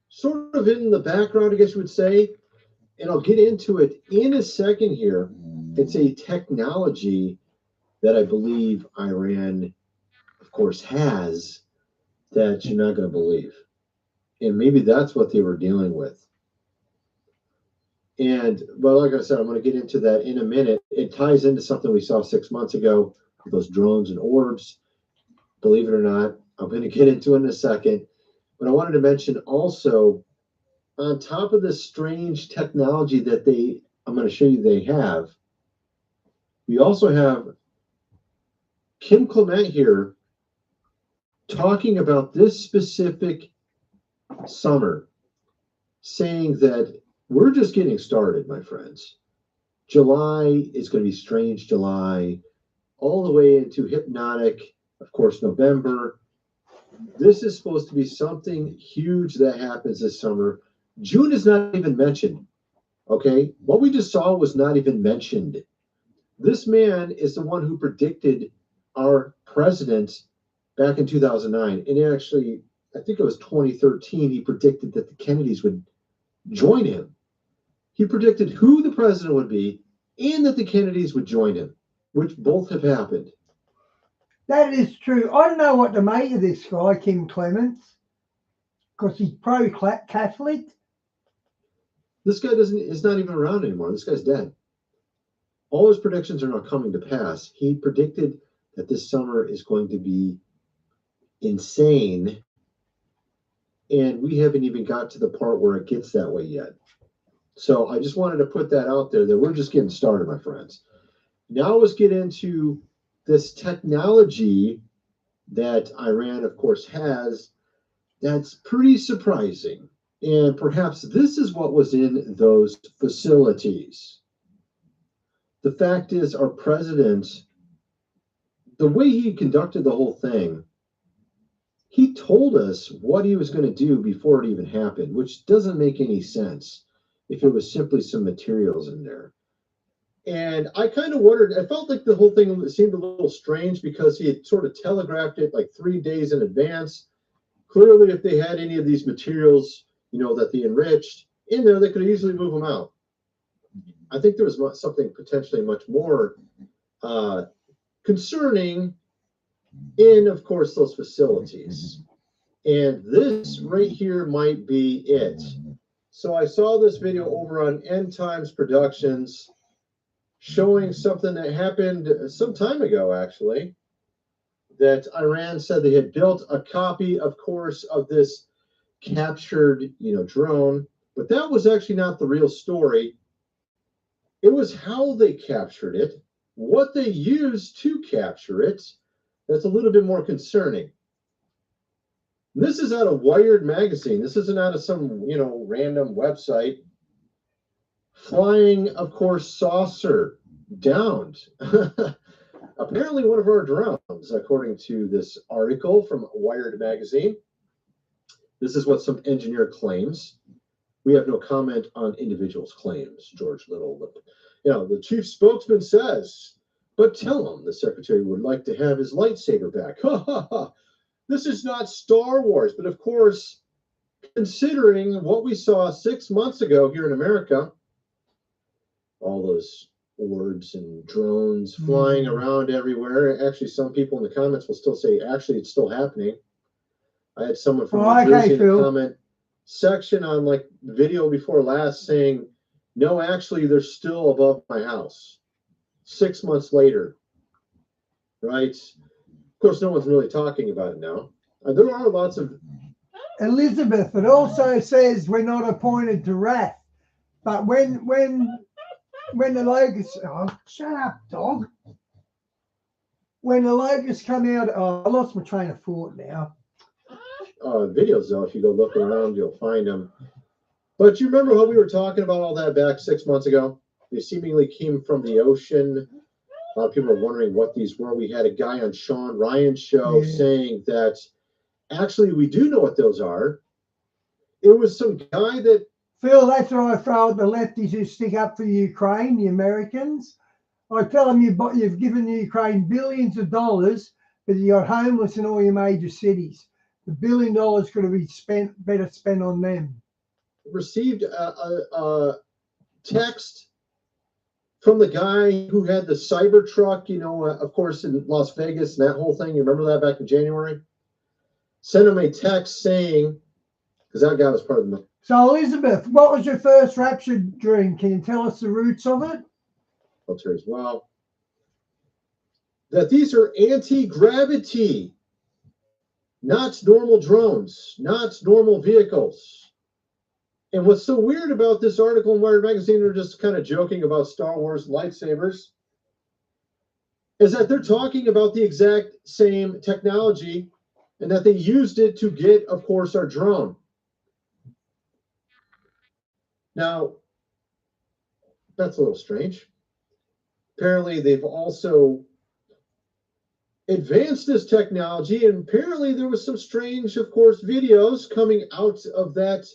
sort of in the background, I guess you would say, and I'll get into it in a second here. It's a technology that I believe Iran, of course, has that you're not going to believe. And maybe that's what they were dealing with. But like I said, I'm going to get into that in a minute. It ties into something we saw 6 months ago, those drones and orbs. Believe it or not, I'm going to get into it in a second. But I wanted to mention also, on top of this strange technology that I'm going to show you they have, we also have Kim Clement here talking about this specific summer, saying that we're just getting started, my friends. July is going to be strange July, all the way into hypnotic, of course, November. This is supposed to be something huge that happens this summer. June is not even mentioned, okay? What we just saw was not even mentioned. This man is the one who predicted our president back in 2009. And actually, I think it was 2013, he predicted that the Kennedys would join him. He predicted who the president would be and that the Kennedys would join him, which both have happened. That is true. I don't know what to make of this guy, Kim Clements, because he's pro-Catholic. This guy is not even around anymore. This guy's dead. All his predictions are not coming to pass. He predicted that this summer is going to be insane, and we haven't even got to the part where it gets that way yet. So I just wanted to put that out there that we're just getting started, my friends. Now let's get into this technology that Iran, of course, has that's pretty surprising. And perhaps this is what was in those facilities. The fact is, our president, the way he conducted the whole thing, he told us what he was going to do before it even happened, which doesn't make any sense if it was simply some materials in there. And I kind of wondered, I felt like the whole thing seemed a little strange because he had sort of telegraphed it like 3 days in advance. Clearly, if they had any of these materials, you know, that they enriched in there, they could easily move them out. I think there was something potentially much more concerning in, of course, those facilities. And this right here might be it. So I saw this video over on End Times Productions showing something that happened some time ago, actually, that Iran said they had built a copy, of course, of this captured, drone, but that was actually not the real story. It was how they captured it, what they used to capture it. That's a little bit more concerning. This is out of Wired magazine. This isn't out of some, random website. Flying, of course, saucer downed. Apparently one of our drones, according to this article from Wired magazine. This is what some engineer claims. We have no comment on individuals' claims, George Little. The chief spokesman says, but tell him the secretary would like to have his lightsaber back. Ha ha ha. This is not Star Wars, but of course, considering what we saw 6 months ago here in America, all those orbs and drones flying around everywhere. Actually, some people in the comments will still say, actually, it's still happening. I had someone from New Jersey in the comment section on like the video before last saying, no, actually, they're still above my house 6 months later, right? Of course, no one's really talking about it now. There are lots of... Elizabeth, it also says we're not appointed to wrath. But when the locusts... Oh, shut up, dog. When the locusts come out... Oh, I lost my train of thought now. Videos, though, if you go look around, you'll find them. But you remember how we were talking about all that back 6 months ago? They seemingly came from the ocean. A lot of people are wondering what these were. We had a guy on Sean Ryan's show saying that actually we do know what those are. It was some guy that... Phil, that's what I throw at the lefties who stick up for Ukraine, the Americans. I tell them you've given Ukraine billions of dollars, but you're homeless in all your major cities. The $1 billion could have been better spent on them. Received a text from the guy who had the Cybertruck, of course, in Las Vegas and that whole thing. You remember that back in January? Sent him a text saying, because that guy was part of the... So, Elizabeth, what was your first rapture dream? Can you tell us the roots of it? Filter as well. That these are anti-gravity, not normal drones, not normal vehicles. And what's so weird about this article in Wired magazine, they're just kind of joking about Star Wars lightsabers, is that they're talking about the exact same technology and that they used it to get, of course, our drone. Now, that's a little strange. Apparently, they've also advanced this technology, and apparently there was some strange, of course, videos coming out of that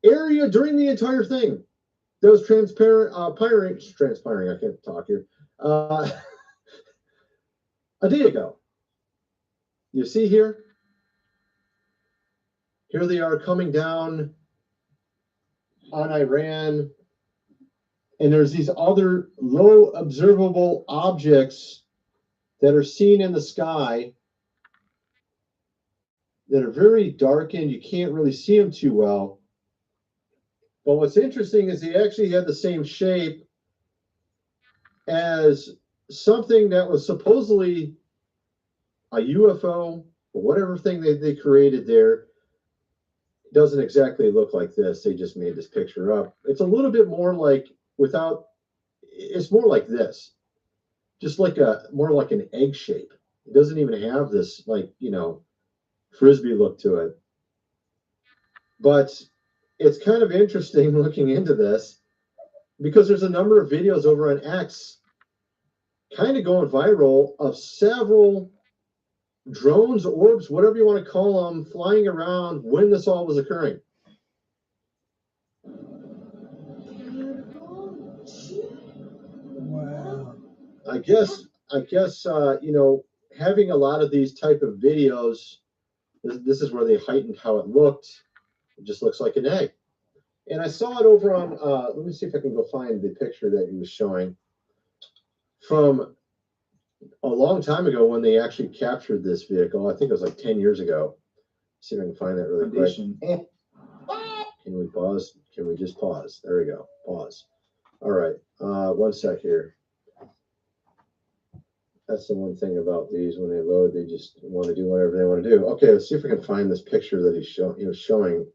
area during the entire thing. Those transpiring, I can't talk here, a day ago. You see here? Here they are coming down on Iran, and there's these other low observable objects that are seen in the sky that are very darkened. You can't really see them too well. But what's interesting is they actually had the same shape as something that was supposedly a UFO or whatever thing they created there. It doesn't exactly look like this. They just made this picture up. It's a little bit more like it's more like this. Just like more like an egg shape. It doesn't even have this frisbee look to it. But it's kind of interesting looking into this because there's a number of videos over on X kind of going viral of several drones, orbs, whatever you want to call them, flying around when this all was occurring. Wow. I guess having a lot of these type of videos, this is where they heightened how it looked. It just looks like an egg. And I saw it over on, let me see if I can go find the picture that he was showing from a long time ago when they actually captured this vehicle. I think it was like 10 years ago. See if I can find that really quick. Can we pause? Can we just pause? There we go. Pause. All right. One sec here. That's the one thing about these. When they load, they just want to do whatever they want to do. Okay, let's see if we can find this picture that he was showing.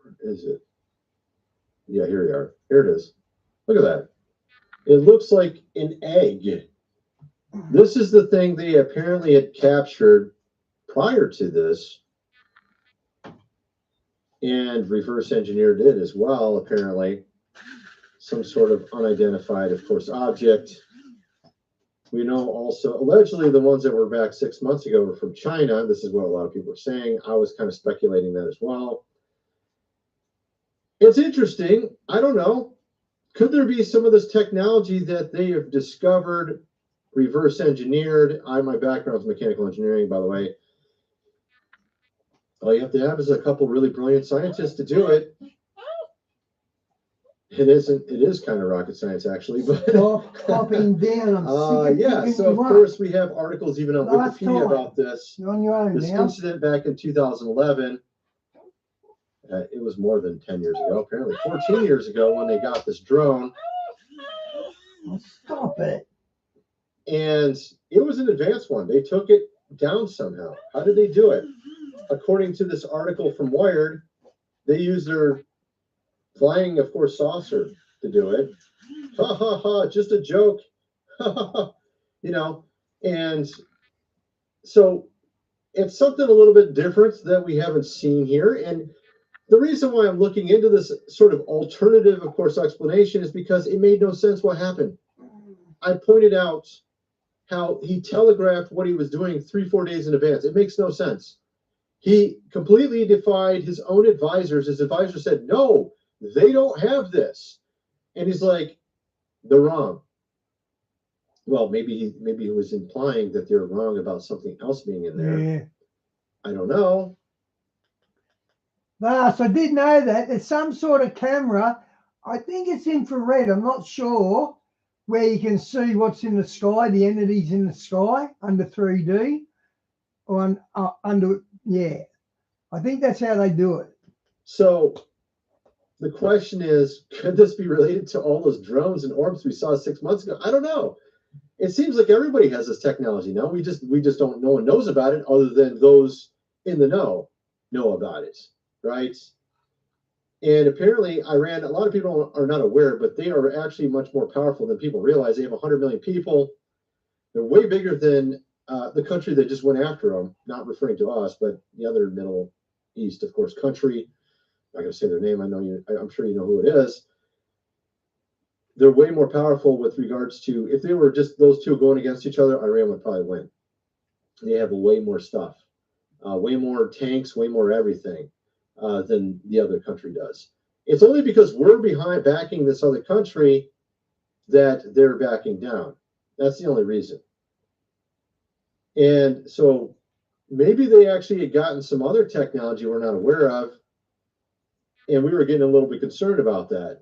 Where is it? Yeah, here we are. Here it is. Look at that. It looks like an egg. This is the thing they apparently had captured prior to this, and reverse engineered it as well, apparently. Some sort of unidentified, of course, object. We know also, allegedly, the ones that were back 6 months ago were from China. This is what a lot of people are saying. I was kind of speculating that as well. It's interesting. I don't know. Could there be some of this technology that they have discovered, reverse engineered? My background is mechanical engineering, by the way. All you have to have is a couple really brilliant scientists to do it. It is kind of rocket science, actually. But Popping down. Yeah, so of course we have articles even on Wikipedia about this. You're on your own this now. incident back in 2011. It was more than 10 years ago, apparently 14 years ago when they got this drone. Stop it. And it was an advanced one. They took it down somehow. How did they do it? According to this article from Wired, they used their flying, of course, saucer to do it. Ha ha ha, just a joke. You know, and so it's something a little bit different that we haven't seen here. And the reason why I'm looking into this sort of alternative, of course, explanation is because it made no sense what happened. I pointed out how he telegraphed what he was doing 3-4 days in advance. It makes no sense. He completely defied his own advisors. His advisor said, no, they don't have this. And he's like, they're wrong. Well, maybe he was implying that they're wrong about something else being in there. Yeah. I don't know. So I did know that there's some sort of camera. I think it's infrared. I'm not sure, where you can see what's in the sky, the entities in the sky under 3D, or under, yeah. I think that's how they do it. So the question is, could this be related to all those drones and orbs we saw 6 months ago? I don't know. It seems like everybody has this technology now. We just don't. No one knows about it other than those in the know about it, right? And apparently, Iran. A lot of people are not aware, but they are actually much more powerful than people realize. They have 100 million people. They're way bigger than the country that just went after them. Not referring to us, but the other Middle East, of course, country. I'm not going to say their name. I'm sure you know who it is. They're way more powerful with regards to, if they were just those two going against each other, Iran would probably win. They have way more stuff, way more tanks, way more everything than the other country does. It's only because we're behind backing this other country that they're backing down. That's the only reason. And so maybe they actually had gotten some other technology we're not aware of, and we were getting a little bit concerned about that.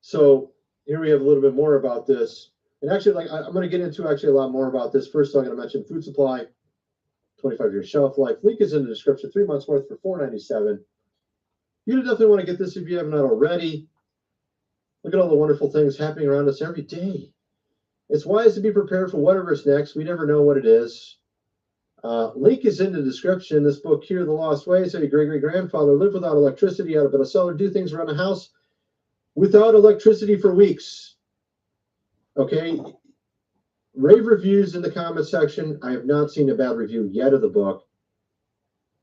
So here we have a little bit more about this. And actually, I'm going to get into actually a lot more about this. First, I'm going to mention food supply, 25-year shelf life. Link is in the description, 3 months worth for $4.97. You definitely want to get this if you have not already. Look at all the wonderful things happening around us every day. It's wise to be prepared for whatever's next. We never know what it is. Link is in the description. This book here, The Lost Ways, how your great-great-grandfather lived without electricity, how to build a cellar, do things around the house without electricity for weeks. Okay. Rave reviews in the comment section. I have not seen a bad review yet of the book.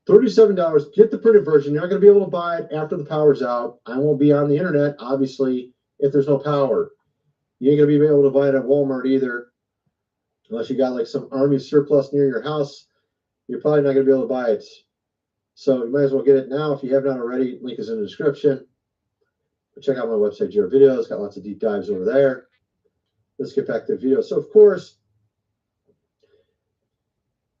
$37. Get the printed version. You're not going to be able to buy it after the power's out. I won't be on the internet, obviously, if there's no power. You ain't going to be able to buy it at Walmart either. Unless you got like some army surplus near your house, you're probably not going to be able to buy it. So you might as well get it now if you have not already. Link is in the description. Check out my website, Jiro Videos. Got lots of deep dives over there. Let's get back to the video. So, of course,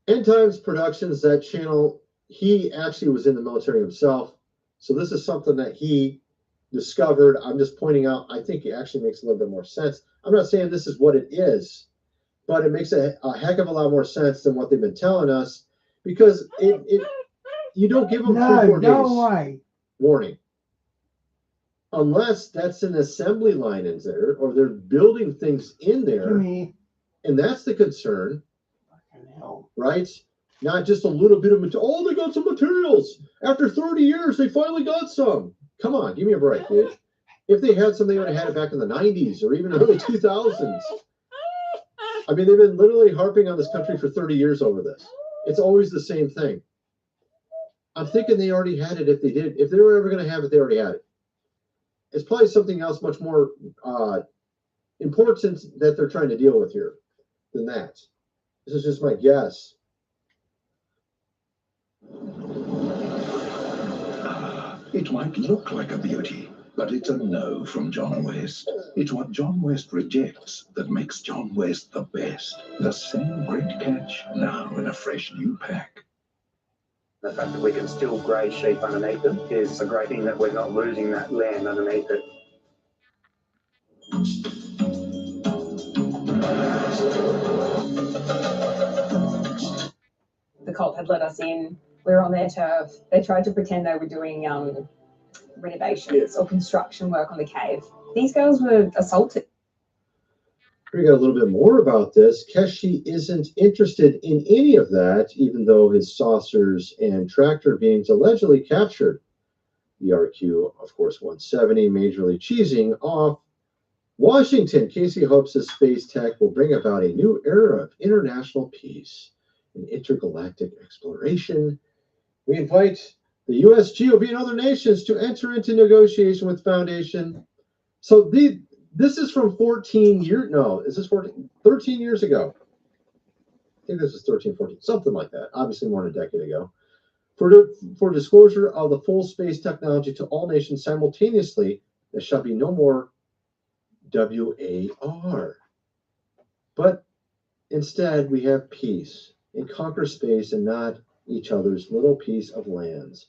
End Times Productions, that channel, he actually was in the military himself. So this is something that he discovered. I'm just pointing out, I think it actually makes a little bit more sense. I'm not saying this is what it is, but it makes a heck of a lot more sense than what they've been telling us, because you don't give them 3-4 days way. warning. unless that's an assembly line in there, or they're building things in there, and that's the concern, right? Not just a little bit of material. Oh, they got some materials. After 30 years, they finally got some. Come on, give me a break, dude. If they had some, they would have had it back in the 90s or even early 2000s. I mean, they've been literally harping on this country for 30 years over this. It's always the same thing. I'm thinking they already had it if they did. If they were ever going to have it, they already had it. It's probably something else much more important that they're trying to deal with here than that. This is just my guess. It might look like a beauty, but it's a no from John West. It's what John West rejects that makes John West the best. The same great catch, now in a fresh new pack. The fact that we can still graze sheep underneath them is a great thing, that we're not losing that land underneath it. The cult had let us in. We were on their turf. They tried to pretend they were doing renovations or construction work on the cave. These girls were assaulted. We got a little bit more about this. Keshi isn't interested in any of that, even though his saucers and tractor beams allegedly captured the RQ, of course, 170, majorly cheesing off Washington. Casey hopes his space tech will bring about a new era of international peace and intergalactic exploration. We invite the U.S. GOP and other nations to enter into negotiation with Foundation. So this is from 14 years, no, is this 13 years ago? I think this is 13, 14, something like that. Obviously more than a decade ago. For disclosure of the full space technology to all nations simultaneously, there shall be no more WAR. But instead, we have peace and conquer space and not each other's little piece of lands.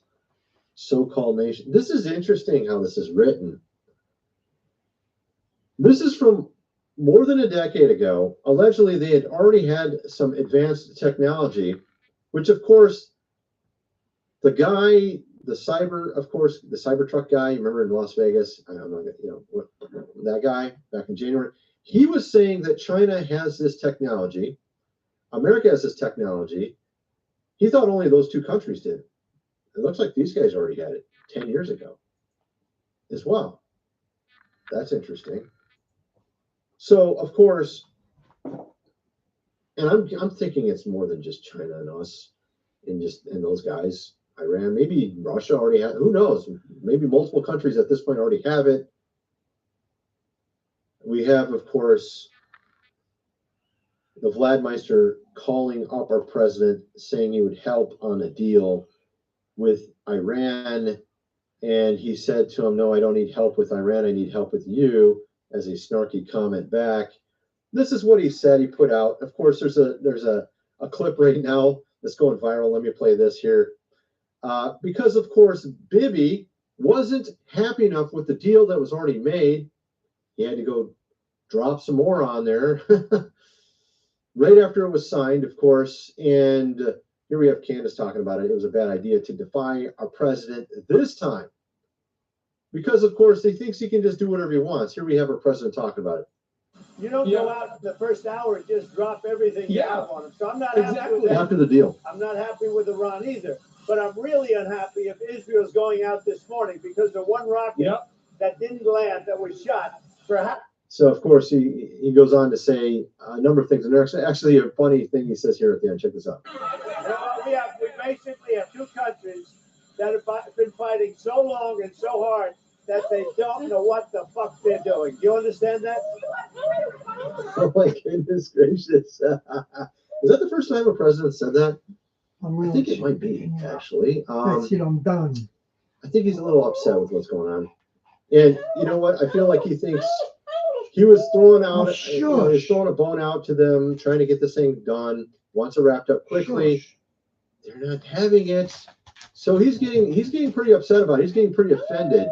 So-called nation. This is interesting how this is written. This is from more than a decade ago. Allegedly, they had already had some advanced technology, which, of course, the guy, the Cybertruck guy, remember in Las Vegas? I don't know, that guy back in January. He was saying that China has this technology, America has this technology. He thought only those two countries did. It looks like these guys already had it 10 years ago as well. That's interesting. So, of course, and I'm thinking it's more than just China and us and those guys. Iran, maybe Russia already has, who knows? Maybe multiple countries at this point already have it. We have, of course, the Vladmeister calling up our president, saying he would help on a deal with Iran. And he said to him, no, I don't need help with Iran. I need help with you, as a snarky comment back. This is what he said, he put out. Of course, there's a clip right now that's going viral. Let me play this here. Because, of course, Bibi wasn't happy enough with the deal that was already made. He had to go drop some more on there right after it was signed, of course. And here we have Candace talking about it. It was a bad idea to defy our president this time. Because, of course, he thinks he can just do whatever he wants. Here we have our president talking about it. You don't go out in the first hour and just drop everything you have on him. So I'm not happy with that. After the deal. I'm not happy with Iran either. But I'm really unhappy if Israel's going out this morning because of one rocket that didn't land, that was shot. So, of course, he goes on to say a number of things. And there's actually a funny thing he says here at the end. Check this out. We basically have two countries that have been fighting so long and so hard that they don't know what the fuck they're doing. Do you understand that? Oh, my goodness gracious. Is that the first time a president said that? I think it might be, actually. That's it, I'm done. I think he's a little upset with what's going on. And you know what? I feel like he thinks he was throwing out, he's throwing a bone out to them, trying to get this thing done, wants it wrapped up quickly. They're not having it. So he's getting pretty upset about it. He's getting pretty offended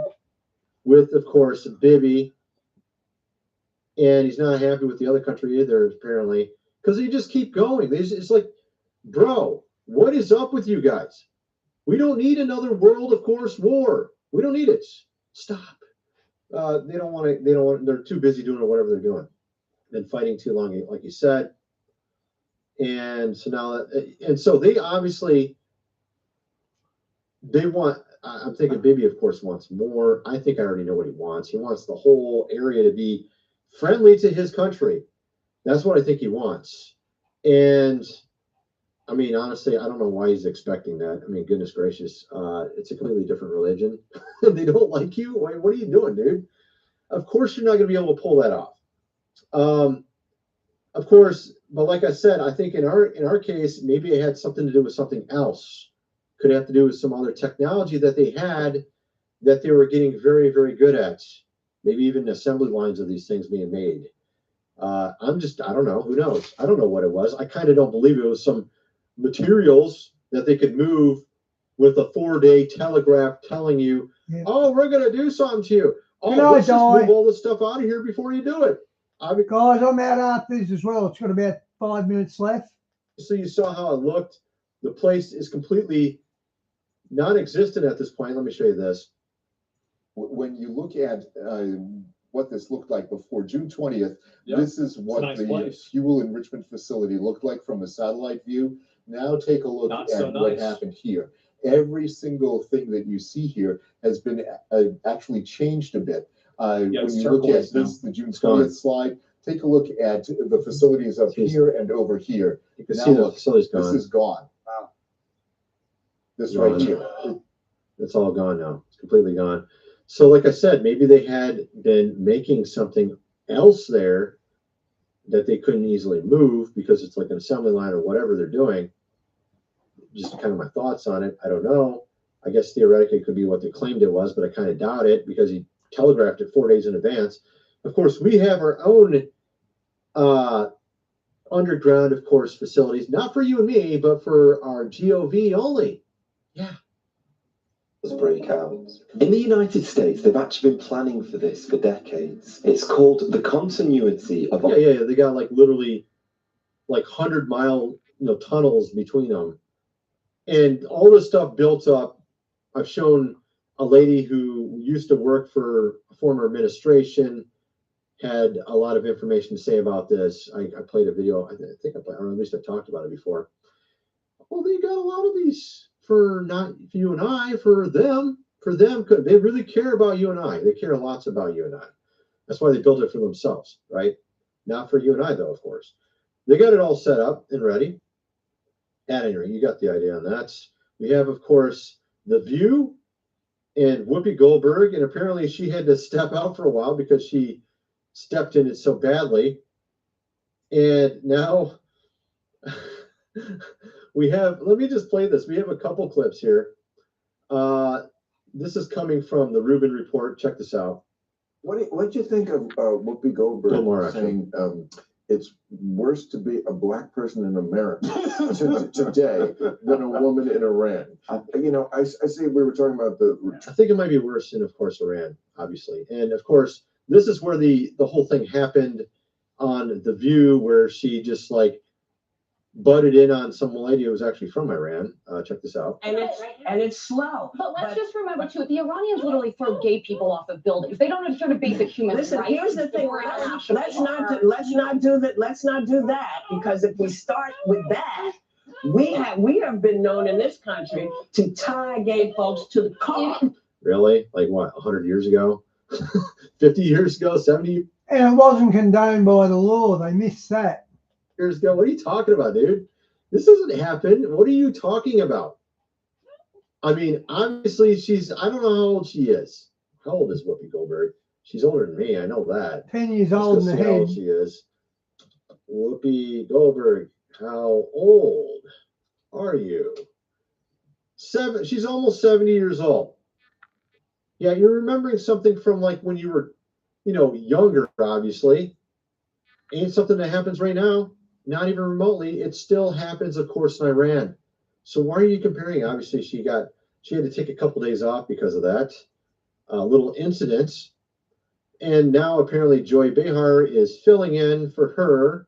with, of course, Bibi. And he's not happy with the other country either, apparently, because they just keep going. It's like, bro, what is up with you guys? We don't need another world, of course, war. We don't need it. Stop. They don't want to. They don't want. They're too busy doing whatever they're doing. Been fighting too long, like you said. And so now, and so they obviously they want. I'm thinking Bibi, of course, wants more. I think I already know what he wants. He wants the whole area to be friendly to his country. That's what I think he wants. And I mean, honestly, I don't know why he's expecting that. I mean, goodness gracious, it's a completely different religion. They don't like you. What are you doing, dude? Of course, you're not going to be able to pull that off. Of course, but like I said, I think in our case, maybe it had something to do with something else. Could have to do with some other technology that they had that they were getting very, very good at. Maybe even assembly lines of these things being made. I don't know. Who knows? I don't know what it was. I kind of don't believe it was some materials that they could move with a 4-day telegraph telling you, oh, we're going to do something to you. Oh, let's just move all this stuff out of here before you do it. Guys, I'm out after this as well. It's got about 5 minutes left. So you saw how it looked. The place is completely non-existent at this point. Let me show you this. When you look at what this looked like before June 20th, this is what the fuel enrichment facility looked like from a satellite view. Now take a look at what happened here. Every single thing that you see here has been actually changed a bit. When you look at this, the June 20th slide, take a look at the facilities up here and over here. You can see the facility's gone. This is gone. Wow. This right here. It's all gone now. It's completely gone. So like I said, maybe they had been making something else there that they couldn't easily move because it's like an assembly line or whatever they're doing. Just kind of my thoughts on it. I don't know. I guess theoretically it could be what they claimed it was, but I kind of doubt it because he telegraphed it 4 days in advance. Of course, we have our own underground, of course, facilities, not for you and me, but for our GOV only. Yeah. Break out. In the United States, they've actually been planning for this for decades. It's called the continuity of. Yeah. They got like literally like 100-mile tunnels between them, and all this stuff built up. I've shown a lady who used to work for a former administration, had a lot of information to say about this. I played a video. I think I played, or at least I talked about it before. Well, they got a lot of these. For not for you and I, for them, they really care about you and I. They care lots about you and I. That's why they built it for themselves, right? Not for you and I, though, of course. They got it all set up and ready. At any rate, you got the idea on that. We have, of course, The View and Whoopi Goldberg, and apparently she had to step out for a while because she stepped in it so badly. And now we have, let me just play this. We have a couple clips here. This is coming from the Rubin Report. Check this out. What did you think of Whoopi Goldberg saying it's worse to be a black person in America today than a woman in Iran? I see we were talking about I think it might be worse in, of course, Iran, obviously. And, of course, this is where the whole thing happened on The View, where she just, like, butted in on some lady who was actually from Iran. Check this out. And it's slow. But let's just remember too, the Iranians literally throw gay people off of buildings. They don't understand basic human rights. Here's the thing. Let's not do that, because if we start with that, we have been known in this country to tie gay folks to the car. Really? Like what? 100 years ago? 50 years ago? 70? And it wasn't condoned by the law. They missed that. Years ago. What are you talking about, dude? This doesn't happen. What are you talking about? I mean, obviously I don't know how old she is. How old is Whoopi Goldberg? She's older than me. I know that. 10 years old in the head. How old she is. Whoopi Goldberg, how old are you? 7. She's almost 70 years old. Yeah, you're remembering something from like when you were, younger, obviously. Ain't something that happens right now. Not even remotely. It still happens, of course, in Iran. So why are you comparing? Obviously, she had to take a couple days off because of that little incident. And now apparently Joy Behar is filling in for her.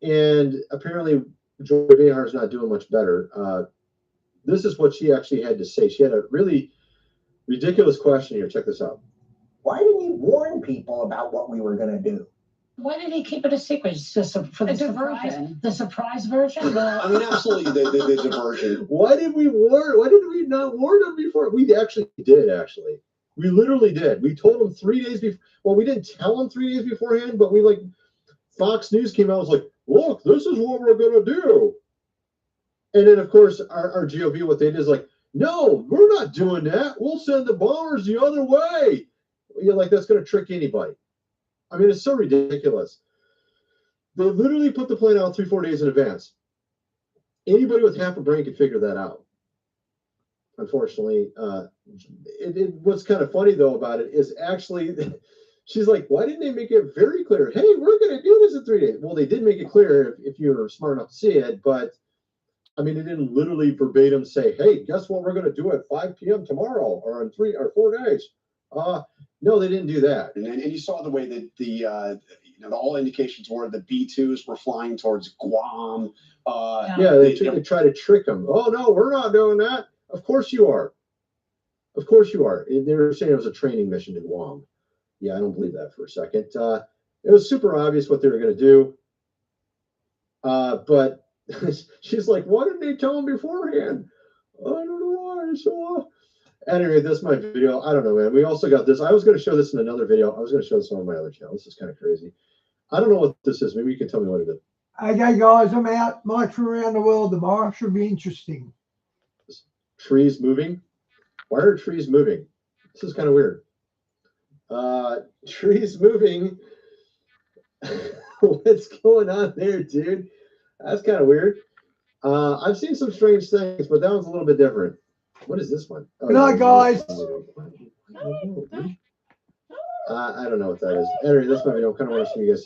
And apparently Joy Behar is not doing much better. This is what she actually had to say. She had a really ridiculous question here. Check this out. Why didn't you warn people about what we were going to do? Why did he keep it a secret? Just for the surprise version? I mean, absolutely, the diversion. Why did we not warn them before? We actually did. We literally did. We told them 3 days before. Well, we didn't tell them 3 days beforehand, but we Fox News came out and was like, look, this is what we're going to do. And then, of course, our GOP, what they did is like, no, we're not doing that. We'll send the bombers the other way. You're like, that's going to trick anybody. I mean, it's so ridiculous. They literally put the plan out 3-4 days in advance. Anybody with half a brain could figure that out. Unfortunately, what's kind of funny, though, about it is actually, she's like, why didn't they make it very clear? Hey, we're going to do this in 3 days. Well, they did make it clear if you were smart enough to see it, but I mean, it didn't literally verbatim say, hey, guess what we're going to do at 5 p.m. tomorrow or in 3 or 4 days. No, they didn't do that. And you saw the way that all indications were the B-2s were flying towards Guam. They try to trick them. Oh, no, we're not doing that. Of course you are. Of course you are. They were saying it was a training mission to Guam. Yeah, I don't believe that for a second. It was super obvious what they were going to do. But she's like, why didn't they tell them beforehand? I don't know why. So anyway, that's my video. I don't know, man. We also got this. I was going to show this in another video. I was going to show this on my other channel. This is kind of crazy. I don't know what this is. Maybe you can tell me what it is. Okay, guys, I'm out. Mike from around the world tomorrow. Should be interesting. Trees moving? Why are trees moving? This is kind of weird. Trees moving. What's going on there, dude? That's kind of weird. I've seen some strange things, but that one's a little bit different. What is this one? Oh, good night, guys. I don't know what that is. Anyway, that's my video. I kind of want to see you guys.